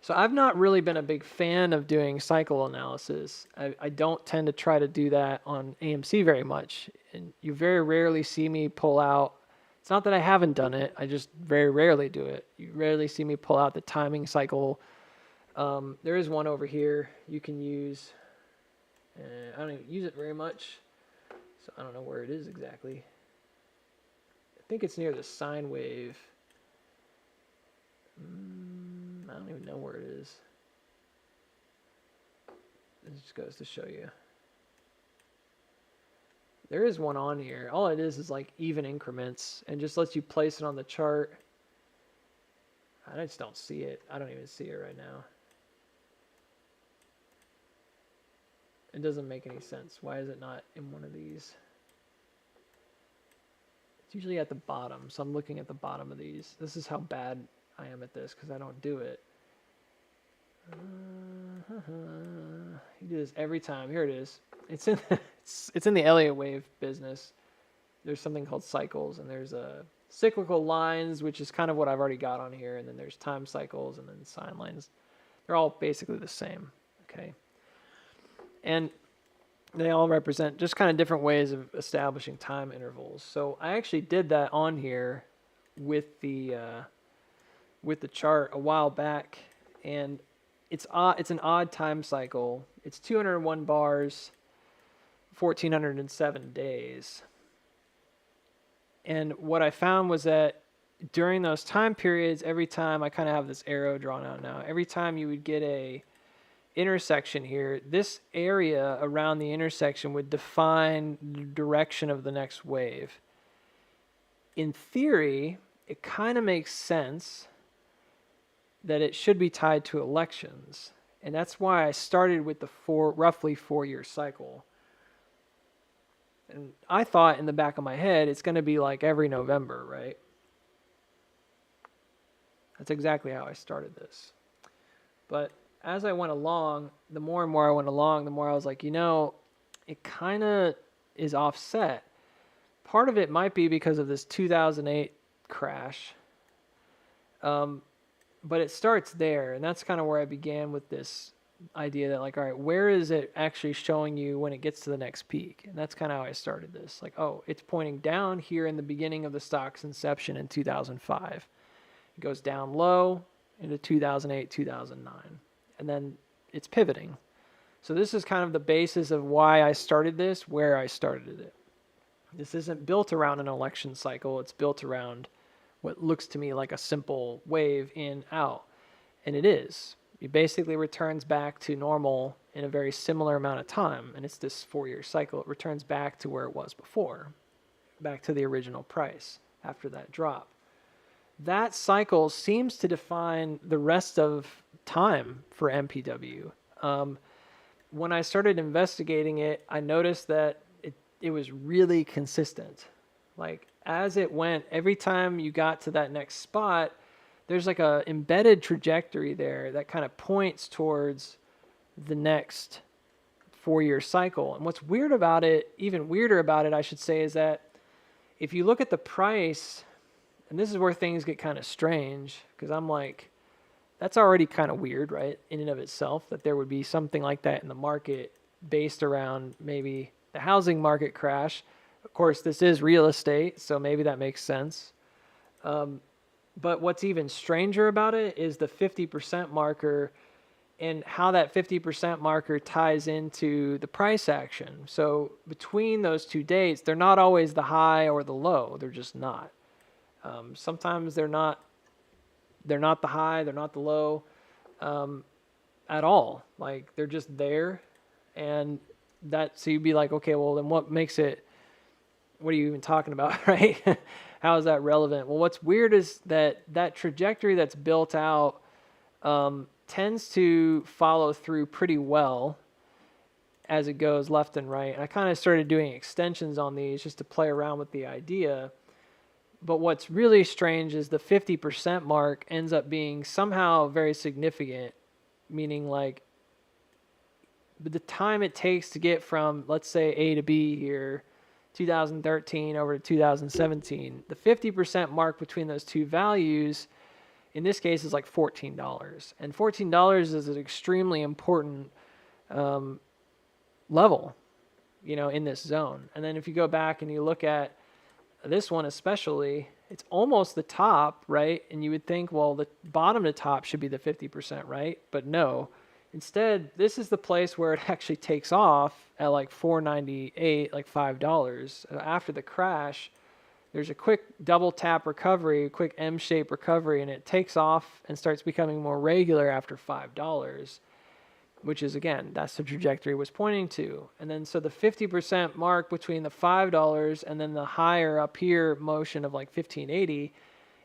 So I've not really been a big fan of doing cycle analysis. I don't tend to try to do that on AMC very much. And you very rarely see me pull out. It's not that I haven't done it. I just very rarely do it. You rarely see me pull out the timing cycle. There is one over here you can use. I don't even use it very much, so I don't know where it is exactly. I think it's near the sine wave. I don't even know where it is. It just goes to show you. There is one on here. All it is like even increments and just lets you place it on the chart. I just don't see it. I don't even see it right now. It doesn't make any sense. Why is it not in one of these? It's usually at the bottom, so I'm looking at the bottom of these. This is how bad I am at this because I don't do it. You do this every time. Here it is. It's in the Elliott wave business. There's something called cycles, and there's cyclical lines, which is kind of what I've already got on here, and then there's time cycles, and then sine lines. They're all basically the same. Okay. And they all represent just kind of different ways of establishing time intervals. So I actually did that on here with the chart a while back, and it's an odd time cycle. It's 201 bars, 1,407 days. And what I found was that during those time periods, every time I kind of have this arrow drawn out now, every time you would get a intersection here, this area around the intersection would define the direction of the next wave. In theory, it kind of makes sense that it should be tied to elections. And that's why I started with the roughly 4-year cycle. And I thought in the back of my head, it's going to be like every November, right? That's exactly how I started this. But as I went along, the more and more I went along, the more I was like, it kind of is offset. Part of it might be because of this 2008 crash. But it starts there, and that's kind of where I began with this idea that, like, all right, where is it actually showing you when it gets to the next peak? And that's kind of how I started this. Like, oh, it's pointing down here in the beginning of the stock's inception in 2005. It goes down low into 2008, 2009. And then it's pivoting. So this is kind of the basis of why I started this, where I started it. This isn't built around an election cycle. It's built around what looks to me like a simple wave in, out. And it is. It basically returns back to normal in a very similar amount of time. And it's this 4-year cycle. It returns back to where it was before, back to the original price after that drop. That cycle seems to define the rest of time for MPW. When I started investigating it, I noticed that it was really consistent. Like as it went, every time you got to that next spot, there's like a embedded trajectory there that kind of points towards the next 4-year cycle. And what's weird about it, even weirder about it, I should say, is that if you look at the price, and this is where things get kind of strange, because I'm like, that's already kind of weird, right? In and of itself, that there would be something like that in the market based around maybe the housing market crash. Of course, this is real estate, so maybe that makes sense. But what's even stranger about it is the 50% marker and how that 50% marker ties into the price action. So between those two dates, they're not always the high or the low. They're just not. Sometimes they're not the high, they're not the low at all. Like they're just there. And so you'd be like, okay, well then what makes it, what are you even talking about, right? How is that relevant? Well, what's weird is that trajectory that's built out tends to follow through pretty well as it goes left and right. And I kind of started doing extensions on these just to play around with the idea. But what's really strange is the 50% mark ends up being somehow very significant, meaning like the time it takes to get from, let's say, A to B here, 2013 over to 2017, the 50% mark between those two values, in this case, is like $14. And $14 is an extremely important level, in this zone. And then if you go back and you look at this one especially, it's almost the top, right? And you would think, well, the bottom to top should be the 50%, right? But no. Instead, this is the place where it actually takes off at like $4.98, like $5. After the crash, there's a quick double tap recovery, a quick M-shaped recovery, and it takes off and starts becoming more regular after $5, which is, again, that's the trajectory it was pointing to. And then so the 50% mark between the $5 and then the higher up here motion of like 1580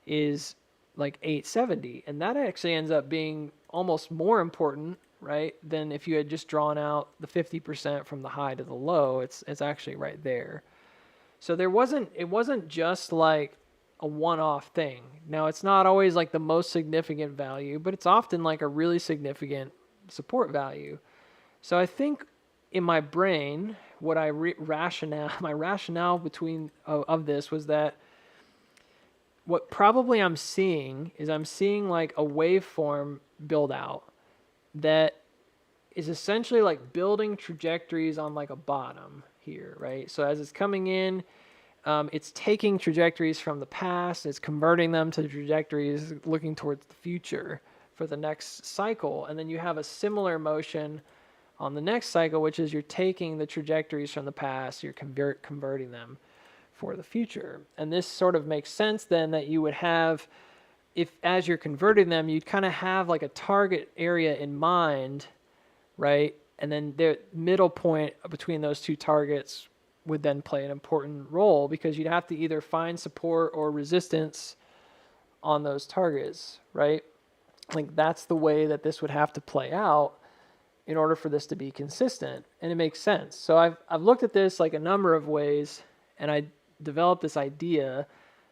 is like 870. And that actually ends up being almost more important, right, than if you had just drawn out the 50% from the high to the low. It's actually right there. So it wasn't just like a one-off thing. Now, it's not always like the most significant value, but it's often like a really significant support value. So I think in my brain, what my rationale between of this was that what probably I'm seeing like a waveform build out that is essentially like building trajectories on like a bottom here, right? So as it's coming in, it's taking trajectories from the past, it's converting them to trajectories looking towards the future for the next cycle. And then you have a similar motion on the next cycle, which is you're taking the trajectories from the past, you're converting them for the future. And this sort of makes sense then that you would have, if as you're converting them, you'd kind of have like a target area in mind, right? And then the middle point between those two targets would then play an important role, because you'd have to either find support or resistance on those targets, right? Like that's the way that this would have to play out in order for this to be consistent. And it makes sense. So I've looked at this like a number of ways, and I developed this idea,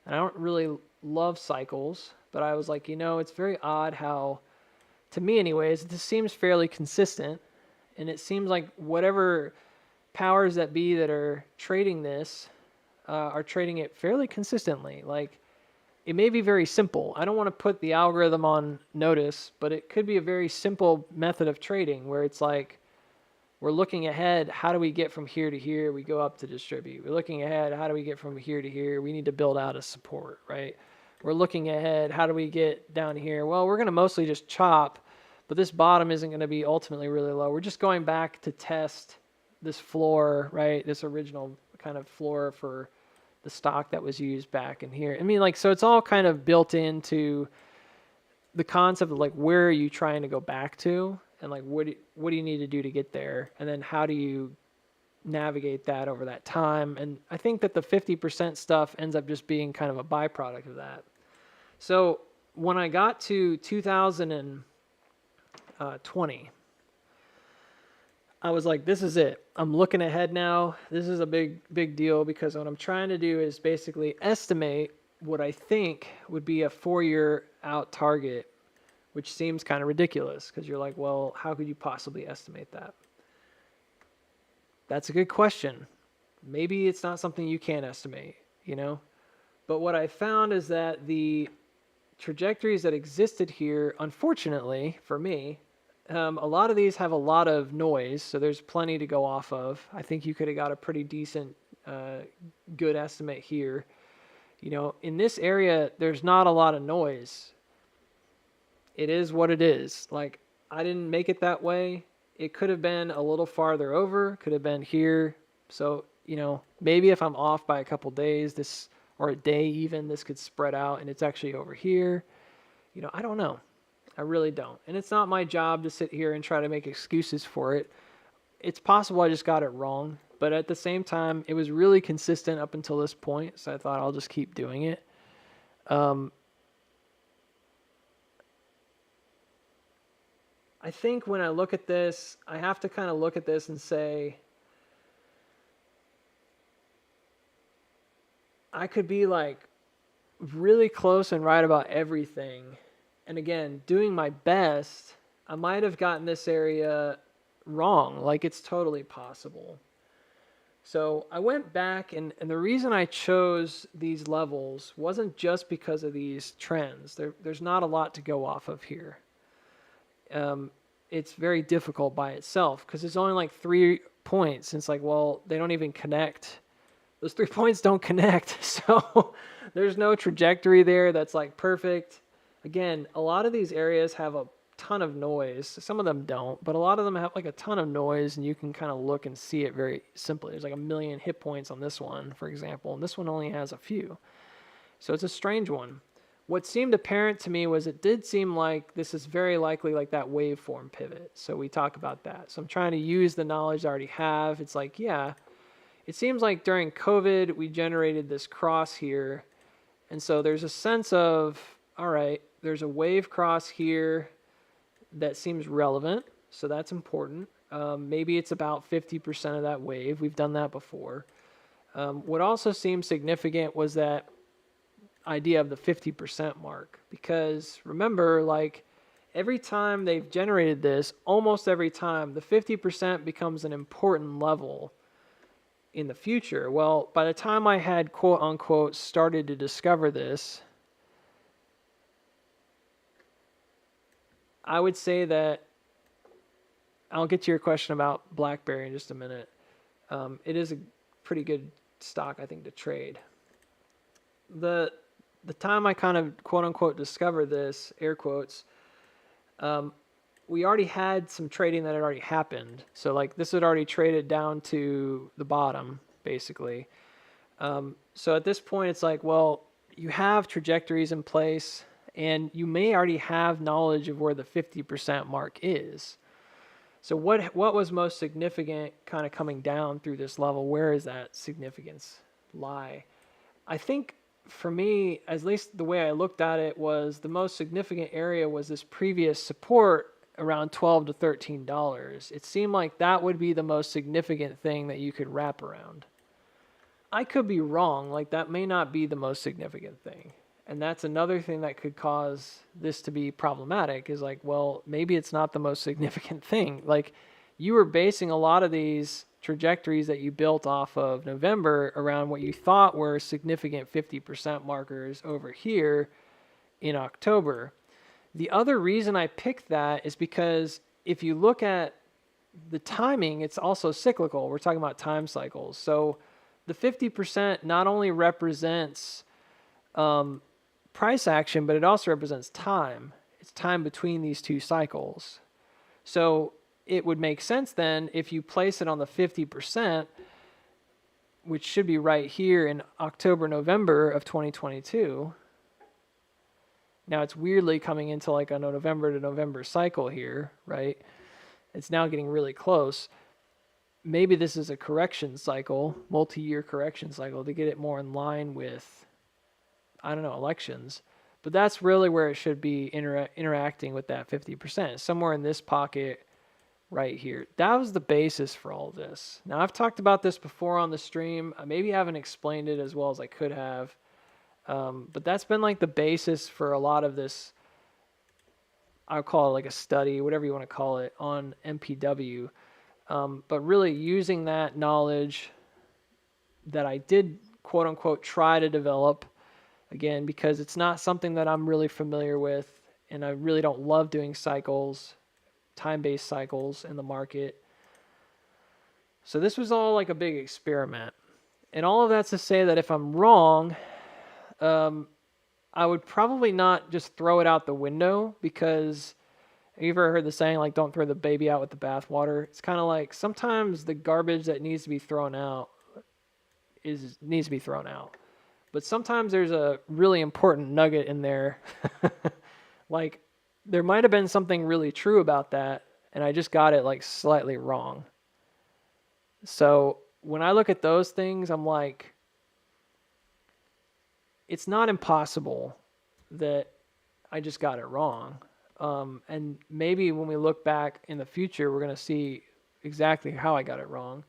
and I don't really love cycles, but I was like, it's very odd how, to me anyways, this seems fairly consistent. And it seems like whatever powers that be that are trading this are trading it fairly consistently. Like, it may be very simple. I don't want to put the algorithm on notice, but it could be a very simple method of trading where it's like, we're looking ahead, how do we get from here to here? We go up to distribute. We're looking ahead, how do we get from here to here? We need to build out a support, right? We're looking ahead, how do we get down here? Well, we're going to mostly just chop, but this bottom isn't going to be ultimately really low. We're just going back to test this floor, right? This original kind of floor for the stock that was used back in here. I mean, like, so it's all kind of built into the concept of like, where are you trying to go back to? And like, what do you need to do to get there? And then how do you navigate that over that time? And I think that the 50% stuff ends up just being kind of a byproduct of that. So when I got to 2020, I was like, this is it. I'm looking ahead now. This is a big deal, because what I'm trying to do is basically estimate what I think would be a 4-year out target, which seems kind of ridiculous, because you're like, well, how could you possibly estimate that? That's a good question. Maybe it's not something you can estimate, you know? But what I found is that the trajectories that existed here, unfortunately for me, a lot of these have a lot of noise, so there's plenty to go off of. I think you could have got a pretty decent, good estimate here. You know, in this area, there's not a lot of noise. It is what it is. Like, I didn't make it that way. It could have been a little farther over, could have been here. So, you know, maybe if I'm off by a couple days, or a day even, this could spread out and it's actually over here. You know, I don't know. I really don't. And it's not my job to sit here and try to make excuses for it. It's possible I just got it wrong, but at the same time, it was really consistent up until this point, so I thought I'll just keep doing it. I think when I look at this, I have to kind of look at this and say, I could be like really close and right about everything. And again, doing my best, I might have gotten this area wrong. Like, it's totally possible. So I went back, and the reason I chose these levels wasn't just because of these trends. There's not a lot to go off of here. It's very difficult by itself, because it's only like 3 points. And it's like, well, they don't even connect. Those 3 points don't connect. So there's no trajectory there that's like perfect. Again, a lot of these areas have a ton of noise. Some of them don't, but a lot of them have like a ton of noise, and you can kind of look and see it very simply. There's like 1 million hit points on this one, for example, and this one only has a few. So it's a strange one. What seemed apparent to me was it did seem like this is very likely like that waveform pivot. So we talk about that. So I'm trying to use the knowledge I already have. It's like, yeah, it seems like during COVID, we generated this cross here. And so there's a sense of, all right, there's a wave cross here that seems relevant. So that's important. Maybe it's about 50% of that wave. We've done that before. What also seemed significant was that idea of the 50% mark, because remember, like, every time they've generated this, almost every time, the 50% becomes an important level in the future. Well, by the time I had quote unquote started to discover this, I would say that, I'll get to your question about BlackBerry in just a minute. It is a pretty good stock, I think, to trade. The time I kind of quote unquote discovered this, air quotes, we already had some trading that had already happened. So like this had already traded down to the bottom, basically. So at this point, it's like, well, you have trajectories in place, and you may already have knowledge of where the 50% mark is. So what was most significant kind of coming down through this level? Where is that significance lie? I think for me, at least the way I looked at it, was the most significant area was this previous support around $12 to $13. It seemed like that would be the most significant thing that you could wrap around. I could be wrong. Like, that may not be the most significant thing. And that's another thing that could cause this to be problematic, is like, well, maybe it's not the most significant thing. Like, you were basing a lot of these trajectories that you built off of November around what you thought were significant 50% markers over here in October. The other reason I picked that is because if you look at the timing, it's also cyclical. We're talking about time cycles. So the 50% not only represents price action, but it also represents time. It's time between these two cycles. So it would make sense then if you place it on the 50%, which should be right here in October, November of 2022. Now it's weirdly coming into like a November to November cycle here, right? It's now getting really close. Maybe this is a correction cycle, multi-year correction cycle to get it more in line with, I don't know, elections. But that's really where it should be interacting with that 50%, somewhere in this pocket right here. That was the basis for all of this. Now, I've talked about this before on the stream. I maybe haven't explained it as well as I could have. But that's been like the basis for a lot of this. I'll call it like a study, whatever you want to call it, on MPW. But really using that knowledge that I did, quote unquote, try to develop, again, because it's not something that I'm really familiar with, and I really don't love doing cycles, time-based cycles in the market. So this was all like a big experiment. And all of that's to say that if I'm wrong, I would probably not just throw it out the window, because you ever heard the saying, like, don't throw the baby out with the bathwater? It's kind of like sometimes the garbage that needs to be thrown out needs to be thrown out. But sometimes there's a really important nugget in there. Like, there might have been something really true about that, and I just got it like slightly wrong. So when I look at those things, I'm like, it's not impossible that I just got it wrong. And maybe when we look back in the future, we're going to see exactly how I got it wrong,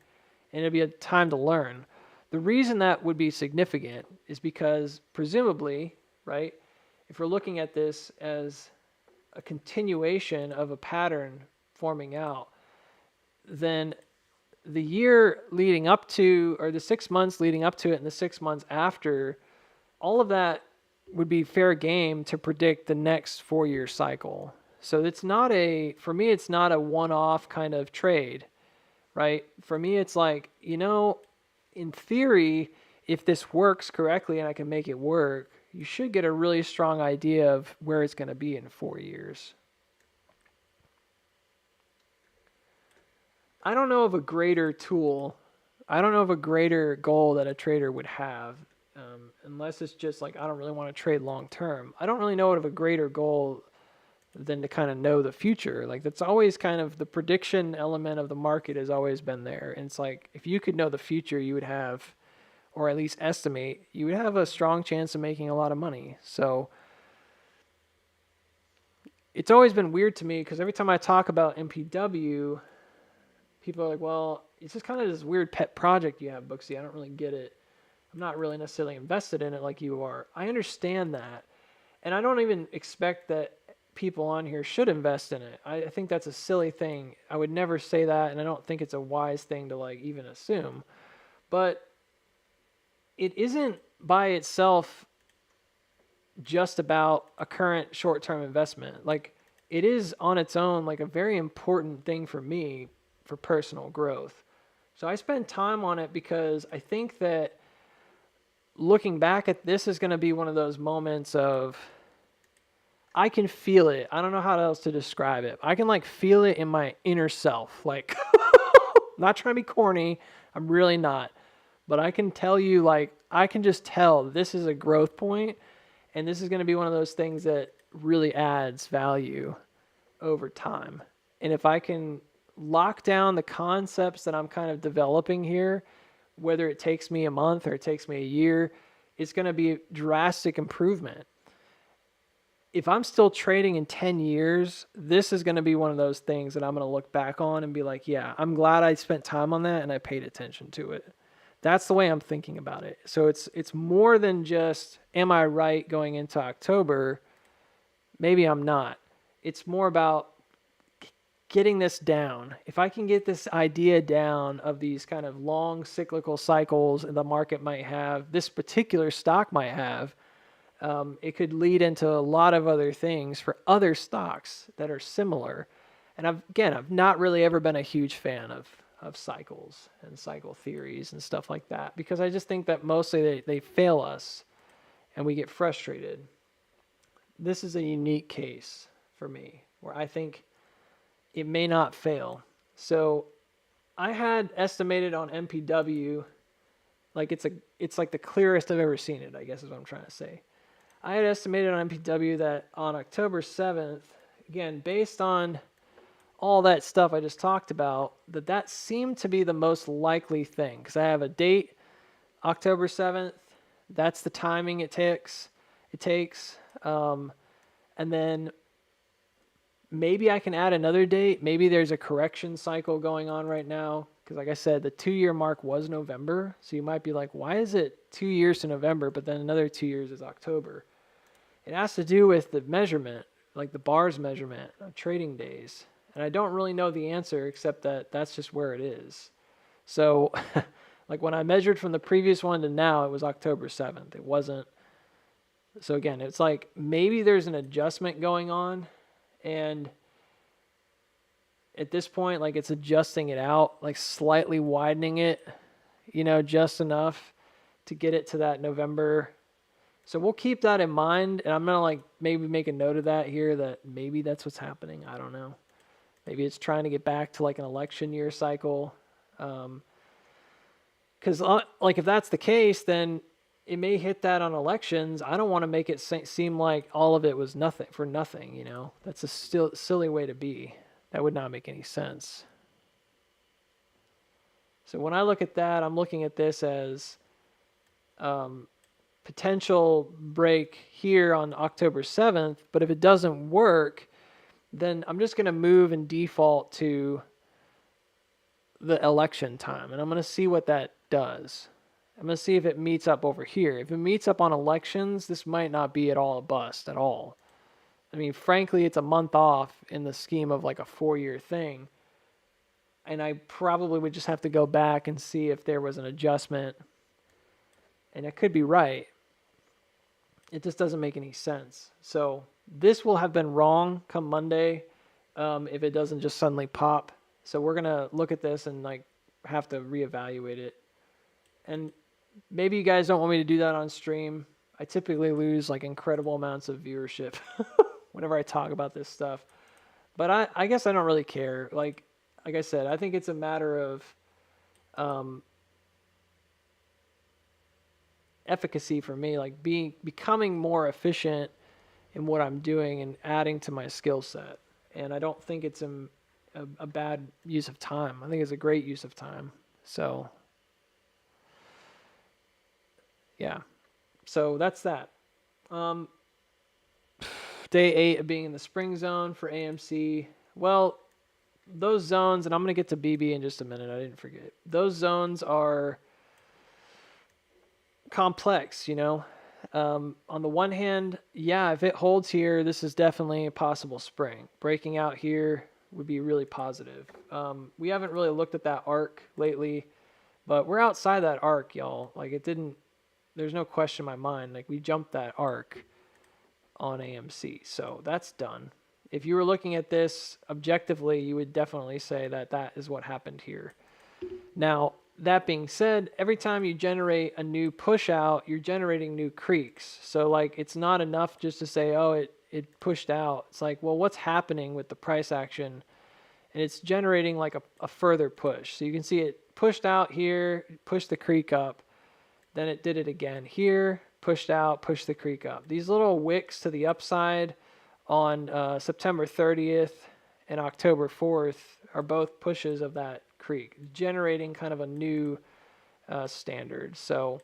and it'll be a time to learn. The reason that would be significant is because presumably, right, if we're looking at this as a continuation of a pattern forming out, then the year leading up to, or the 6 months leading up to it and the 6 months after, all of that would be fair game to predict the next 4-year cycle. So it's not for me, it's not a one-off kind of trade, right? For me, it's like, in theory, if this works correctly and I can make it work, you should get a really strong idea of where it's going to be in 4 years. I don't know of a greater tool. I don't know of a greater goal that a trader would have, unless it's just like, I don't really want to trade long term. I don't really know of a greater goal than to kind of know the future. Like, that's always kind of the prediction element of the market has always been there. And it's like, if you could know the future, you would have, or at least estimate, you would have a strong chance of making a lot of money. So it's always been weird to me, because every time I talk about MPW, people are like, well, it's just kind of this weird pet project you have, Booksy. I don't really get it. I'm not really necessarily invested in it like you are. I understand that. And I don't even expect that people on here should invest in it. I think that's a silly thing. I would never say that, and I don't think it's a wise thing to like even assume. But it isn't by itself just about a current short-term investment. Like, it is on its own like a very important thing for me for personal growth. So I spend time on it because I think that looking back at this is going to be one of those moments of, I can feel it. I don't know how else to describe it. I can like feel it in my inner self. Like, not trying to be corny. I'm really not. But I can tell you, like, I can just tell this is a growth point, and this is going to be one of those things that really adds value over time. And if I can lock down the concepts that I'm kind of developing here, whether it takes me a month or it takes me a year, it's going to be a drastic improvement. If I'm still trading in 10 years, this is going to be one of those things that I'm going to look back on and be like, yeah, I'm glad I spent time on that and I paid attention to it. That's the way I'm thinking about it. So it's more than just, am I right going into October? Maybe I'm not. It's more about getting this down. If I can get this idea down of these kind of long cyclical cycles the market might have, this particular stock might have, it could lead into a lot of other things for other stocks that are similar. And I've not really ever been a huge fan of cycles and cycle theories and stuff like that, because I just think that mostly they fail us and we get frustrated. This is a unique case for me, where I think it may not fail. So I had estimated on MPW, like it's like the clearest I've ever seen it, I guess is what I'm trying to say. I had estimated on MPW that on October 7th, again, based on all that stuff I just talked about, that seemed to be the most likely thing, because I have a date, October 7th. That's the timing it takes. And then maybe I can add another date. Maybe there's a correction cycle going on right now, because like I said, the 2-year mark was November. So you might be like, why is it 2 years to November, but then another 2 years is October? It has to do with the measurement, like the bars measurement of trading days. And I don't really know the answer, except that that's just where it is. So like when I measured from the previous one to now, it was October 7th. It wasn't. So again, it's like maybe there's an adjustment going on, and at this point, like it's adjusting it out, like slightly widening it, just enough to get it to that November. So we'll keep that in mind, and I'm going to like maybe make a note of that here, that maybe that's what's happening. I don't know. Maybe it's trying to get back to like an election year cycle. Because like if that's the case, then it may hit that on elections. I don't want to make it seem like all of it was nothing for nothing, That's a still silly way to be. That would not make any sense. So when I look at that, I'm looking at this as potential break here on October 7th. But if it doesn't work, then I'm just going to move and default to the election time. And I'm going to see what that does. I'm going to see if it meets up over here. If it meets up on elections, this might not be at all a bust at all. I mean, frankly, it's a month off in the scheme of like a 4-year thing. And I probably would just have to go back and see if there was an adjustment. And I could be right. It just doesn't make any sense. So this will have been wrong come Monday if it doesn't just suddenly pop. So we're going to look at this and like have to reevaluate it. And maybe you guys don't want me to do that on stream. I typically lose like incredible amounts of viewership whenever I talk about this stuff. But I guess I don't really care. Like I said, I think it's a matter of efficacy for me, like becoming more efficient in what I'm doing and adding to my skill set. And I don't think it's a bad use of time. I think it's a great use of time. So yeah, so that's that. Day 8 of being in the spring zone for AMC. Well, those zones, and I'm going to get to BB in just a minute. I didn't forget. Those zones are complex, on the one hand, yeah, if it holds here, this is definitely a possible spring. Breaking out here would be really positive. We haven't really looked at that arc lately, but we're outside that arc, y'all. Like there's no question in my mind. Like we jumped that arc on AMC, so that's done. If you were looking at this objectively, you would definitely say that is what happened here. Now, that being said, every time you generate a new push out, you're generating new creeks. So like it's not enough just to say, oh, it pushed out. It's like, well, what's happening with the price action? And it's generating like a further push. So you can see it pushed out here, pushed the creek up. Then it did it again here, pushed out, pushed the creek up. These little wicks to the upside on September 30th and October 4th are both pushes of that creek, generating kind of a new standard. So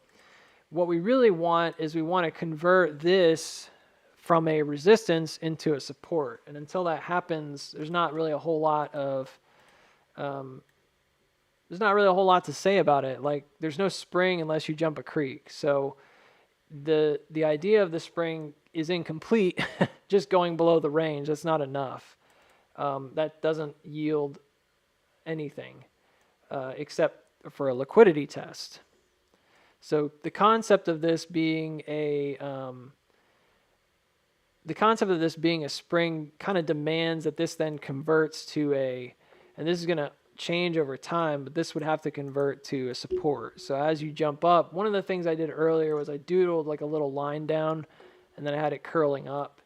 what we really want is we want to convert this from a resistance into a support. And until that happens, there's not really a whole lot to say about it. Like there's no spring unless you jump a creek. So the idea of the spring is incomplete. Just going below the range, that's not enough. That doesn't yield anything except for a liquidity test. So the concept of this being a spring kind of demands that this then converts to and this is going to change over time, but this would have to convert to a support. So as you jump up, one of the things I did earlier was I doodled like a little line down and then I had it curling up,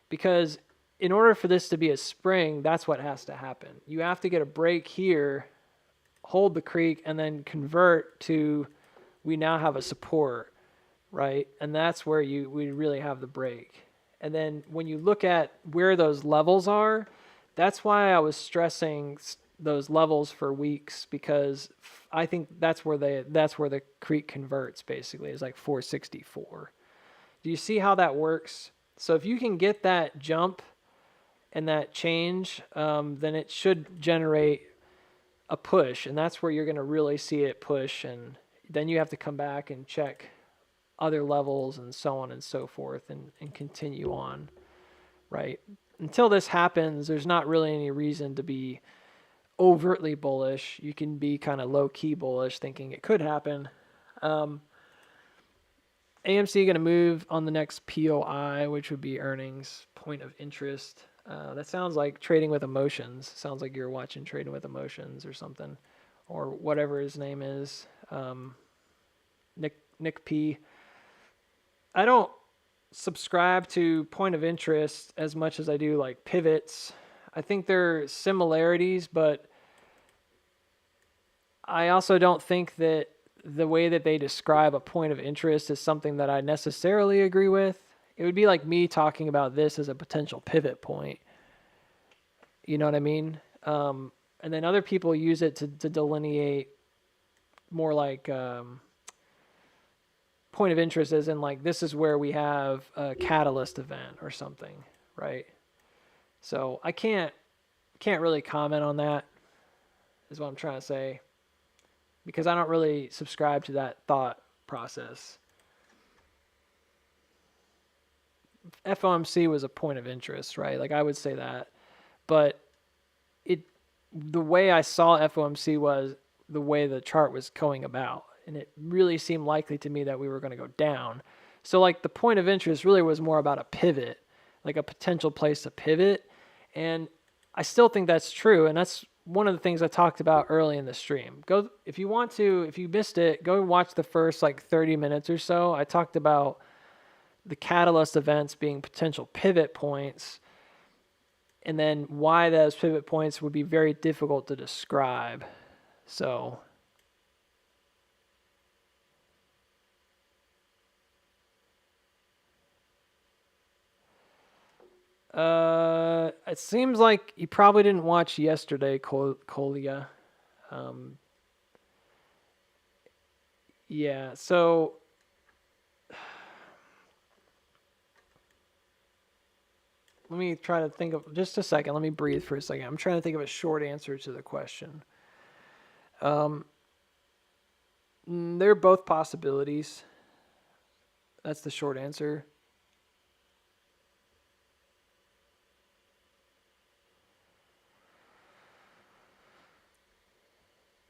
because in order for this to be a spring, that's what has to happen. You have to get a break here, hold the creek, and then convert to, we now have a support, right? And that's where we really have the break. And then when you look at where those levels are, that's why I was stressing those levels for weeks, because I think that's where the creek converts, basically, is like 464. Do you see how that works? So if you can get that jump and that change, then it should generate a push, and that's where you're going to really see it push, and then you have to come back and check other levels and so on and so forth, and continue on, right? Until this happens, there's not really any reason to be overtly bullish. You can be kind of low-key bullish, thinking it could happen. AMC going to move on the next POI, which would be earnings, point of interest. That sounds like Trading with Emotions. Sounds like you're watching Trading with Emotions or something, or whatever his name is. Nick P. I don't subscribe to point of interest as much as I do like pivots. I think there are similarities, but I also don't think that the way that they describe a point of interest is something that I necessarily agree with. It would be like me talking about this as a potential pivot point. You know what I mean? And then other people use it to delineate more like point of interest, as in like, this is where we have a catalyst event or something, right? So I can't really comment on that, is what I'm trying to say, because I don't really subscribe to that thought process. FOMC was a point of interest, right? Like, I would say that, but the way I saw FOMC was the way the chart was going about, and it really seemed likely to me that we were going to go down. So like, the point of interest really was more about a pivot, like a potential place to pivot. And I still think that's true. And that's one of the things I talked about early in the stream. Go, if you want to, if you missed it, go watch the first like 30 minutes or so. I talked about the catalyst events being potential pivot points, and then why those pivot points would be very difficult to describe. So it seems like you probably didn't watch yesterday, Colia. Yeah, so let me try to think of, just a second, let me breathe for a second. I'm trying to think of a short answer to the question. They're both possibilities. That's the short answer.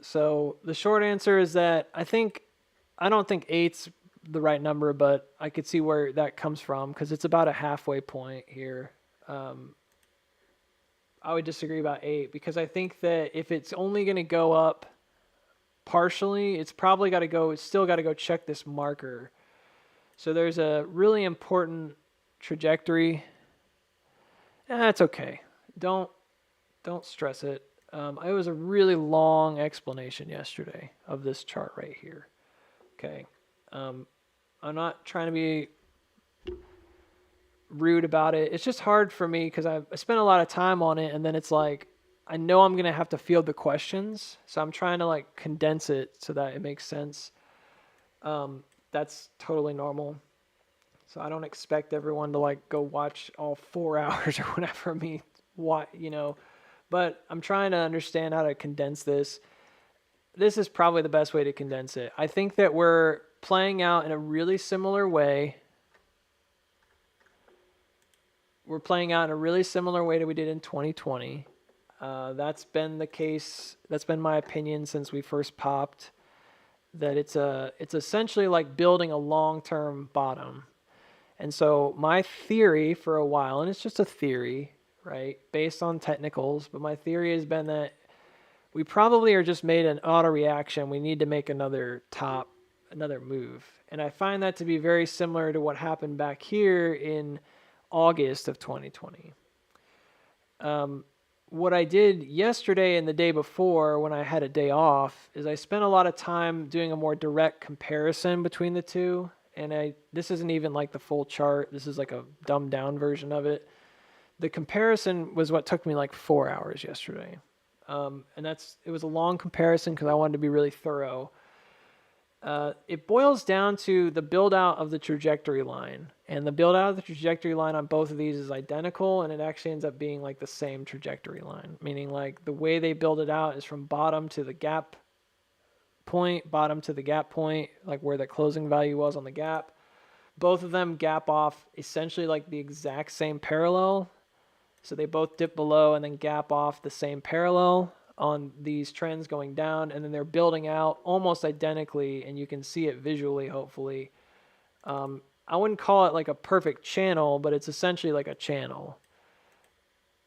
So the short answer is that I don't think 8's the right number, but I could see where that comes from, because it's about a halfway point here. I would disagree about 8, because I think that if it's only going to go up partially, it's probably got to go, it's still got to go check this marker. So there's a really important trajectory. That's okay. Don't stress it. It was a really long explanation yesterday of this chart right here. Okay. I'm not trying to be rude about it. It's just hard for me because I spent a lot of time on it, and then it's like, I know I'm going to have to field the questions. So I'm trying to like condense it so that it makes sense. That's totally normal. So I don't expect everyone to like go watch all 4 hours or whatever of me, but I'm trying to understand how to condense this. This is probably the best way to condense it. I think that we're playing out in a really similar way. We're playing out in a really similar way that we did in 2020. That's been the case. That's been my opinion since we first popped. That it's essentially like building a long-term bottom. And so my theory for a while, and it's just a theory, right, based on technicals, but my theory has been that we probably are just made an auto reaction. We need to make another move. And I find that to be very similar to what happened back here in August of 2020. What I did yesterday and the day before when I had a day off is I spent a lot of time doing a more direct comparison between the two. And this isn't even like the full chart. This is like a dumbed down version of it. The comparison was what took me like 4 hours yesterday. And it was a long comparison because I wanted to be really thorough. It boils down to the build out of the trajectory line. And the build out of the trajectory line on both of these is identical, and it actually ends up being like the same trajectory line, meaning like the way they build it out is from bottom to the gap point, like where the closing value was on the gap. Both of them gap off essentially like the exact same parallel. So they both dip below and then gap off the same parallel on these trends going down, and then they're building out almost identically, and you can see it visually, hopefully. I wouldn't call it like a perfect channel, but it's essentially like a channel.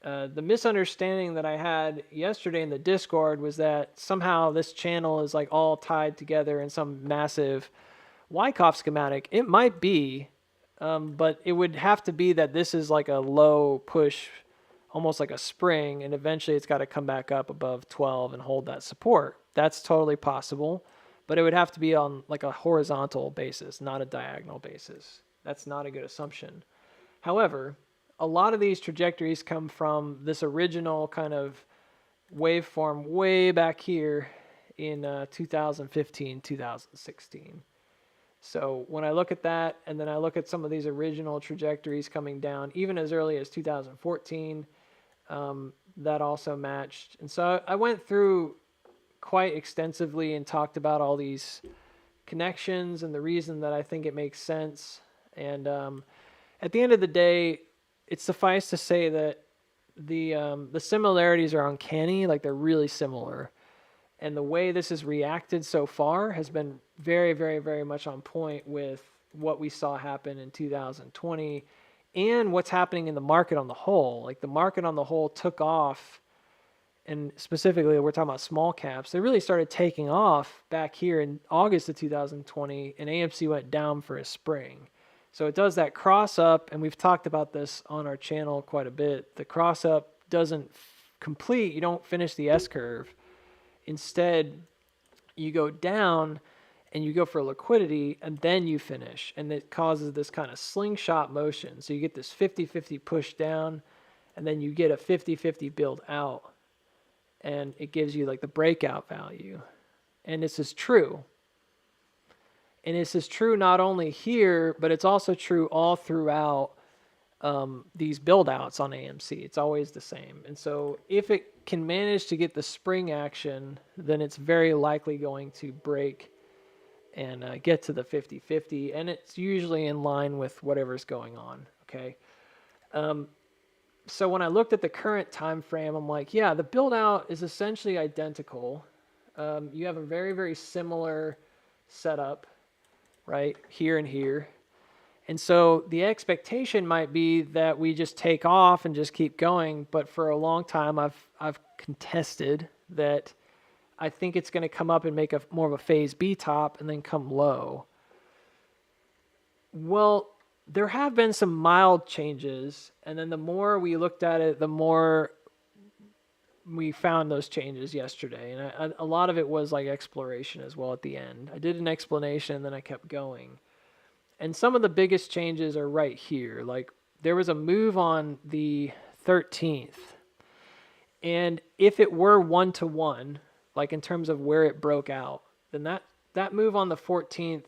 The misunderstanding that I had yesterday in the Discord was that somehow this channel is like all tied together in some massive Wyckoff schematic. It might be, but it would have to be that this is like a low push, almost like a spring, and eventually it's got to come back up above 12 and hold that support. That's totally possible, but it would have to be on like a horizontal basis, not a diagonal basis. That's not a good assumption. However, a lot of these trajectories come from this original kind of waveform way back here in 2015, 2016. So when I look at that, and then I look at some of these original trajectories coming down, even as early as 2014, that also matched. And so I went through quite extensively and talked about all these connections and the reason that I think it makes sense. And at the end of the day, it's suffice to say that the similarities are uncanny, like they're really similar. And the way this has reacted so far has been very, very, very much on point with what we saw happen in 2020 and what's happening in the market on the whole. Like the market on the whole took off, and specifically we're talking about small caps. They really started taking off back here in August of 2020, and AMC went down for a spring. So it does that cross up, and we've talked about this on our channel quite a bit. The cross up doesn't complete, you don't finish the S curve. Instead, you go down and you go for liquidity, and then you finish. And it causes this kind of slingshot motion. So you get this 50-50 push down, and then you get a 50-50 build out. And it gives you like the breakout value. And this is true. And this is true not only here, but it's also true all throughout these build outs on AMC. It's always the same. And so if it can manage to get the spring action, then it's very likely going to break and get to the 50-50, and it's usually in line with whatever's going on. Okay. So when I looked at the current time frame, I'm like, yeah, the build out is essentially identical. You have a very, very similar setup, right here and here. And so the expectation might be that we just take off and just keep going. But for a long time, I've contested that I think it's going to come up and make a more of a phase B top and then come low. Well, there have been some mild changes. And then the more we looked at it, the more we found those changes yesterday. And a lot of it was like exploration as well at the end. I did an explanation and then I kept going. And some of the biggest changes are right here. Like there was a move on the 13th. And if it were 1-to-1, like in terms of where it broke out, then that move on the 14th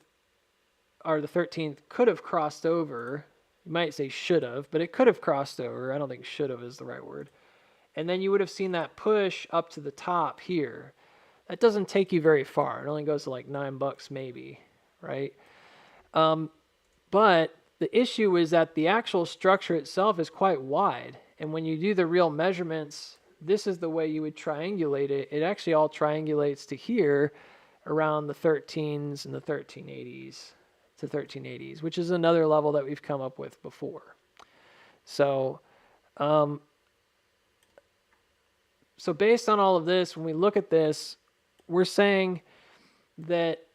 or the 13th could have crossed over. You might say should have, but it could have crossed over. I don't think should have is the right word. And then you would have seen that push up to the top here. That doesn't take you very far. It only goes to like $9 maybe, right? But the issue is that the actual structure itself is quite wide. And when you do the real measurements, this is the way you would triangulate it. It actually all triangulates to here around the 13s and the 1380s to 1380s, which is another level that we've come up with before. So based on all of this, when we look at this, we're saying that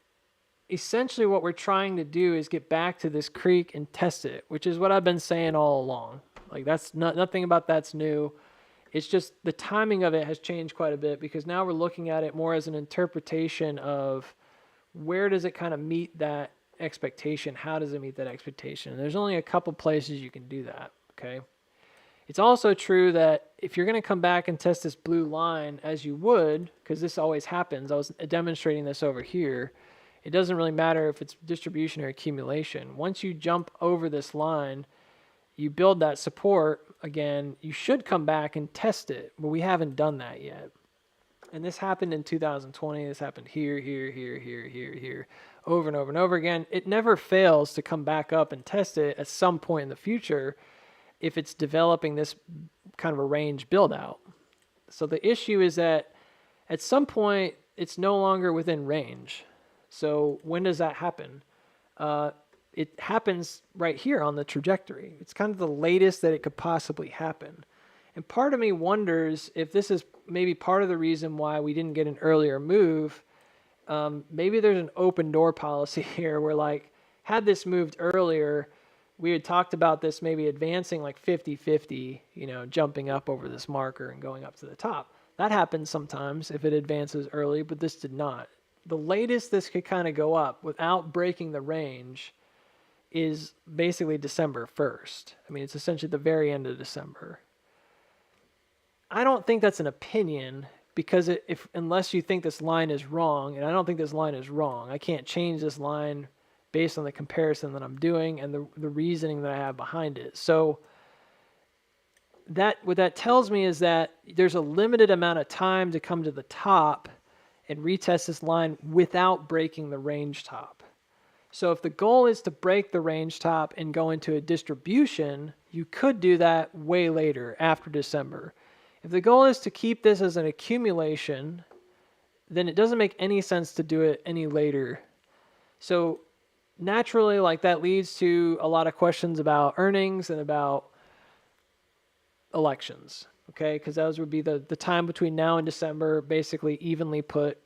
essentially what we're trying to do is get back to this creek and test it, which is what I've been saying all along. Like that's nothing about that's new. It's just the timing of it has changed quite a bit because now we're looking at it more as an interpretation of where does it kind of meet that expectation? How does it meet that expectation? And there's only a couple places you can do that, okay? It's also true that if you're going to come back and test this blue line as you would, because this always happens, I was demonstrating this over here, it doesn't really matter if it's distribution or accumulation. Once you jump over this line, you build that support again, you should come back and test it, but we haven't done that yet. And this happened in 2020. This happened here, over and over and over again. It never fails to come back up and test it at some point in the future if it's developing this kind of a range build out. So the issue is that at some point it's no longer within range. So when does that happen? It happens right here on the trajectory. It's kind of the latest that it could possibly happen. And part of me wonders if this is maybe part of the reason why we didn't get an earlier move. Maybe there's an open door policy here where, like, had this moved earlier, we had talked about this maybe advancing like 50-50, jumping up over this marker and going up to the top. That happens sometimes if it advances early, but this did not. The latest this could kind of go up without breaking the range is basically December 1st. I mean, it's essentially the very end of December. I don't think that's an opinion because unless you think this line is wrong, and I don't think this line is wrong, I can't change this line based on the comparison that I'm doing and the reasoning that I have behind it. So what that tells me is that there's a limited amount of time to come to the top and retest this line without breaking the range top. So if the goal is to break the range top and go into a distribution, you could do that way later after December. If the goal is to keep this as an accumulation, then it doesn't make any sense to do it any later. So naturally, like, that leads to a lot of questions about earnings and about elections, okay? Because those would be the time between now and December, basically evenly put,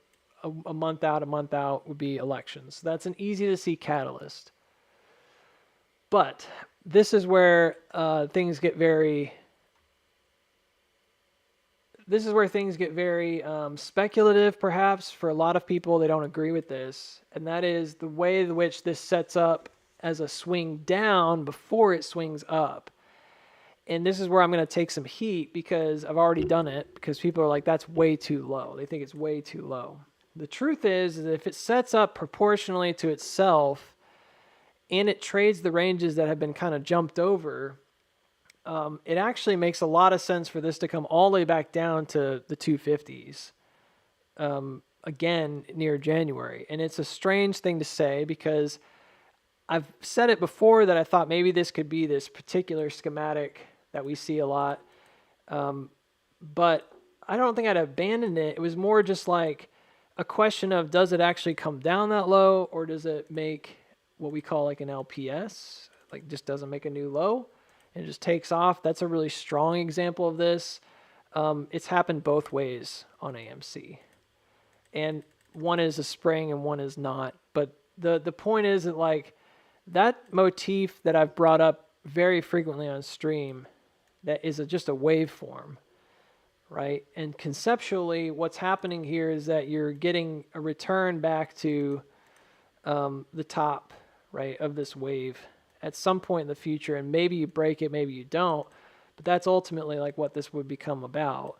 a month out would be elections. So that's an easy to see catalyst. But this is where things get very speculative, perhaps. For a lot of people, they don't agree with this. And that is the way in which this sets up as a swing down before it swings up. And this is where I'm going to take some heat because I've already done it, because people are like, that's way too low. They think it's way too low. The truth is that if it sets up proportionally to itself and it trades the ranges that have been kind of jumped over, it actually makes a lot of sense for this to come all the way back down to the 250s again near January. And it's a strange thing to say because I've said it before that I thought maybe this could be this particular schematic that we see a lot. But I don't think I'd abandon it. It was more just like a question of, does it actually come down that low, or does it make what we call like an LPS, like just doesn't make a new low and it just takes off? That's a really strong example of this. It's happened both ways on AMC, and one is a spring and one is not. But the point is that, like, that motif that I've brought up very frequently on stream, that is just a waveform, right? And conceptually, what's happening here is that you're getting a return back to the top, right, of this wave at some point in the future. And maybe you break it, maybe you don't. But that's ultimately like what this would become about,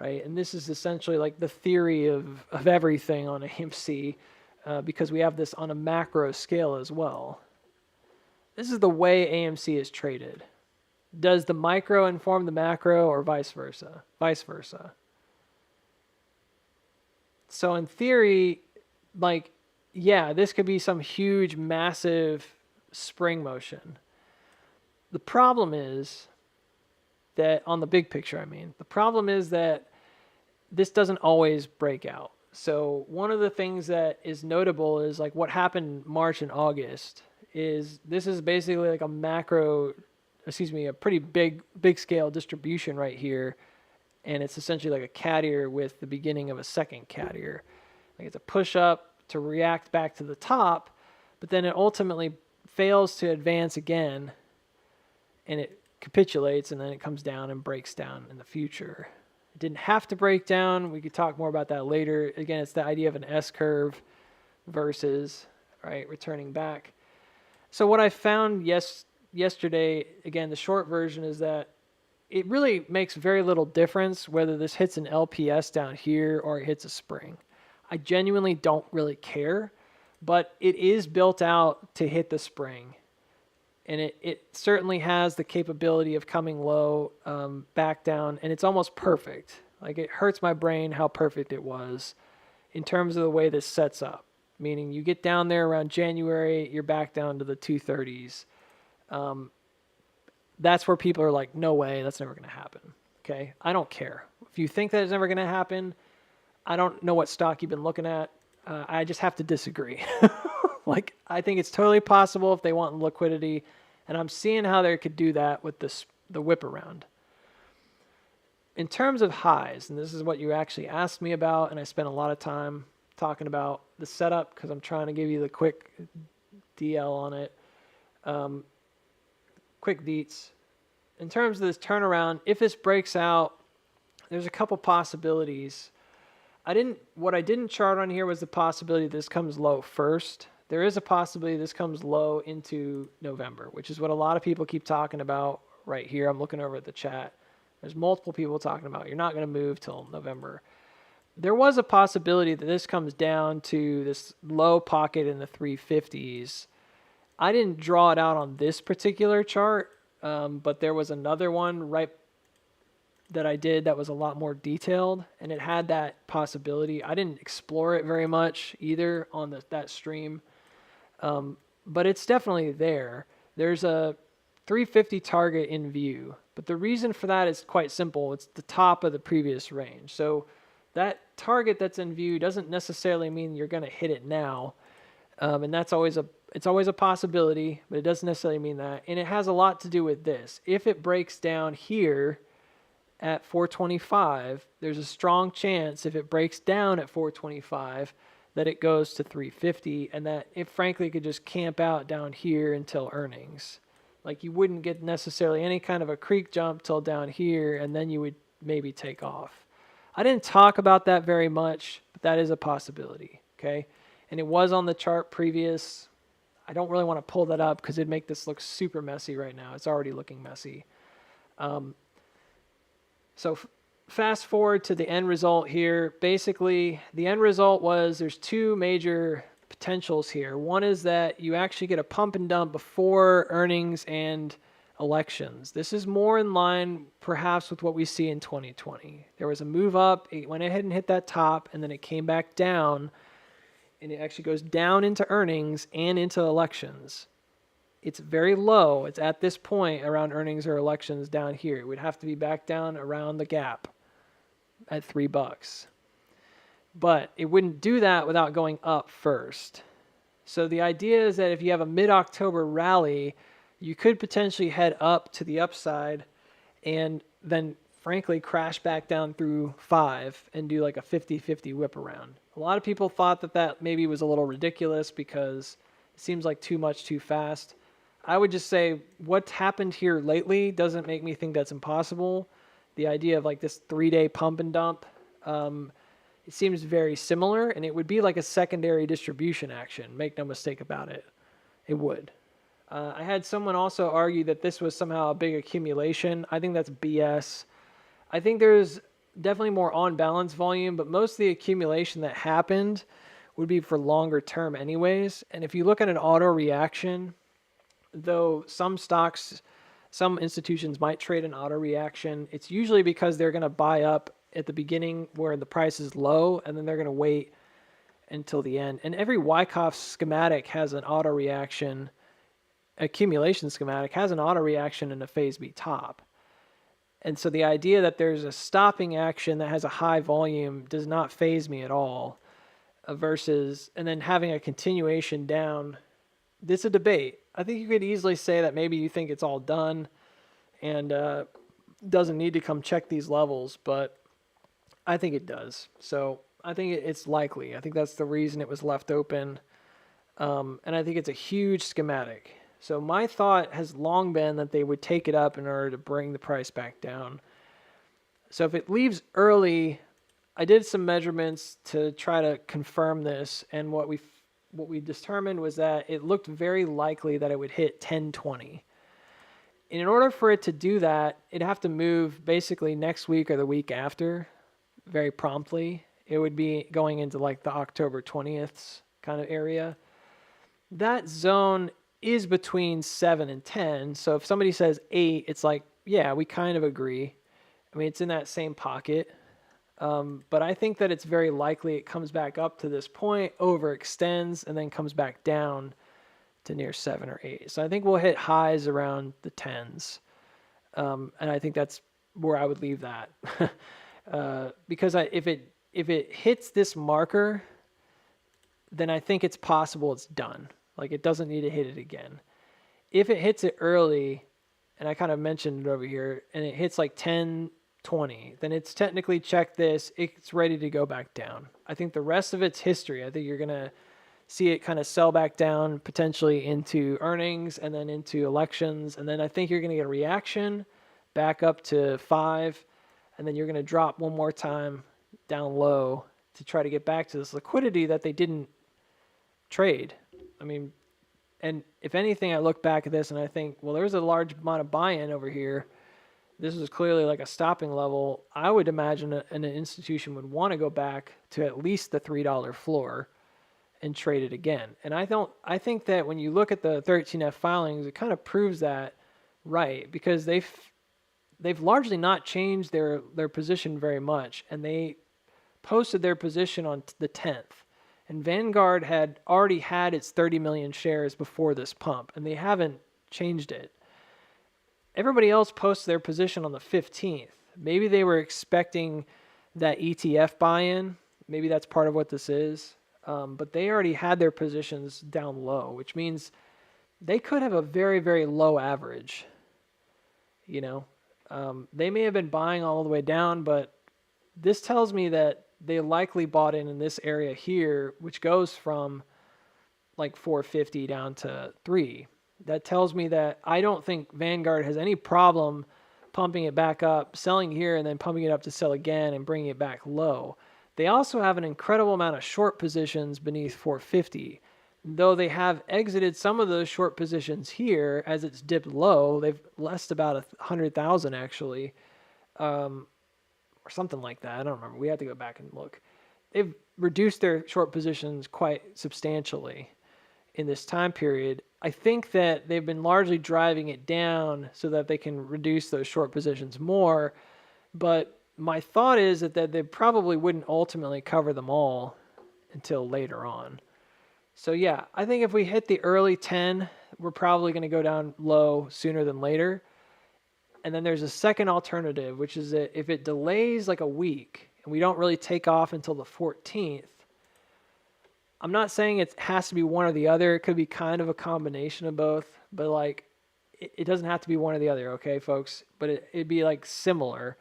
right? And this is essentially like the theory of everything on AMC because we have this on a macro scale as well. This is the way AMC is traded. Does the micro inform the macro, or vice versa? Vice versa. So in theory, like, yeah, this could be some huge, massive spring motion. The problem is that, on the big picture, the problem is that this doesn't always break out. So one of the things that is notable is, like, what happened March and August is this is basically like a pretty big scale distribution right here. And it's essentially like a cat ear with the beginning of a second cat ear. Like, it's a push up to react back to the top, but then it ultimately fails to advance again. And it capitulates and then it comes down and breaks down in the future. It didn't have to break down. We could talk more about that later. Again, it's the idea of an S curve versus, right, returning back. So what I found yesterday, again, the short version is that it really makes very little difference whether this hits an LPS down here or it hits a spring. I genuinely don't really care, but it is built out to hit the spring. And it certainly has the capability of coming low, back down, and it's almost perfect. Like, it hurts my brain how perfect it was in terms of the way this sets up. Meaning you get down there around January, you're back down to the 230s. That's where people are like, no way, that's never going to happen. Okay, I don't care. If you think that it's never going to happen, I don't know what stock you've been looking at. I just have to disagree. Like, I think it's totally possible if they want liquidity, and I'm seeing how they could do that with the whip around. In terms of highs, and this is what you actually asked me about, and I spent a lot of time talking about the setup because I'm trying to give you the quick DL on it. Quick deets. In terms of this turnaround, if this breaks out, there's a couple possibilities. What I didn't chart on here was the possibility this comes low first. There is a possibility this comes low into November, which is what a lot of people keep talking about right here. I'm looking over at the chat. There's multiple people talking about you're not going to move till November. There was a possibility that this comes down to this low pocket in the 350s. I didn't draw it out on this particular chart, but there was another one right that I did that was a lot more detailed, and it had that possibility. I didn't explore it very much either on that stream, but it's definitely there. There's a 350 target in view, but the reason for that is quite simple. It's the top of the previous range. So that target that's in view doesn't necessarily mean you're going to hit it now, and it's always a possibility, but it doesn't necessarily mean that. And it has a lot to do with this. If it breaks down here at 425, there's a strong chance if it breaks down at 425 that it goes to 350, and that it frankly could just camp out down here until earnings. Like, you wouldn't get necessarily any kind of a creek jump till down here, and then you would maybe take off. I didn't talk about that very much, but that is a possibility, okay? And it was on the chart previous. I don't really want to pull that up because it'd make this look super messy right now. It's already looking messy. So fast forward to the end result here. Basically, the end result was there's two major potentials here. One is that you actually get a pump and dump before earnings and elections. This is more in line perhaps with what we see in 2020. There was a move up, it went ahead and hit that top, and then it came back down, and it actually goes down into earnings and into elections. It's very low. It's at this point around earnings or elections down here. It would have to be back down around the gap at $3. But it wouldn't do that without going up first. So the idea is that if you have a mid-October rally, you could potentially head up to the upside and then frankly crash back down through 5 and do like a 50-50 whip around. A lot of people thought that maybe was a little ridiculous because it seems like too much too fast. I would just say what's happened here lately doesn't make me think that's impossible. The idea of like this 3-day pump and dump, it seems very similar, and it would be like a secondary distribution action. Make no mistake about it. It would. I had someone also argue that this was somehow a big accumulation. I think that's BS. I think there's definitely more on-balance volume, but most of the accumulation that happened would be for longer term anyways. And if you look at an auto reaction, though some stocks, some institutions might trade an auto reaction, it's usually because they're going to buy up at the beginning where the price is low, and then they're going to wait until the end. And every Wyckoff schematic has an auto reaction. Accumulation schematic has an auto reaction and a phase B top. And so the idea that there's a stopping action that has a high volume does not faze me at all, versus, and then having a continuation down. This is a debate. I think you could easily say that maybe you think it's all done and doesn't need to come check these levels, but I think it does. So I think it's likely. I think that's the reason it was left open. And I think it's a huge schematic. So my thought has long been that they would take it up in order to bring the price back down. So if it leaves early, I did some measurements to try to confirm this, and what we determined was that it looked very likely that it would hit 1020. And in order for it to do that, it'd have to move basically next week or the week after, very promptly. It would be going into like the October 20th kind of area. That zone is between 7 and 10. So if somebody says 8, it's like, yeah, we kind of agree. I mean, it's in that same pocket. But I think that it's very likely it comes back up to this point, overextends, and then comes back down to near 7 or 8. So I think we'll hit highs around the 10s. And I think that's where I would leave that. Because if it hits this marker, then I think it's possible it's done. Like, it doesn't need to hit it again. If it hits it early, and I kind of mentioned it over here, and it hits like 1020, then it's technically checked this. It's ready to go back down. I think the rest of it's history. I think you're going to see it kind of sell back down potentially into earnings and then into elections. And then I think you're going to get a reaction back up to 5. And then you're going to drop one more time down low to try to get back to this liquidity that they didn't trade. I mean, and if anything, I look back at this and I think, well, there's a large amount of buy-in over here. This is clearly like a stopping level. I would imagine an institution would want to go back to at least the $3 floor and trade it again. And I think that when you look at the 13F filings, it kind of proves that right, because they've largely not changed their position very much, and they posted their position on the 10th. And Vanguard had already had its 30 million shares before this pump, and they haven't changed it. Everybody else posted their position on the 15th. Maybe they were expecting that ETF buy-in. Maybe that's part of what this is. But they already had their positions down low, which means they could have a very, very low average. You know, they may have been buying all the way down, but this tells me that they likely bought in this area here, which goes from like 450 down to 3. That tells me that I don't think Vanguard has any problem pumping it back up, selling here, and then pumping it up to sell again and bringing it back low. They also have an incredible amount of short positions beneath 450. Though they have exited some of those short positions here as it's dipped low, they've lost about 100,000 actually, or something like that. I don't remember. We have to go back and look. They've reduced their short positions quite substantially in this time period. I think that they've been largely driving it down so that they can reduce those short positions more. But my thought is that they probably wouldn't ultimately cover them all until later on. So yeah, I think if we hit the early 10, we're probably going to go down low sooner than later. And then there's a second alternative, which is that if it delays like a week and we don't really take off until the 14th, I'm not saying it has to be one or the other. It could be kind of a combination of both, but like it doesn't have to be one or the other, okay, folks? But it'd be like similar.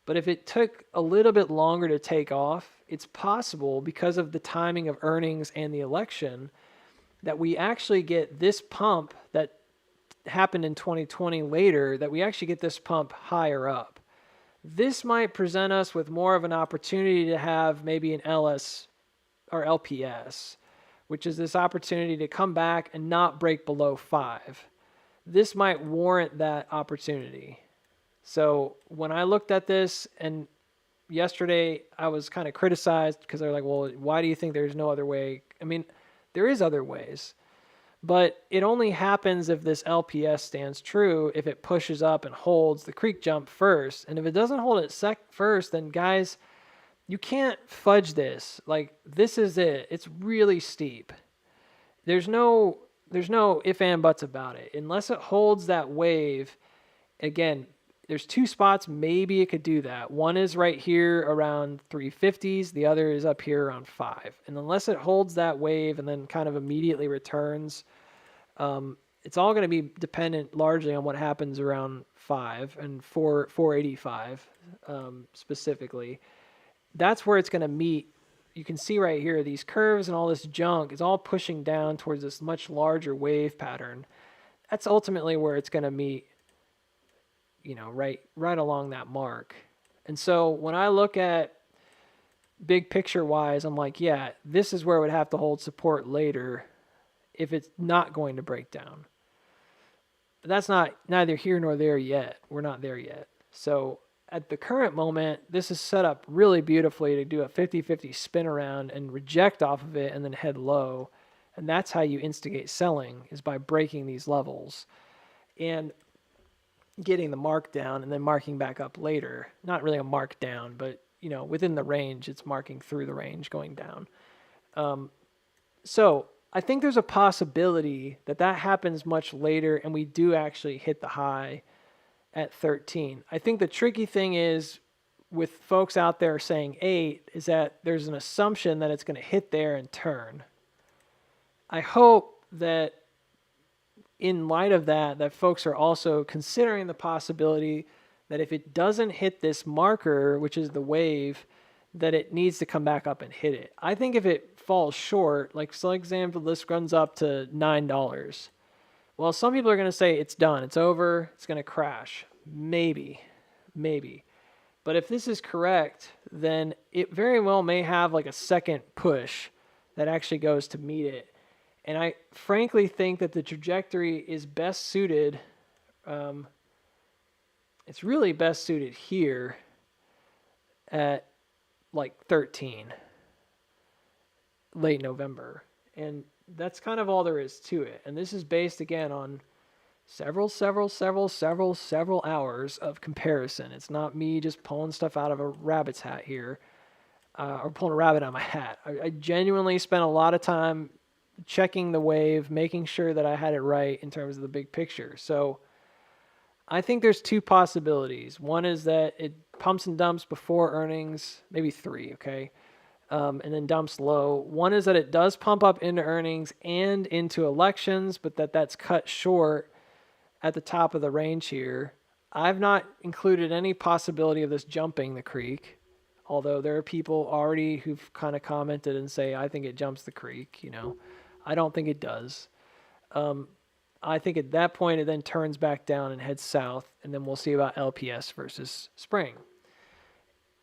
But if it took a little bit longer to take off, it's possible because of the timing of earnings and the election that we actually get this pump that happened in 2020 later, that we actually get this pump higher up. This might present us with more of an opportunity to have maybe an LS or LPS, which is this opportunity to come back and not break below 5. This might warrant that opportunity. So when I looked at this, and yesterday I was kind of criticized because they're like, well, why do you think there's no other way? I mean, there is other ways, but it only happens if this LPS stands true, if it pushes up and holds the creek jump first. And if it doesn't hold it first, then guys, you can't fudge this. Like, this is it. It's really steep. There's no if and buts about it. Unless it holds that wave, again, there's 2 spots maybe it could do that. One is right here around 350s. The other is up here around 5. And unless it holds that wave and then kind of immediately returns, it's all going to be dependent largely on what happens around 5 and 485 specifically. That's where it's going to meet. You can see right here, these curves and all this junk is all pushing down towards this much larger wave pattern. that's ultimately where it's going to meet, right along that mark. And so when I look at big picture wise, I'm like, yeah, this is where it would have to hold support later if it's not going to break down. But that's not neither here nor there yet. We're not there yet. So at the current moment, this is set up really beautifully to do a 50-50 spin around and reject off of it and then head low. And that's how you instigate selling, is by breaking these levels and getting the mark down and then marking back up later. Not really a mark down, but within the range, it's marking through the range going down. So I think there's a possibility that happens much later and we do actually hit the high at 13. I think the tricky thing is with folks out there saying 8 is that there's an assumption that it's going to hit there and turn. I hope that in light of that folks are also considering the possibility that if it doesn't hit this marker, which is the wave, that it needs to come back up and hit it. I think if it falls short, like for example, this runs up to $9. Well, some people are going to say it's done, it's over, it's going to crash. Maybe. But if this is correct, then it very well may have like a second push that actually goes to meet it. And I frankly think that the trajectory is best suited. It's really best suited here at like 13, late November. And that's kind of all there is to it. And this is based again on several hours of comparison. It's not me just pulling stuff out of a rabbit's hat here, or pulling a rabbit out of my hat. I genuinely spent a lot of time checking the wave, making sure that I had it right in terms of the big picture. So I think there's two possibilities. One is that it pumps and dumps before earnings, maybe three, okay? And then dumps low. One is that it does pump up into earnings and into elections, but that's cut short at the top of the range here. I've not included any possibility of this jumping the creek, although there are people already who've kind of commented and say, I think it jumps the creek, I don't think it does. I think at that point it then turns back down and heads south, and then we'll see about LPS versus spring.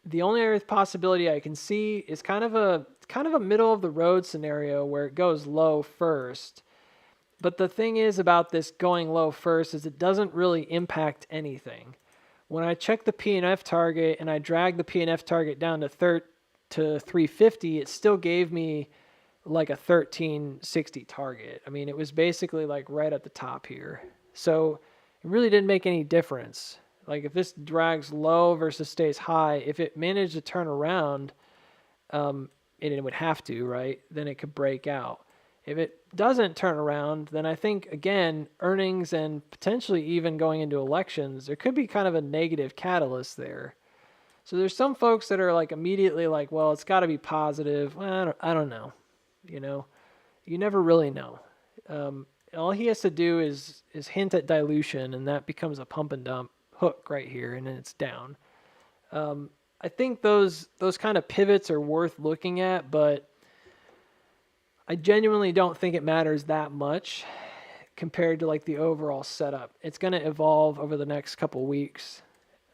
The only other possibility I can see is kind of a middle of the road scenario where it goes low first. But the thing is about this going low first is it doesn't really impact anything. When I check the P&F target and I drag the P&F target down to 350, it still gave me like a 1360 target. I mean, it was basically like right at the top here. So it really didn't make any difference. Like if this drags low versus stays high, if it managed to turn around, and it would have to, right? Then it could break out. If it doesn't turn around, then I think, again, earnings and potentially even going into elections, there could be kind of a negative catalyst there. So there's some folks that are like immediately like, well, it's got to be positive. Well, I don't know. You never really know. All he has to do is hint at dilution, and that becomes a pump and dump hook right here, and then it's down. I think those kind of pivots are worth looking at, but I genuinely don't think it matters that much compared to like the overall setup. It's going to evolve over the next couple weeks.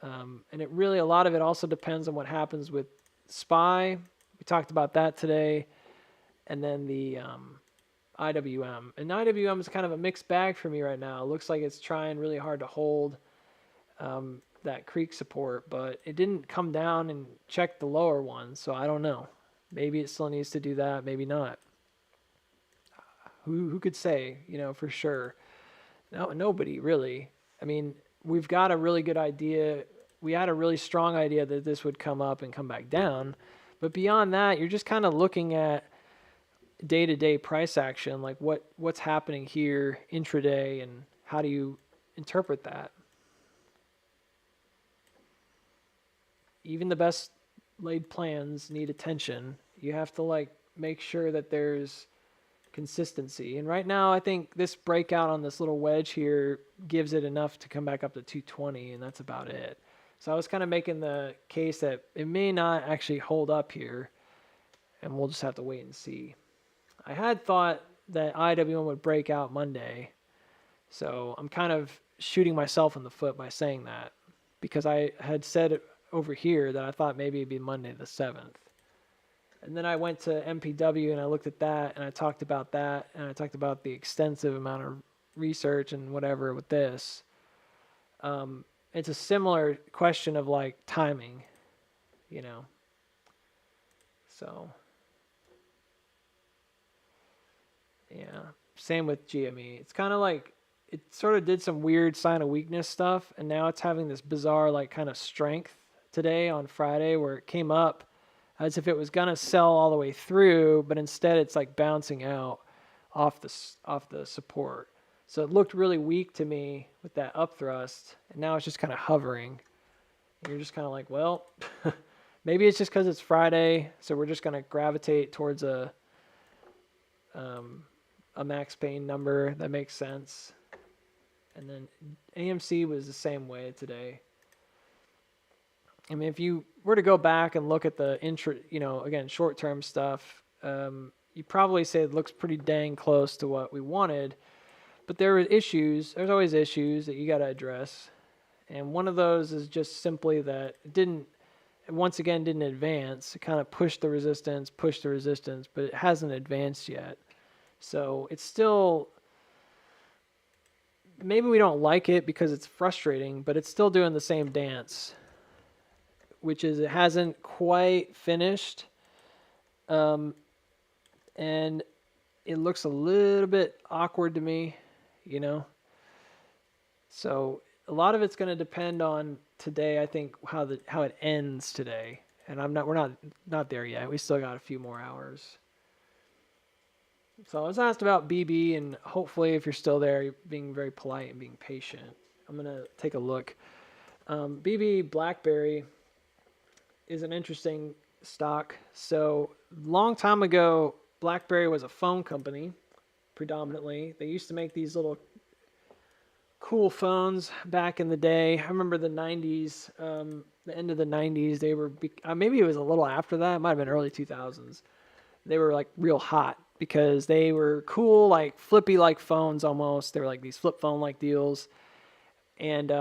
And it really, a lot of it also depends on what happens with SPY. We talked about that today. And then the IWM. And IWM is kind of a mixed bag for me right now. It looks like it's trying really hard to hold that creek support, but it didn't come down and check the lower one, so I don't know. Maybe it still needs to do that, maybe not. Who could say, for sure? No, nobody really. I mean, we've got a really good idea. We had a really strong idea that this would come up and come back down. But beyond that, you're just kind of looking at day-to-day price action, like what's happening here intraday, and how do you interpret that? Even the best laid plans need attention. You have to make sure that there's consistency. And right now, I think this breakout on this little wedge here gives it enough to come back up to 220, and that's about it. So I was kind of making the case that it may not actually hold up here, and we'll just have to wait and see. I had thought that IWM would break out Monday, So I'm kind of shooting myself in the foot by saying that, because I had said over here that I thought maybe it'd be Monday the 7th. And then I went to MPW and I looked at that and I talked about that and I talked about the extensive amount of research and whatever with this. It's a similar question of like timing, you know. So yeah, same with GME. It's kind of like it sort of did some weird sign of weakness stuff, and now it's having this bizarre like kind of strength today on Friday where it came up as if it was gonna sell all the way through, but instead it's like bouncing out off the support. So it looked really weak to me with that up thrust, and now it's just kind of hovering. And you're just kind of like, well, maybe it's just because it's Friday, so we're just gonna gravitate towards a max pain number that makes sense. And then AMC was the same way today. I mean, if you were to go back and look at the again, short-term stuff, you probably say it looks pretty dang close to what we wanted, but there were issues. There's always issues that you got to address. And one of those is just simply that it didn't advance. It kind of pushed the resistance, but it hasn't advanced yet. So it's still, maybe we don't like it because it's frustrating, but it's still doing the same dance, which is it hasn't quite finished. And it looks a little bit awkward to me, you know? So a lot of it's going to depend on today, I think, how it ends today. And we're not there yet. We still got a few more hours. So I was asked about BB, and hopefully if you're still there, you're being very polite and being patient. I'm going to take a look. BB BlackBerry is an interesting stock. So long time ago, BlackBerry was a phone company predominantly. They used to make these little cool phones back in the day. I remember the 90s, the end of the 90s, they were, maybe it was a little after that, it might have been early 2000s. They were like real hot because they were cool, like flippy like phones almost. They were like these flip phone like deals. And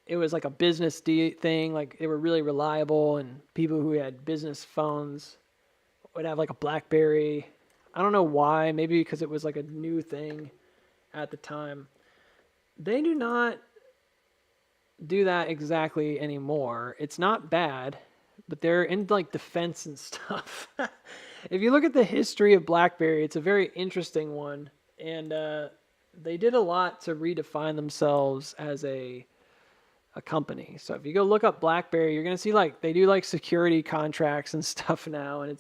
it was like a business thing. Like they were really reliable, and people who had business phones would have like a BlackBerry. I don't know why, maybe because it was like a new thing at the time. They do not do that exactly anymore. It's not bad, but they're in like defense and stuff. If you look at the history of BlackBerry, it's a very interesting one, and they did a lot to redefine themselves as a company. So if you go look up BlackBerry, you're gonna see like they do like security contracts and stuff now, and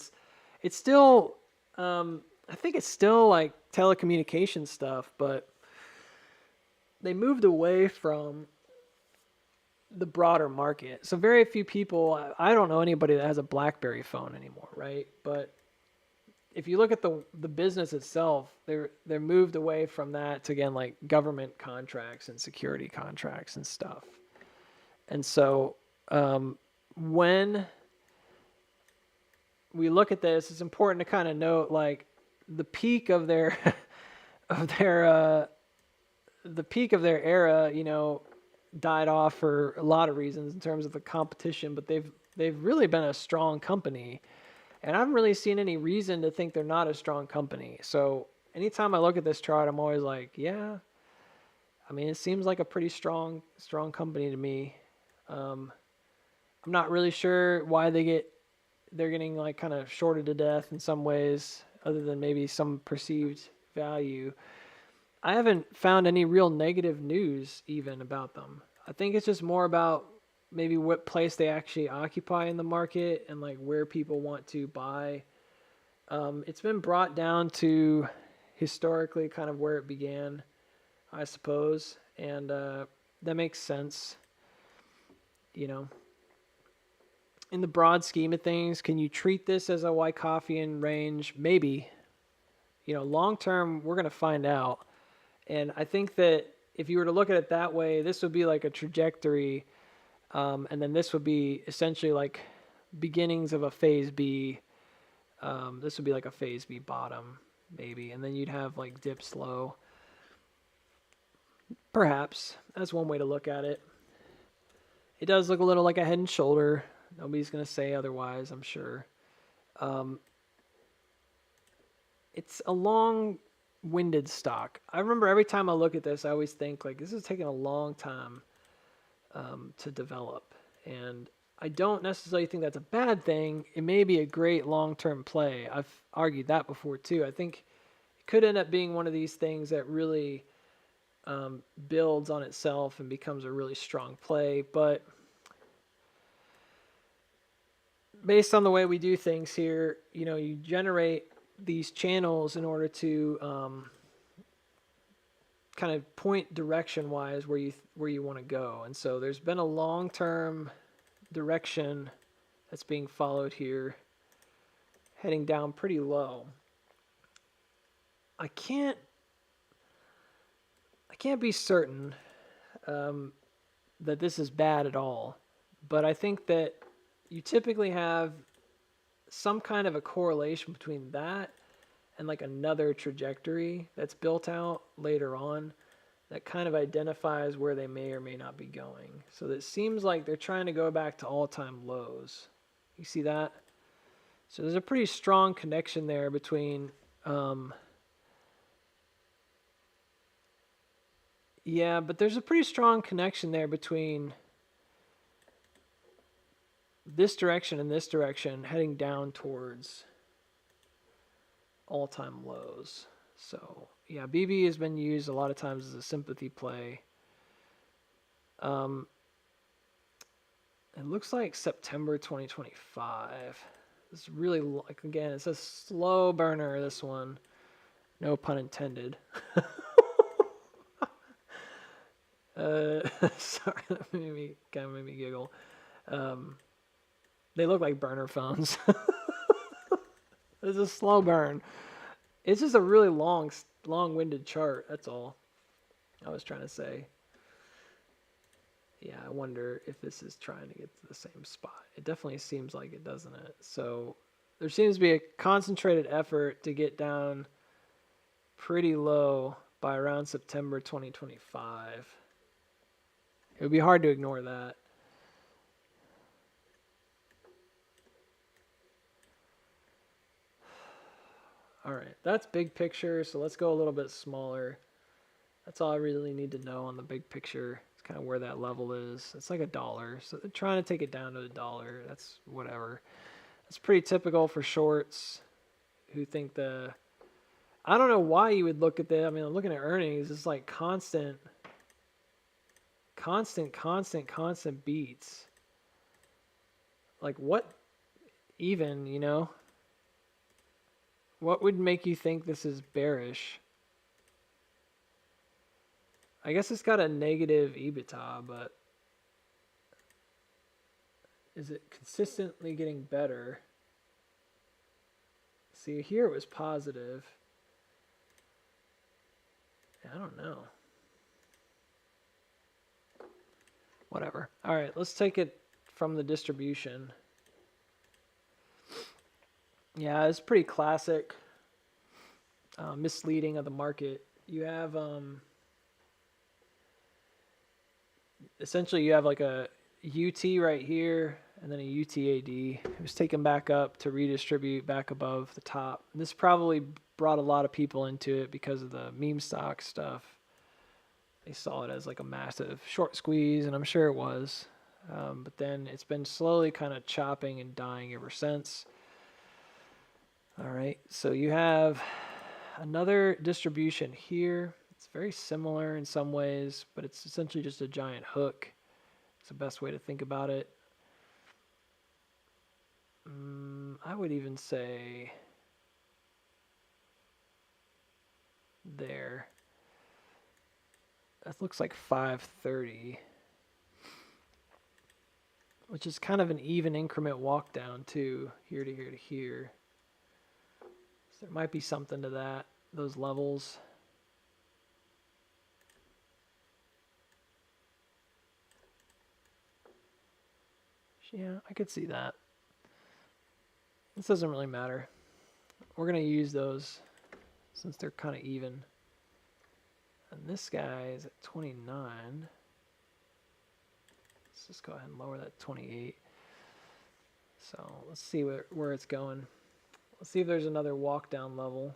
it's still I think it's still like telecommunication stuff, but they moved away from the broader market. So very few people, I don't know anybody that has a BlackBerry phone anymore, right? But if you look at the business itself, they're moved away from that to, again, like government contracts and security contracts and stuff. And so when we look at this, it's important to kind of note like the peak of their the peak of their era, you know, died off for a lot of reasons in terms of the competition, but they've really been a strong company. And I haven't really seen any reason to think they're not a strong company. So anytime I look at this chart, I'm always like, yeah, I mean, it seems like a pretty strong company to me. I'm not really sure why they're getting like kind of shorted to death in some ways, other than maybe some perceived value. I haven't found any real negative news even about them. I think it's just more about maybe what place they actually occupy in the market and like where people want to buy. It's been brought down to historically kind of where it began, I suppose, and that makes sense. You know, in the broad scheme of things, can you treat this as a Wyckofian range? Maybe. You know, long term, we're going to find out. And I think that if you were to look at it that way, this would be like a trajectory. And then this would be essentially like beginnings of a phase B. This would be like a phase B bottom, maybe. And then you'd have like dips low. Perhaps that's one way to look at it. It does look a little like a head and shoulder. Nobody's going to say otherwise, I'm sure. Um, it's a long-winded stock. I remember every time I look at this, I always think like this is taking a long time to develop, and I don't necessarily think that's a bad thing. It may be a great long-term play. I've argued that before too. I think it could end up being one of these things that really builds on itself and becomes a really strong play, but based on the way we do things here, you generate these channels in order to kind of point direction wise where you want to go. And so there's been a long-term direction that's being followed here, heading down pretty low. I can't be certain that this is bad at all, but I think that you typically have some kind of a correlation between that and like another trajectory that's built out later on that kind of identifies where they may or may not be going. So it seems like they're trying to go back to all-time lows. You see that? So there's a pretty strong connection there between yeah, but there's a pretty strong connection there between this direction and this direction heading down towards all-time lows. So yeah, BB has been used a lot of times as a sympathy play. It looks like September 2025. This really, like, again, it's a slow burner, this one. No pun intended. Sorry, that kind of made me giggle. They look like burner phones. It's a slow burn. It's just a really long-winded chart. That's all I was trying to say. Yeah, I wonder if this is trying to get to the same spot. It definitely seems like it, doesn't it? So there seems to be a concentrated effort to get down pretty low by around September 2025. It would be hard to ignore that. All right, that's big picture, so let's go a little bit smaller. That's all I really need to know on the big picture. It's kind of where that level is. It's like $1, so they're trying to take it down to $1. That's whatever. That's pretty typical for shorts who think I don't know why you would look at that. I mean, I'm looking at earnings. It's like constant beats. Like what even, What would make you think this is bearish? I guess it's got a negative EBITDA, but is it consistently getting better? See, here it was positive. I don't know. Whatever. All right, let's take it from the distribution. Yeah, it's pretty classic misleading of the market. You have essentially you have like a UT right here and then a UTAD. It was taken back up to redistribute back above the top. And this probably brought a lot of people into it because of the meme stock stuff. They saw it as like a massive short squeeze, and I'm sure it was. But then it's been slowly kind of chopping and dying ever since. All right, so you have another distribution here. It's very similar in some ways, but it's essentially just a giant hook. It's the best way to think about it. I would even say there. That looks like 530, which is kind of an even increment walk down too, here to here to here. So there might be something to that, those levels. Yeah, I could see that. This doesn't really matter. We're going to use those since they're kind of even. And this guy is at 29. Let's just go ahead and lower that to 28. So let's see where it's going. Let's see if there's another walk down level.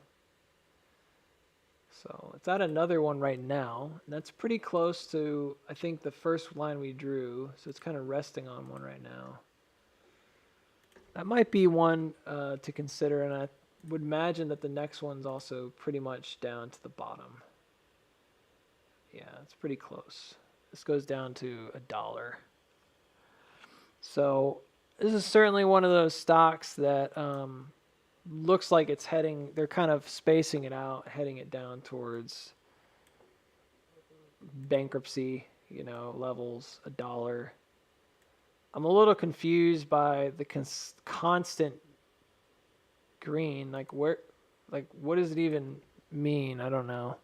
So it's at another one right now. And that's pretty close to, I think, the first line we drew. So it's kind of resting on one right now. That might be one to consider, and I would imagine that the next one's also pretty much down to the bottom. Yeah, it's pretty close. This goes down to $1. So this is certainly one of those stocks that looks like it's heading, they're kind of spacing it out, heading it down towards bankruptcy, levels, $1. I'm a little confused by the constant green. Like what does it even mean? I don't know.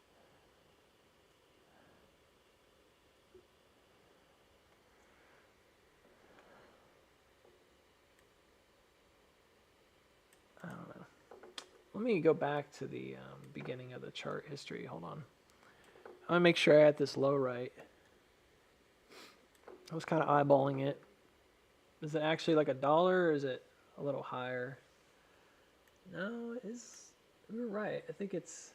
I don't know. Let me go back to the beginning of the chart history. Hold on. I want to make sure I had this low right. I was kind of eyeballing it. Is it actually like $1 or is it a little higher? No, you're right. I think it's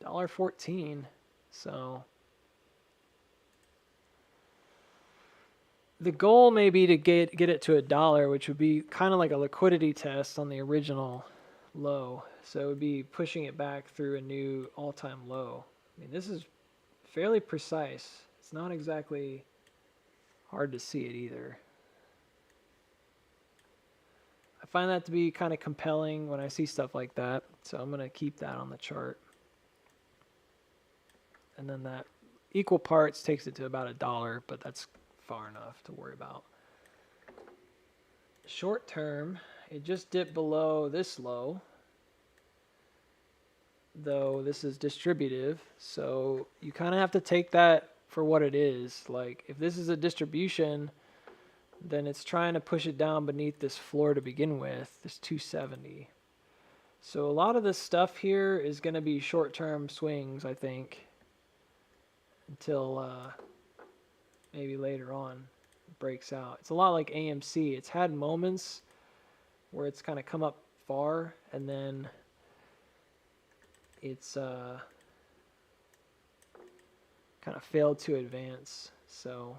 $1.14. So the goal may be to get it to $1, which would be kind of like a liquidity test on the original low. So it would be pushing it back through a new all-time low. I mean, this is fairly precise. It's not exactly hard to see it either. I find that to be kind of compelling when I see stuff like that. So I'm going to keep that on the chart. And then that equal parts takes it to about $1, but that's far enough to worry about. Short term, it just dipped below this low, though this is distributive, so you kind of have to take that for what it is. Like if this is a distribution, then it's trying to push it down beneath this floor to begin with, this 270. So a lot of this stuff here is going to be short-term swings, I think, until maybe later on it breaks out. It's a lot like AMC. It's had moments where it's kind of come up far and then it's kind of failed to advance. So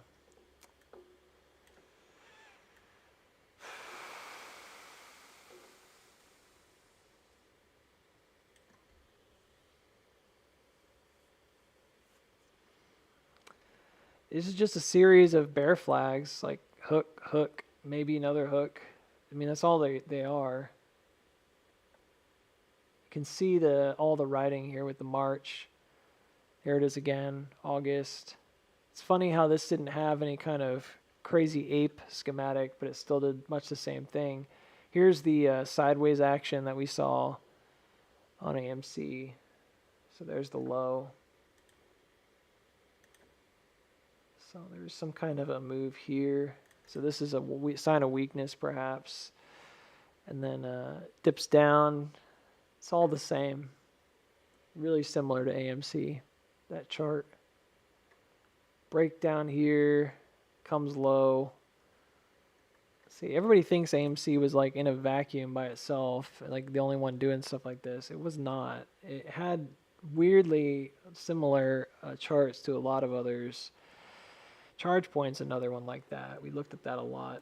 this is just a series of bear flags, like hook, hook, maybe another hook. I mean, that's all they are. You can see all the writing here with the March. Here it is again, August. It's funny how this didn't have any kind of crazy ape schematic, but it still did much the same thing. Here's the sideways action that we saw on AMC. So there's the low. So there's some kind of a move here. So this is a sign of weakness perhaps. And then dips down. It's all the same. Really similar to AMC, that chart. Breakdown here, comes low. See, everybody thinks AMC was like in a vacuum by itself, like the only one doing stuff like this. It was not. It had weirdly similar charts to a lot of others. Charge Point's another one like that. We looked at that a lot.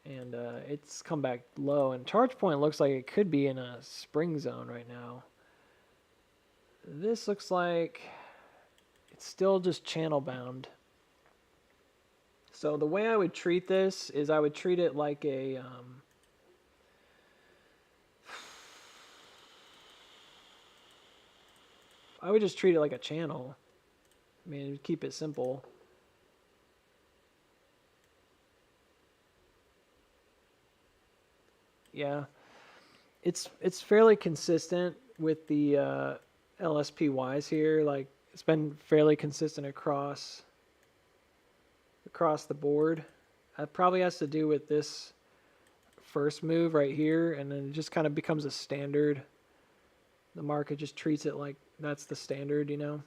And it's come back low. And Charge Point looks like it could be in a spring zone right now. This looks like it's still just channel bound. So the way I would treat this is I would treat it like a I would just treat it like a channel. I mean, keep it simple. Yeah, it's fairly consistent with the LSPYs here. Like it's been fairly consistent across across the board. That probably has to do with this first move right here, and then it just kind of becomes a standard. The market just treats it like that's the standard, you know.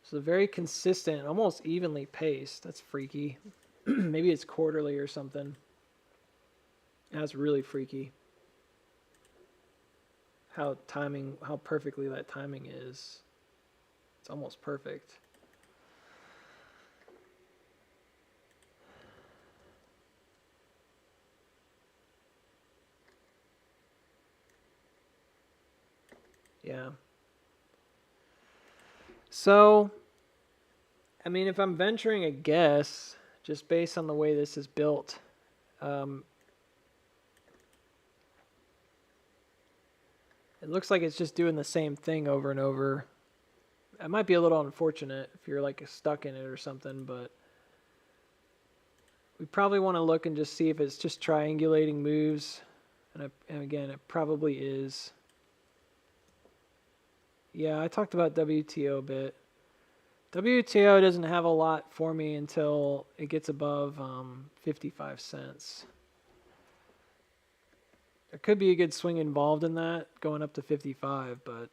So very consistent, almost evenly paced. That's freaky. Maybe it's quarterly or something. That's really freaky. How perfectly that timing is. It's almost perfect. Yeah. So, I mean, if I'm venturing a guess, just based on the way this is built, it looks like it's just doing the same thing over and over. It might be a little unfortunate if you're like stuck in it or something, but we probably want to look and just see if it's just triangulating moves. And again, it probably is. Yeah, I talked about WTO a bit. WTO doesn't have a lot for me until it gets above 55 cents. There could be a good swing involved in that, going up to 55, but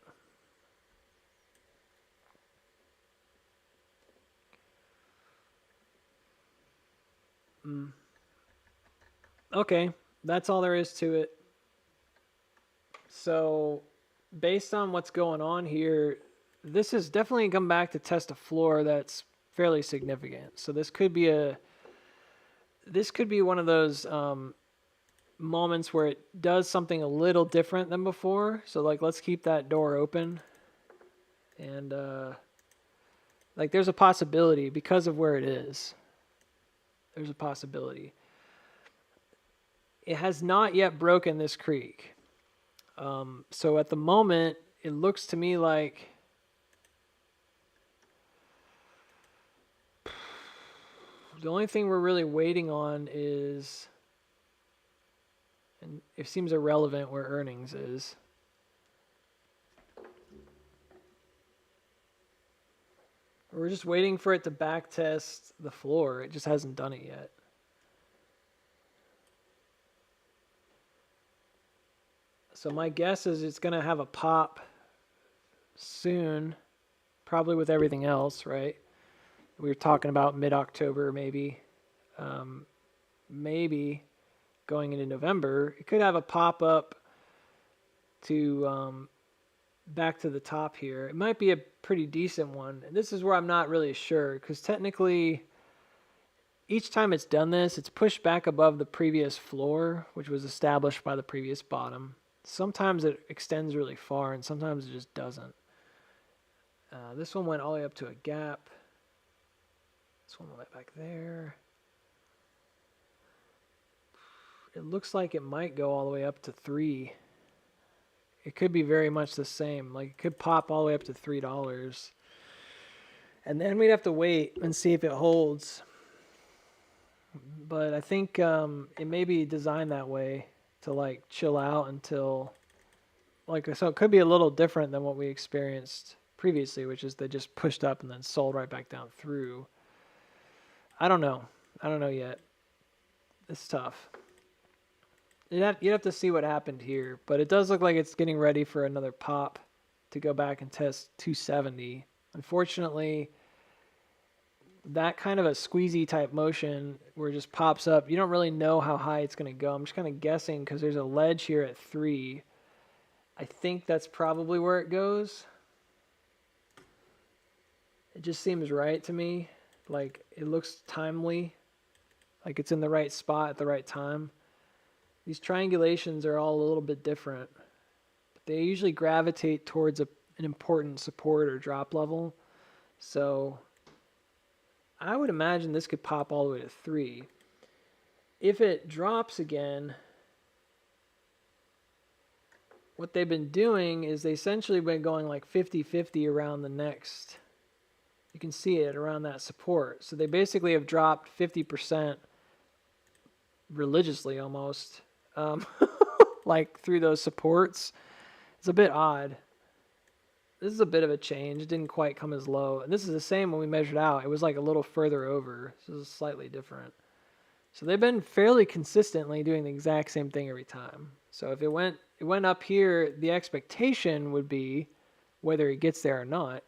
okay, that's all there is to it. So, based on what's going on here, this is definitely come back to test a floor that's fairly significant. So this could be one of those moments where it does something a little different than before. So like, let's keep that door open, and like there's a possibility because of where it is. There's a possibility. It has not yet broken this creek. So at the moment, it looks to me like the only thing we're really waiting on is, and it seems irrelevant where earnings is. We're just waiting for it to back test the floor. It just hasn't done it yet. So my guess is it's going to have a pop soon, probably with everything else, right? We were talking about mid-October, maybe going into November. It could have a pop-up to back to the top here. It might be a pretty decent one. And this is where I'm not really sure, because technically each time it's done this, it's pushed back above the previous floor, which was established by the previous bottom. Sometimes it extends really far, and sometimes it just doesn't. This one went all the way up to a gap. This one went back there. It looks like it might go all the way up to 3. It could be very much the same. Like, it could pop all the way up to $3. And then we'd have to wait and see if it holds. But I think it may be designed that way to, like, chill out until, like, so it could be a little different than what we experienced previously, which is they just pushed up and then sold right back down through. I don't know. I don't know yet. It's tough. You'd have to see what happened here, but it does look like it's getting ready for another pop to go back and test 270. Unfortunately, that kind of a squeezy type motion where it just pops up, you don't really know how high it's going to go. I'm just kind of guessing because there's a ledge here at 3. I think that's probably where it goes. It just seems right to me. Like, it looks timely. Like it's in the right spot at the right time. These triangulations are all a little bit different. But they usually gravitate towards an important support or drop level. So I would imagine this could pop all the way to 3. If it drops again, what they've been doing is they essentially been going like 50-50 around the next. You can see it around that support. So they basically have dropped 50% religiously almost. Like through those supports. It's a bit odd. this is a bit of a change. It didn't quite come as low. And this is the same when we measured out. It was like a little further over. So this is slightly different. So they've been fairly consistently doing the exact same thing every time. So if it went up here, the expectation would be, whether it gets there or not,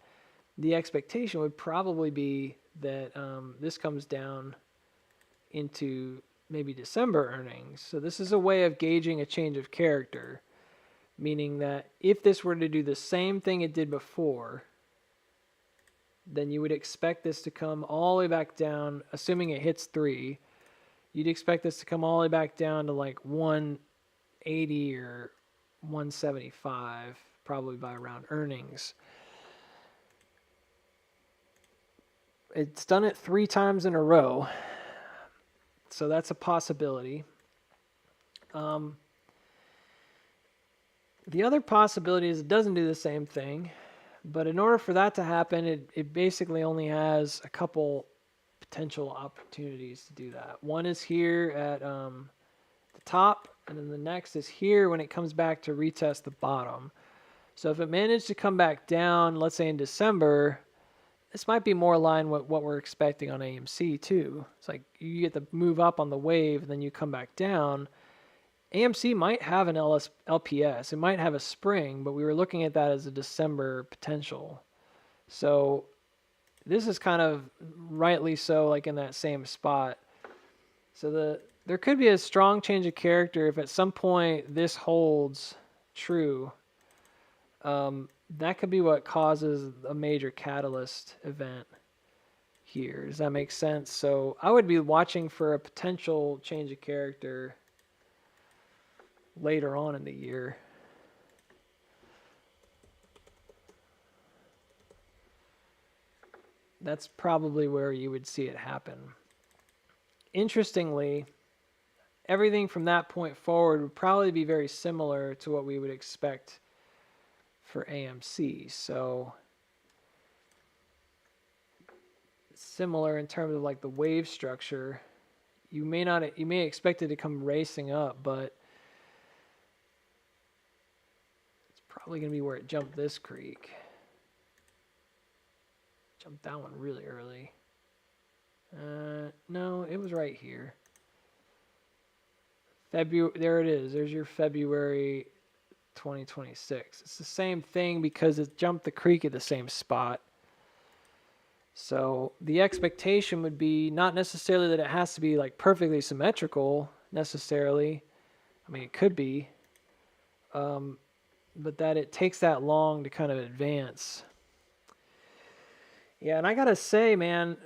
the expectation would probably be that this comes down into maybe December earnings. So this is a way of gauging a change of character, meaning that if this were to do the same thing it did before, then you would expect this to come all the way back down, assuming it hits 3. You'd expect this to come all the way back down to like 180 or 175, probably by around earnings. It's done it 3 times in a row, so that's a possibility. The other possibility is it doesn't do the same thing, but in order for that to happen, it basically only has a couple potential opportunities to do that. One is here at the top, and then the next is here when it comes back to retest the bottom. So if it managed to come back down, let's say in December, this might be more aligned with what we're expecting on AMC too. It's like you get the move up on the wave, and then you come back down. AMC might have an LPS. It might have a spring, but we were looking at that as a December potential. So this is kind of rightly so, like in that same spot. So there could be a strong change of character if at some point this holds true. That could be what causes a major catalyst event here. Does that make sense? So I would be watching for a potential change of character later on in the year. That's probably where you would see it happen. Interestingly, everything from that point forward would probably be very similar to what we would expect for AMC. So similar in terms of like the wave structure. You may expect it to come racing up, but it's probably going to be where it jumped this creek. Jumped that one really early. No, it was right here. There it is. There's your February 2026. It's the same thing because it jumped the creek at the same spot. So the expectation would be not necessarily that it has to be like perfectly symmetrical necessarily. I mean, it could be, but that it takes that long to kind of advance. Yeah, and I gotta say, man,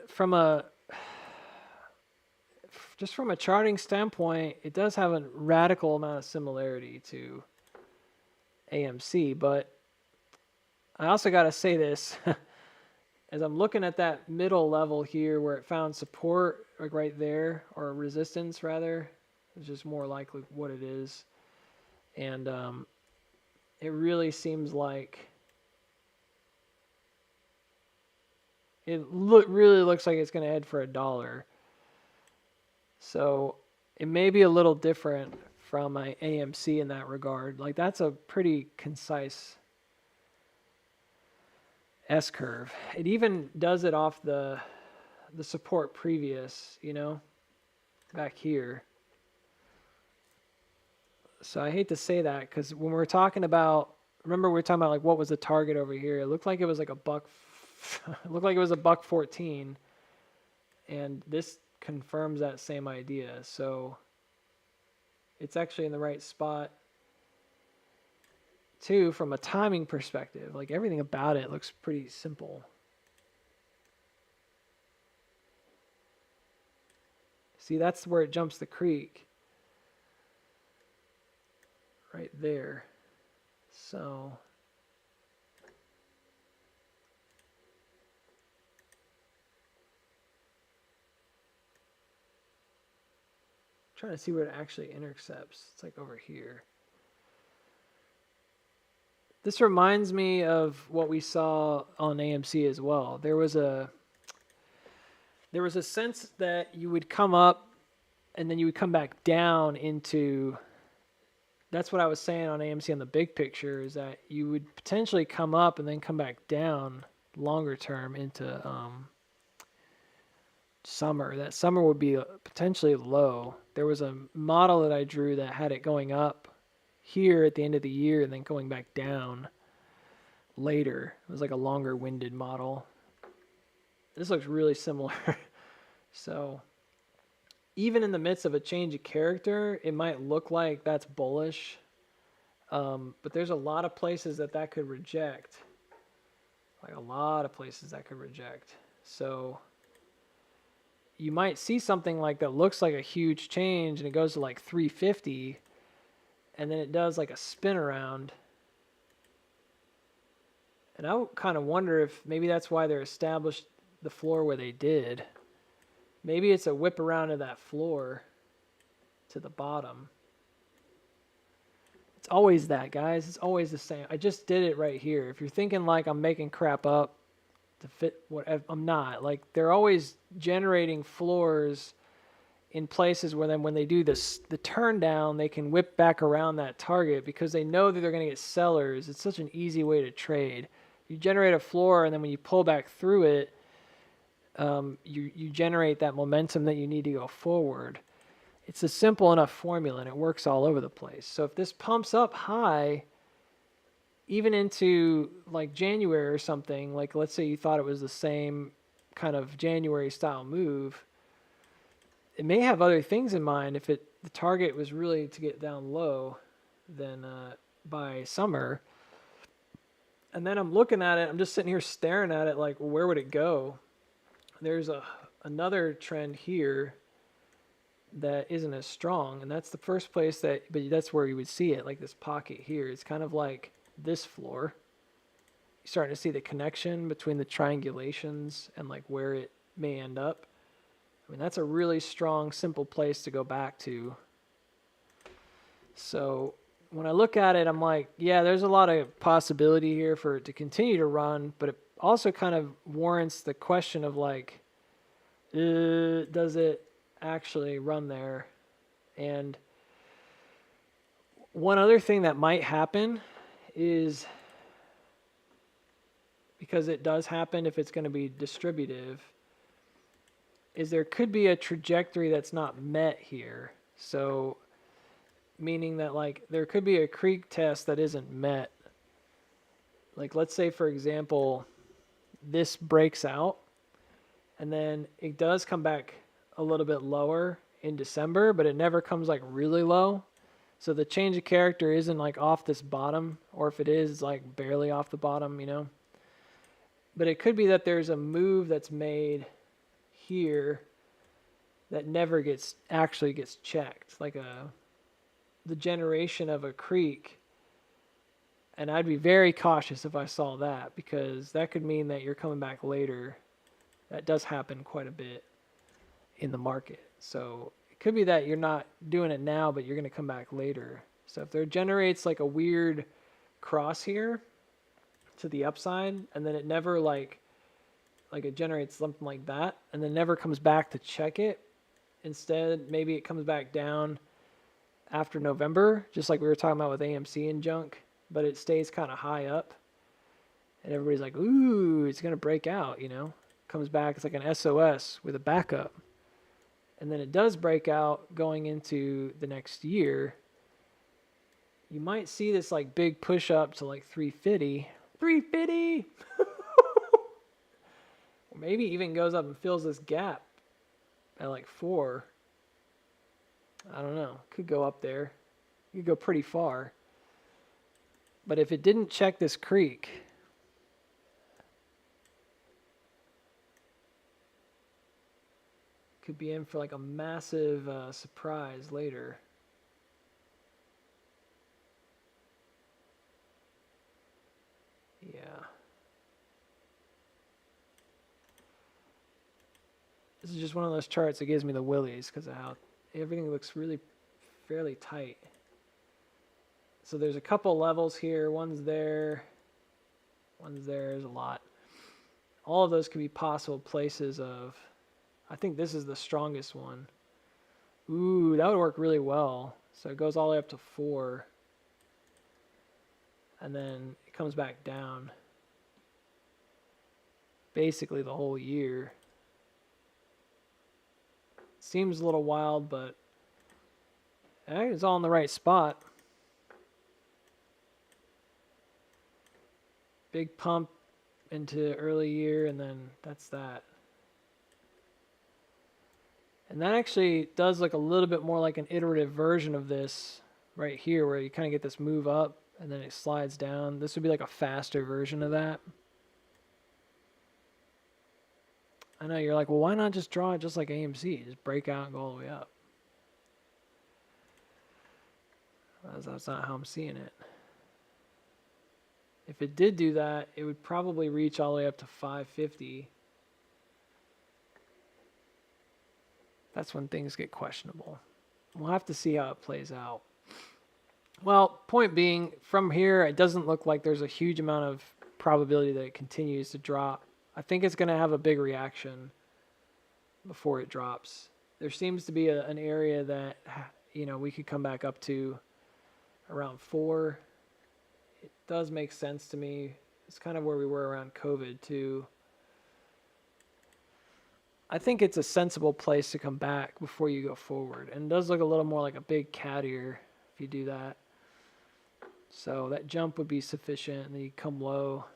just from a charting standpoint, it does have a radical amount of similarity to AMC, but I also gotta say this, as I'm looking at that middle level here where it found support, like right there, or resistance rather, it's just more likely what it is, and it really seems like really looks like it's going to head for $1. So it may be a little different from my AMC in that regard. Like that's a pretty concise S-curve. It even does it off the support previous, back here. So I hate to say that because when we're talking about, remember we were talking about like what was the target over here? It looked like it was like it looked like it was $1.14, and this confirms that same idea. So it's actually in the right spot too from a timing perspective. Like everything about it looks pretty simple. See, that's where it jumps the creek. Right there. So trying to see where it actually intercepts. It's like over here. This reminds me of what we saw on AMC as well. There was a sense that you would come up and then you would come back down into that's what I was saying on AMC on the big picture, is that you would potentially come up and then come back down longer term into summer. That summer would be potentially low. There was a model that I drew that had it going up here at the end of the year and then going back down later. It was like a longer winded model. This looks really similar. So even in the midst of a change of character, it might look like that's bullish. But there's a lot of places that could reject. Like a lot of places that could reject. So you might see something like that looks like a huge change and it goes to like 350 and then it does like a spin around. And I kind of wonder if maybe that's why they're established the floor where they did. Maybe it's a whip around of that floor to the bottom. It's always that, guys. It's always the same. I just did it right here. If you're thinking like I'm making crap up to fit what I'm not. Like they're always generating floors in places where then when they do this, the turn down, they can whip back around that target because they know that they're going to get sellers. It's such an easy way to trade. You generate a floor and then when you pull back through it, you generate that momentum that you need to go forward. It's a simple enough formula and it works all over the place. So if this pumps up high, even into like January or something, like let's say you thought it was the same kind of January style move, it may have other things in mind. If the target was really to get down low, then by summer, and then I'm looking at it, I'm just sitting here staring at it like, well, where would it go? There's another trend here that isn't as strong, and that's the first place but that's where you would see it, like this pocket here. It's kind of like this floor. You're starting to see the connection between the triangulations and like where it may end up. I mean, that's a really strong, simple place to go back to. So when I look at it, I'm like, yeah, there's a lot of possibility here for it to continue to run, but it also kind of warrants the question of like, does it actually run there? And one other thing that might happen is, because it does happen if it's going to be distributive, is there could be a trajectory that's not met here. So meaning that like there could be a creek test that isn't met. Like let's say for example, this breaks out and then it does come back a little bit lower in December, but it never comes like really low. So the change of character isn't like off this bottom, or if it is, it's like barely off the bottom, you know. But it could be that there's a move that's made here that never actually gets checked, like the generation of a creek. And I'd be very cautious if I saw that, because that could mean that you're coming back later. That does happen quite a bit in the market. So it could be that you're not doing it now, but you're going to come back later. So if there generates like a weird cross here to the upside, and then it never like it generates something like that, and then never comes back to check it. Instead, maybe it comes back down after November, just like we were talking about with AMC and junk, but it stays kind of high up. And everybody's like, ooh, it's going to break out, you know. Comes back, it's like an SOS with a backup. And then it does break out going into the next year. You might see this like big push up to like 350. 350! Or maybe even goes up and fills this gap at like 4. I don't know. Could go up there. Could go pretty far. But if it didn't check this creek, could be in for like a massive surprise later. Yeah. This is just one of those charts that gives me the willies because of how everything looks really fairly tight. So there's a couple levels here. One's there. One's there. There's a lot. All of those could be possible places of... I think this is the strongest one. Ooh, that would work really well. So it goes all the way up to 4. and then it comes back down basically the whole year. Seems a little wild, but it's all in the right spot. Big pump into early year, and then that's that. And that actually does look a little bit more like an iterative version of this right here, where you kind of get this move up and then it slides down. This would be like a faster version of that. I know you're like, well, why not just draw it just like AMC? Just break out and go all the way up. That's not how I'm seeing it. If it did do that, it would probably reach all the way up to 550. That's when things get questionable. We'll have to see how it plays out. Well, point being, from here, it doesn't look like there's a huge amount of probability that it continues to drop. I think it's going to have a big reaction before it drops. There seems to be an area that, we could come back up to around 4. It does make sense to me. It's kind of where we were around COVID too. I think it's a sensible place to come back before you go forward. And it does look a little more like a big cat ear if you do that. So that jump would be sufficient, and then you come low.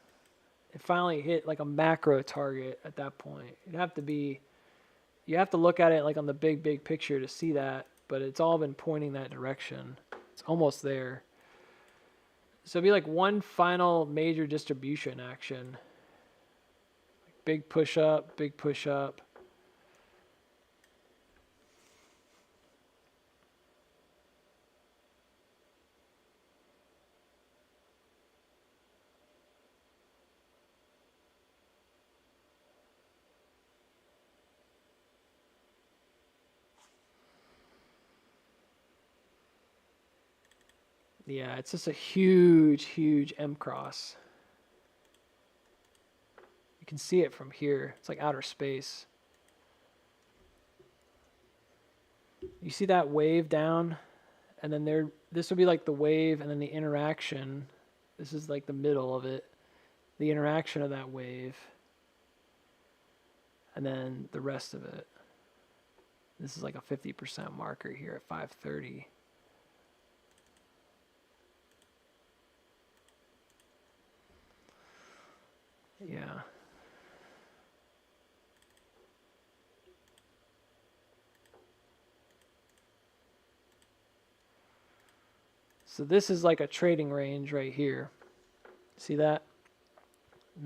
It finally hit like a macro target at that point. You have to look at it like on the big picture to see that, but it's all been pointing that direction. It's almost there. So it'd be like one final major distribution action. Big push up, big push up. Yeah, it's just a huge M cross. You can see it from here. It's like outer space. You see that wave down? And then this would be like the wave, and then the interaction. This is like the middle of it. The interaction of that wave. And then the rest of it. This is like a 50% marker here at 530. Yeah. So this is like a trading range right here. See that?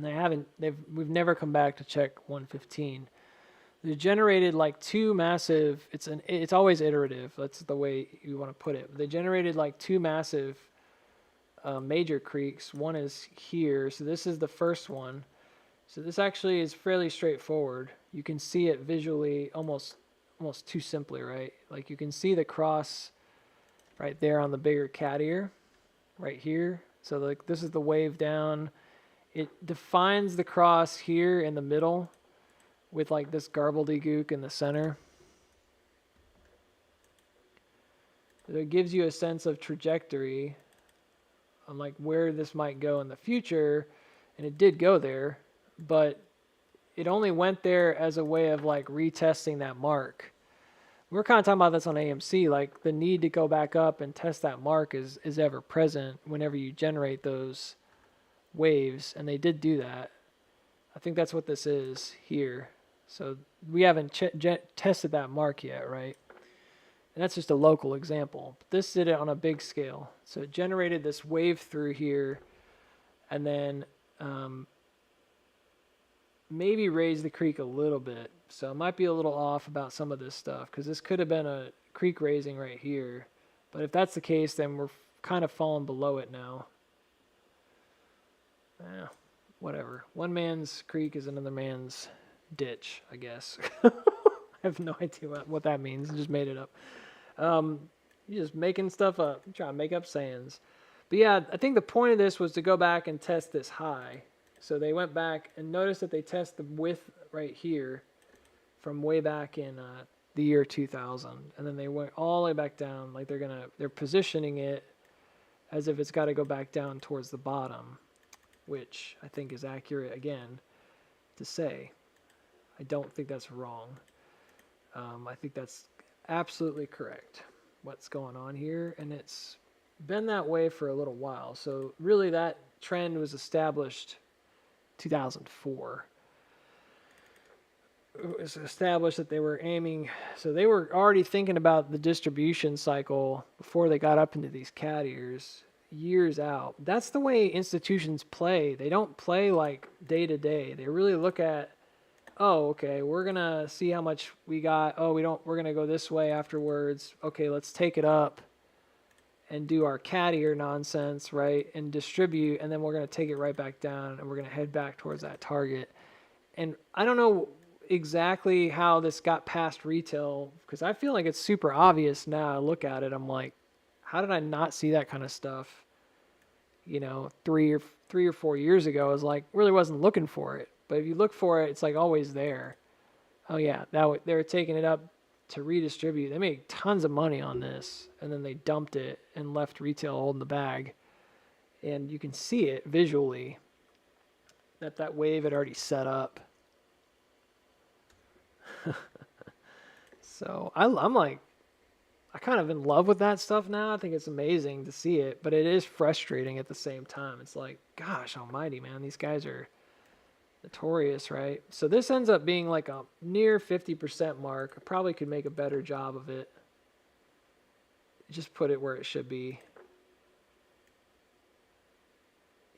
And we've never come back to check 115. They generated like two massive, it's always iterative. That's the way you want to put it. They generated like two massive major creeks. One is here. So this is the first one. So this actually is fairly straightforward. You can see it visually almost too simply, right? Like you can see the cross right there on the bigger cat ear right here. So like this is the wave down. It defines the cross here in the middle with like this gobbledygook in the center. So it gives you a sense of trajectory on like where this might go in the future. And it did go there, but it only went there as a way of like retesting that mark. We're kind of talking about this on AMC, like the need to go back up and test that mark is ever present whenever you generate those waves, and they did do that. I think that's what this is here. So we haven't tested that mark yet, right? And that's just a local example. But this did it on a big scale. So it generated this wave through here, and then maybe raised the creek a little bit. So it might be a little off about some of this stuff, because this could have been a creek raising right here. But if that's the case, then we're kind of falling below it now. Whatever. One man's creek is another man's ditch, I guess. I have no idea what that means. I just made it up. You're just making stuff up. I'm trying to make up sayings. But yeah, I think the point of this was to go back and test this high. So they went back and noticed that they test the width right here from way back in the year 2000. And then they went all the way back down. Like they're positioning it as if it's got to go back down towards the bottom, which I think is accurate again to say. I don't think that's wrong. I think that's absolutely correct what's going on here, and it's been that way for a little while. So really that trend was established 2004. It was established that they were aiming, so they were already thinking about the distribution cycle before they got up into these cat ears years out. That's the way institutions play. They don't play like day to day. They really look at, oh, okay, we're gonna see how much we got. Oh, we're gonna go this way afterwards. Okay, let's take it up and do our cat ear nonsense, right? And distribute, and then we're gonna take it right back down and we're gonna head back towards that target. And I don't know exactly how this got past retail, because I feel like it's super obvious now. I look at it, I'm like, how did I not see that kind of stuff? 3 or 4 years ago, I was like, really wasn't looking for it. But if you look for it, it's like always there. Oh yeah, they were taking it up to redistribute. They made tons of money on this, and then they dumped it and left retail holding the bag. And you can see it visually that wave had already set up. So I'm like, I kind of in love with that stuff now. I think it's amazing to see it, but it is frustrating at the same time. It's like, gosh almighty, man, these guys are notorious, right? So this ends up being like a near 50% mark. I probably could make a better job of it. Just put it where it should be.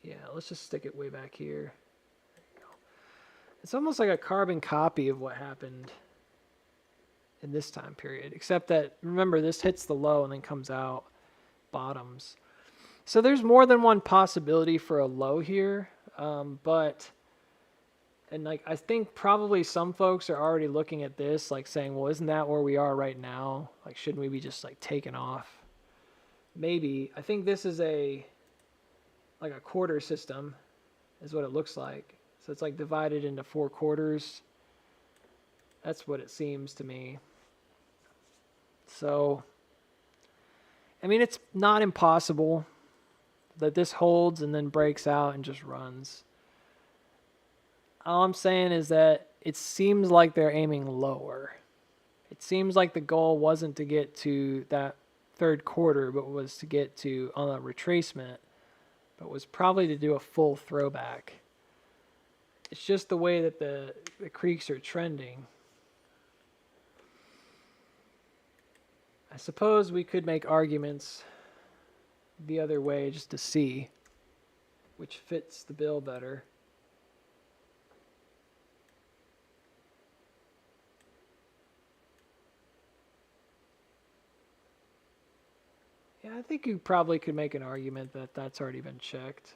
Yeah, let's just stick it way back here. There you go. It's almost like a carbon copy of what happened in this time period, except that, remember, this hits the low and then comes out, bottoms. So there's more than one possibility for a low here, but I think probably some folks are already looking at this like saying, well, isn't that where we are right now? Like, shouldn't we be just like taking off? Maybe. I think this is like a quarter system is what it looks like. So it's like divided into 4 quarters. That's what it seems to me. So, I mean, it's not impossible that this holds and then breaks out and just runs. All I'm saying is that it seems like they're aiming lower. It seems like the goal wasn't to get to that third quarter, but was to get to on a retracement, but was probably to do a full throwback. It's just the way that the creeks are trending. I suppose we could make arguments the other way just to see which fits the bill better. Yeah, I think you probably could make an argument that that's already been checked.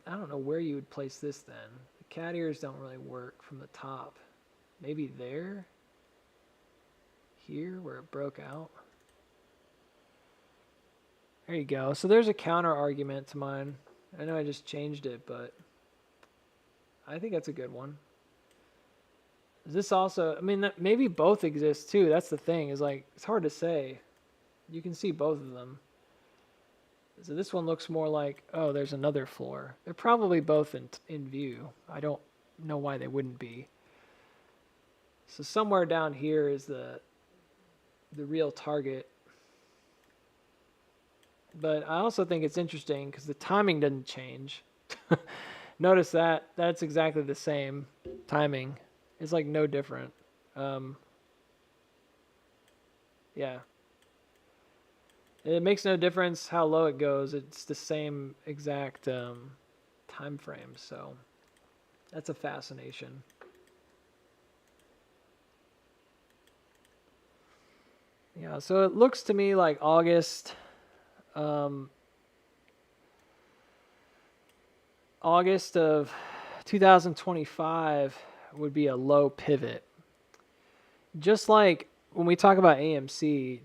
I don't know where you would place this then. The cat ears don't really work from the top. Maybe there? Here, where it broke out? There you go. So there's a counter argument to mine. I know I just changed it, but I think that's a good one. Is this also, I mean, maybe both exist too. That's the thing, is like, it's hard to say. You can see both of them. So this one looks more like, oh, there's another floor. They're probably both in view. I don't know why they wouldn't be. So somewhere down here is the real target. But I also think it's interesting because the timing doesn't change. Notice that. That's exactly the same timing. It's like no different. Yeah. It makes no difference how low it goes. It's the same exact time frame. So that's a fascination. Yeah, so it looks to me like August of 2025 would be a low pivot. Just like when we talk about AMC,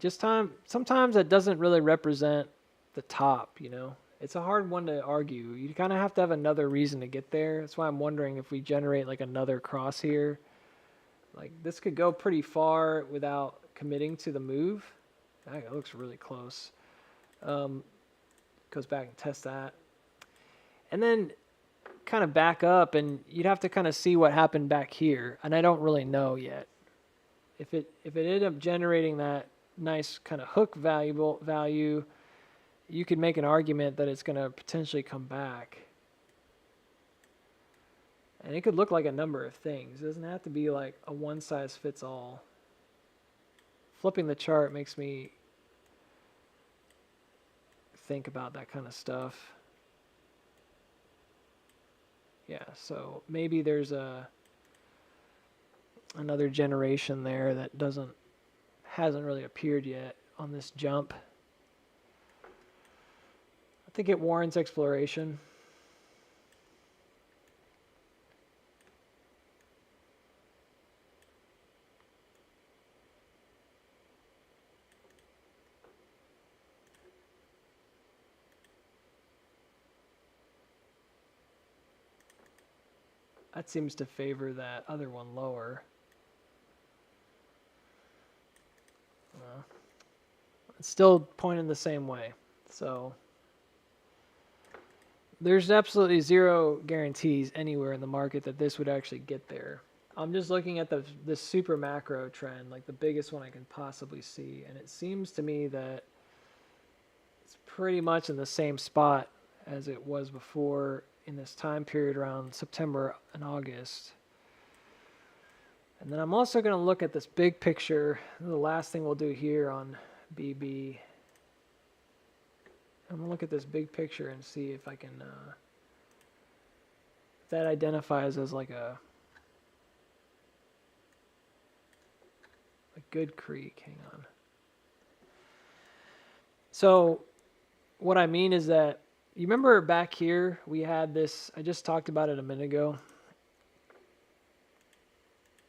sometimes that doesn't really represent the top, It's a hard one to argue. You kind of have to have another reason to get there. That's why I'm wondering if we generate like another cross here. Like this could go pretty far without committing to the move. That looks really close. Goes back and tests that. And then kind of back up, and you'd have to kind of see what happened back here. And I don't really know yet. If it ended up generating that nice kind of hook value, you could make an argument that it's going to potentially come back. And it could look like a number of things. It doesn't have to be like a one size fits all. Flipping the chart makes me think about that kind of stuff. Yeah, so maybe there's another generation there that hasn't really appeared yet on this jump. I think it warrants exploration. That seems to favor that other one lower. It's still pointing the same way. So there's absolutely zero guarantees anywhere in the market that this would actually get there. I'm just looking at the super macro trend, like the biggest one I can possibly see, and it seems to me that it's pretty much in the same spot as it was before in this time period around September and August. And then I'm also going to look at this big picture. The last thing we'll do here on BB. I'm going to look at this big picture and see if I can, if that identifies as like a good creek. Hang on. So what I mean is that, you remember back here, we had this, I just talked about it a minute ago.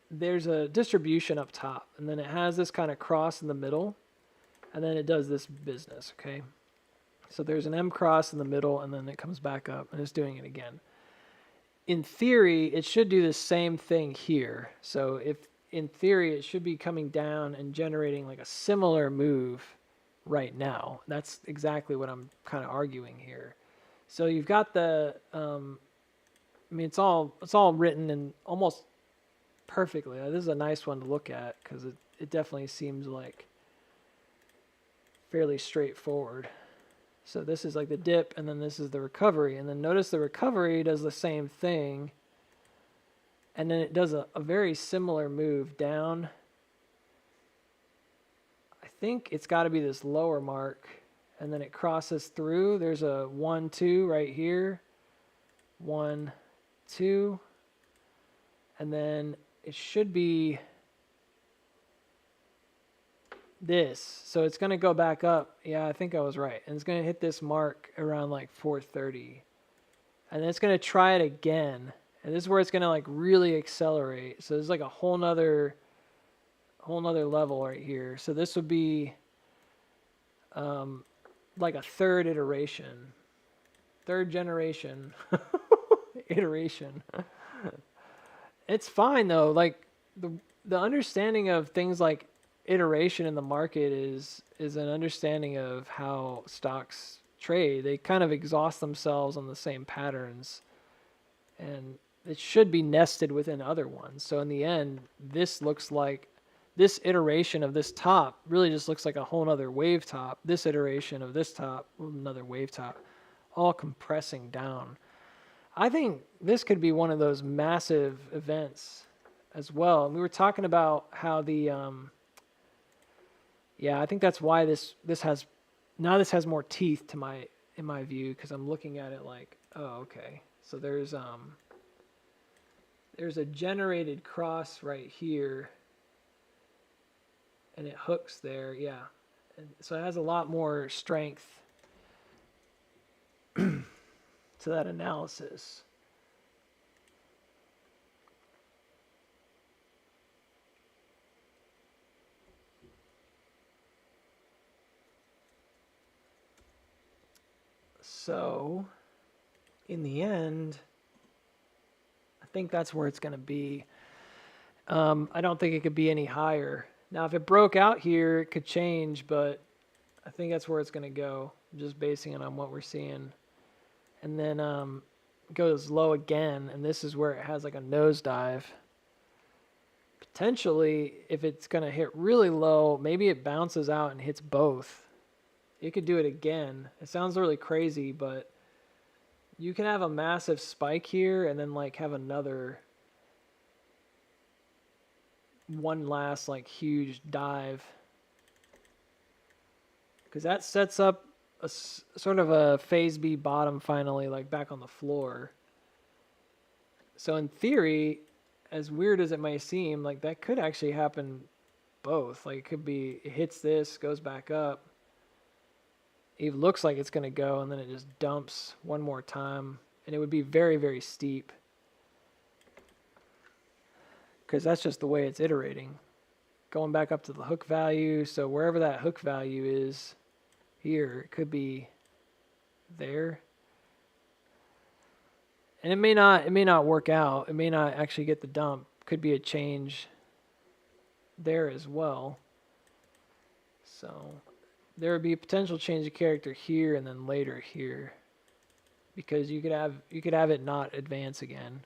There's a distribution up top, and then it has this kind of cross in the middle, and then it does this business, okay? So there's an M cross in the middle, and then it comes back up, and it's doing it again. In theory, it should do the same thing here. So if, in theory, it should be coming down and generating like a similar move right now. That's exactly what I'm kind of arguing here. So you've got the, I mean, it's all written in almost perfectly. This is a nice one to look at because it definitely seems like fairly straightforward. So this is like the dip, and then this is the recovery. And then notice the recovery does the same thing, and then it does a very similar move down. I think it's got to be this lower mark, and then it crosses through. There's a 1, 2 right here. 1, 2. And then it should be this. So it's going to go back up. Yeah, I think I was right. And it's going to hit this mark around like 430. And then it's going to try it again. And this is where it's going to like really accelerate. So there's like a whole nother level right here. So this would be like a third iteration, third generation iteration. It's fine though. Like the understanding of things like iteration in the market is an understanding of how stocks trade. They kind of exhaust themselves on the same patterns, and it should be nested within other ones. So in the end, this looks like this iteration of this top really just looks like a whole nother wave top. This iteration of this top, another wave top, all compressing down. I think this could be one of those massive events as well. And we were talking about how the, yeah, I think that's why this has more teeth to in my view, because I'm looking at it like, oh, okay. So there's a generated cross right here, and it hooks there, yeah. And so it has a lot more strength to that analysis. So in the end, I think that's where it's going to be. I don't think it could be any higher. Now, if it broke out here, it could change, but I think that's where it's going to go, just basing it on what we're seeing. And then goes low again, and this is where it has like a nosedive. Potentially, if it's going to hit really low, maybe it bounces out and hits both. It could do it again. It sounds really crazy, but you can have a massive spike here and then like have another one last like huge dive, because that sets up a sort of a phase B bottom finally, like back on the floor. So in theory, as weird as it may seem, like that could actually happen both. Like it could be, it hits this, goes back up. It looks like it's going to go, and then it just dumps one more time. And it would be very, very steep, because that's just the way it's iterating. Going back up to the hook value. So wherever that hook value is here, it could be there. And it may not work out. It may not actually get the dump. Could be a change there as well. So there would be a potential change of character here and then later here, because you could have it not advance again.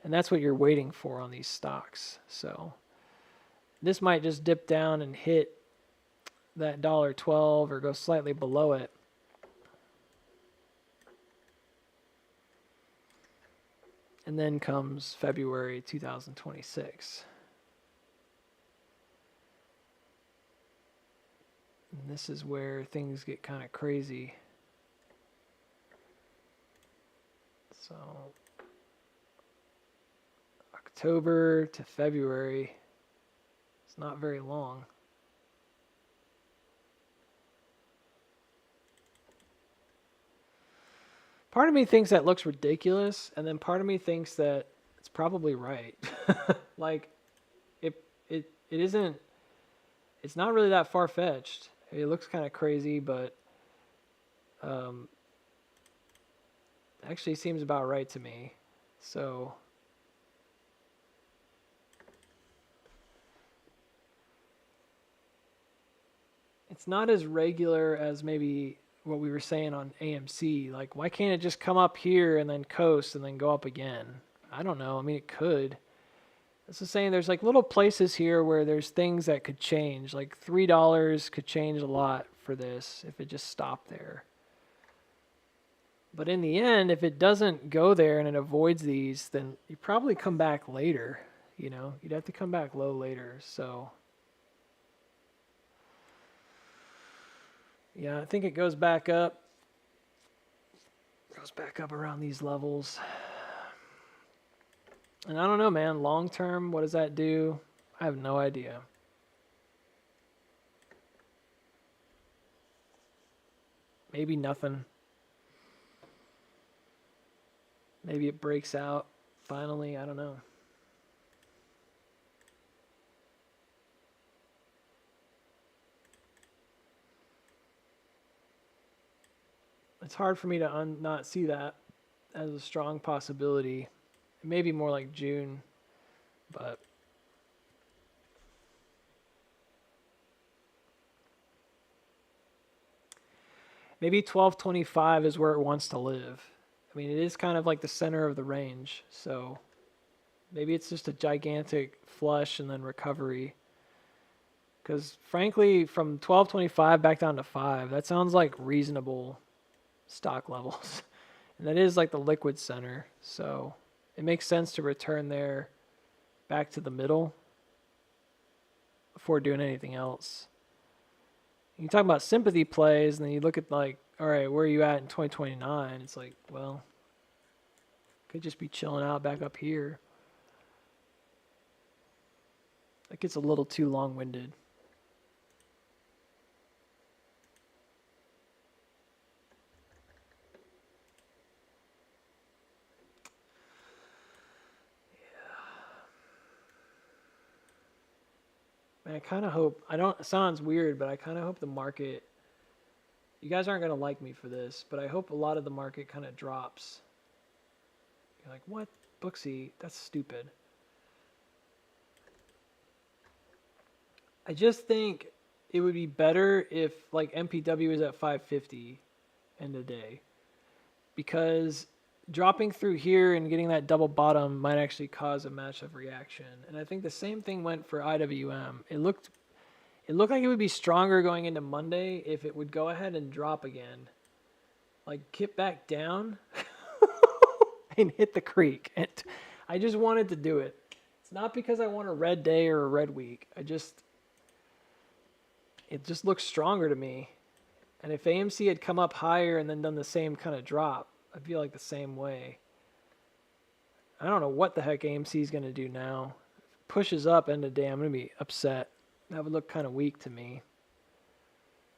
And that's what you're waiting for on these stocks. So this might just dip down and hit that $1.12 or go slightly below it. And then comes February 2026. And this is where things get kind of crazy. So October to February, it's not very long. Part of me thinks that looks ridiculous, and then part of me thinks that it's probably right. Like, it isn't, it's not really that far-fetched. It looks kind of crazy, but actually seems about right to me. So it's not as regular as maybe what we were saying on AMC. Like, why can't it just come up here and then coast and then go up again? I don't know. I mean, it could. This is saying there's like little places here where there's things that could change. Like $3 could change a lot for this if it just stopped there. But in the end, if it doesn't go there and it avoids these, then you probably come back later. You know, you'd have to come back low later. So yeah, I think it goes back up. Goes back up around these levels. And I don't know, man. Long term, what does that do? I have no idea. Maybe nothing. Maybe it breaks out finally. I don't know. It's hard for me to not see that as a strong possibility. Maybe more like June, but maybe 1225 is where it wants to live. I mean, it is kind of like the center of the range, so maybe it's just a gigantic flush and then recovery. Because frankly, from 1225 back down to 5, that sounds like reasonable stock levels. And that is like the liquid center, so it makes sense to return there back to the middle before doing anything else. You talk about sympathy plays, and then you look at like, all right, where are you at in 2029? It's like, well, could just be chilling out back up here. That gets a little too long-winded. Man, I kind of hope, it sounds weird, but I kind of hope the market, you guys aren't going to like me for this, but I hope a lot of the market kind of drops. You're like, what? Booksy, that's stupid. I just think it would be better if like MPW is at 550 end of day, because dropping through here and getting that double bottom might actually cause a massive reaction. And I think the same thing went for IWM. It looked like it would be stronger going into Monday if it would go ahead and drop again, like get back down and hit the creek. And I just wanted to do it. It's not because I want a red day or a red week. It just looks stronger to me. And if AMC had come up higher and then done the same kind of drop, I feel like the same way. I don't know what the heck AMC is going to do now. If it pushes up end of day, I'm going to be upset. That would look kind of weak to me.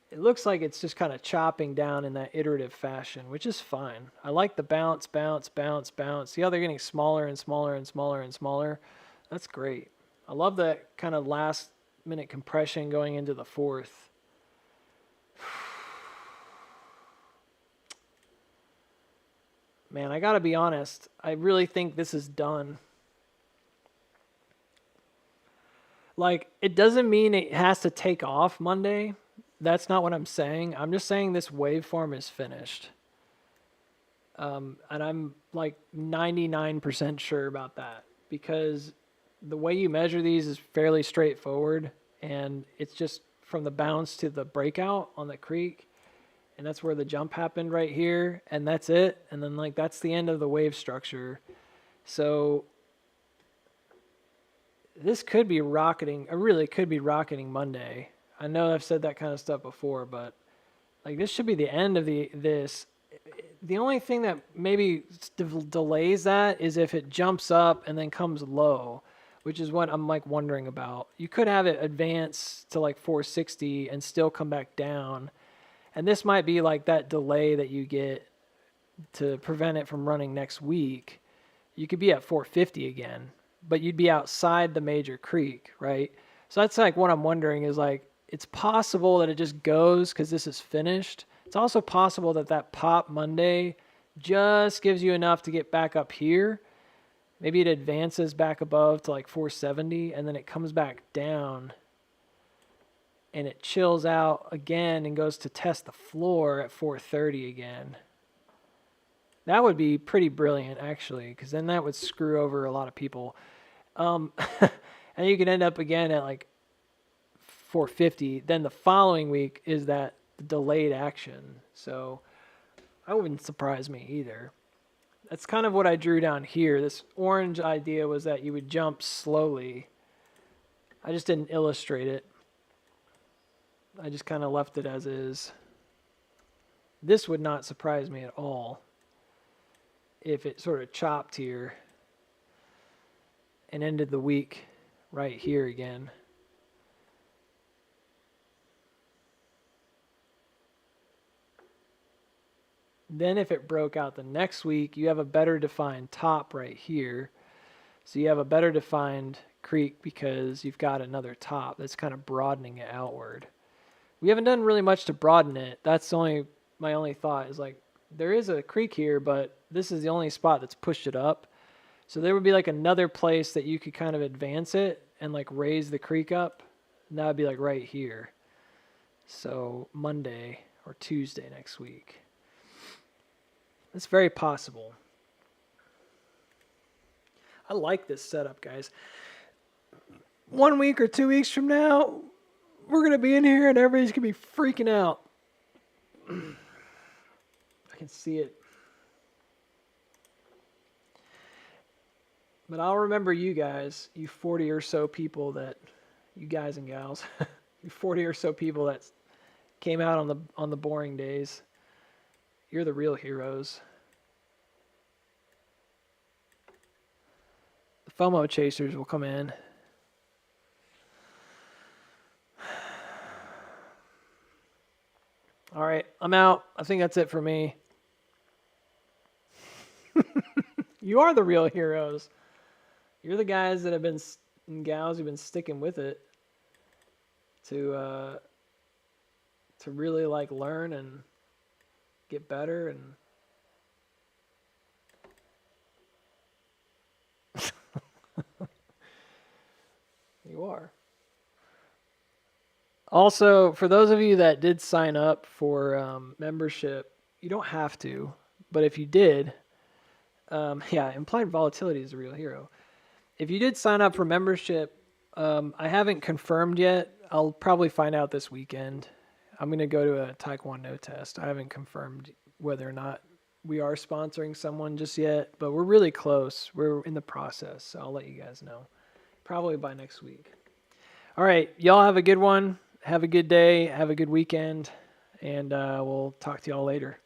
It looks like it's just kind of chopping down in that iterative fashion, which is fine. I like the bounce, bounce, bounce, bounce. See how they're getting smaller and smaller and smaller and smaller? That's great. I love that kind of last minute compression going into the fourth. Man, I gotta be honest. I really think this is done. Like, it doesn't mean it has to take off Monday. That's not what I'm saying. I'm just saying this waveform is finished. And I'm like 99% sure about that, because the way you measure these is fairly straightforward, and it's just from the bounce to the breakout on the creek. And that's where the jump happened right here, and that's it. And then like that's the end of the wave structure. So this could be rocketing. It really could be rocketing Monday. I know I've said that kind of stuff before, but like this should be the end of this. The only thing that maybe delays that is if it jumps up and then comes low, which is what I'm like wondering about. You could have it advance to like 460 and still come back down. And this might be like that delay that you get to prevent it from running next week. You could be at 450 again, but you'd be outside the major creek, right? So that's like what I'm wondering is like, it's possible that it just goes because this is finished. It's also possible that that pop Monday just gives you enough to get back up here. Maybe it advances back above to like 470 and then it comes back down and it chills out again and goes to test the floor at 430 again. That would be pretty brilliant, actually, because then that would screw over a lot of people. And you could end up again at like 450. Then the following week is that delayed action. So that wouldn't surprise me either. That's kind of what I drew down here. This orange idea was that you would jump slowly. I just didn't illustrate it. I just kind of left it as is. This would not surprise me at all if it sort of chopped here and ended the week right here again. Then if it broke out the next week, you have a better defined top right here. So you have a better defined creek because you've got another top that's kind of broadening it outward. We haven't done really much to broaden it. That's my only thought is like, there is a creek here, but this is the only spot that's pushed it up. So there would be like another place that you could kind of advance it and like raise the creek up. And that would be like right here. So Monday or Tuesday next week. It's very possible. I like this setup, guys. 1 week or 2 weeks from now, we're going to be in here and everybody's going to be freaking out. I can see it. But I'll remember you guys, you 40 or so people you guys and gals, you 40 or so people that came out on the boring days. You're the real heroes. The FOMO chasers will come in. All right, I'm out. I think that's it for me. You are the real heroes. You're the guys that have been, and gals who've been sticking with it to really like learn and get better and you are. Also, for those of you that did sign up for membership, you don't have to, but if you did, yeah, implied volatility is a real hero. If you did sign up for membership, I haven't confirmed yet. I'll probably find out this weekend. I'm going to go to a Taekwondo test. I haven't confirmed whether or not we are sponsoring someone just yet, but we're really close. We're in the process, so I'll let you guys know. Probably by next week. All right, y'all have a good one. Have a good day. Have a good weekend, and we'll talk to y'all later.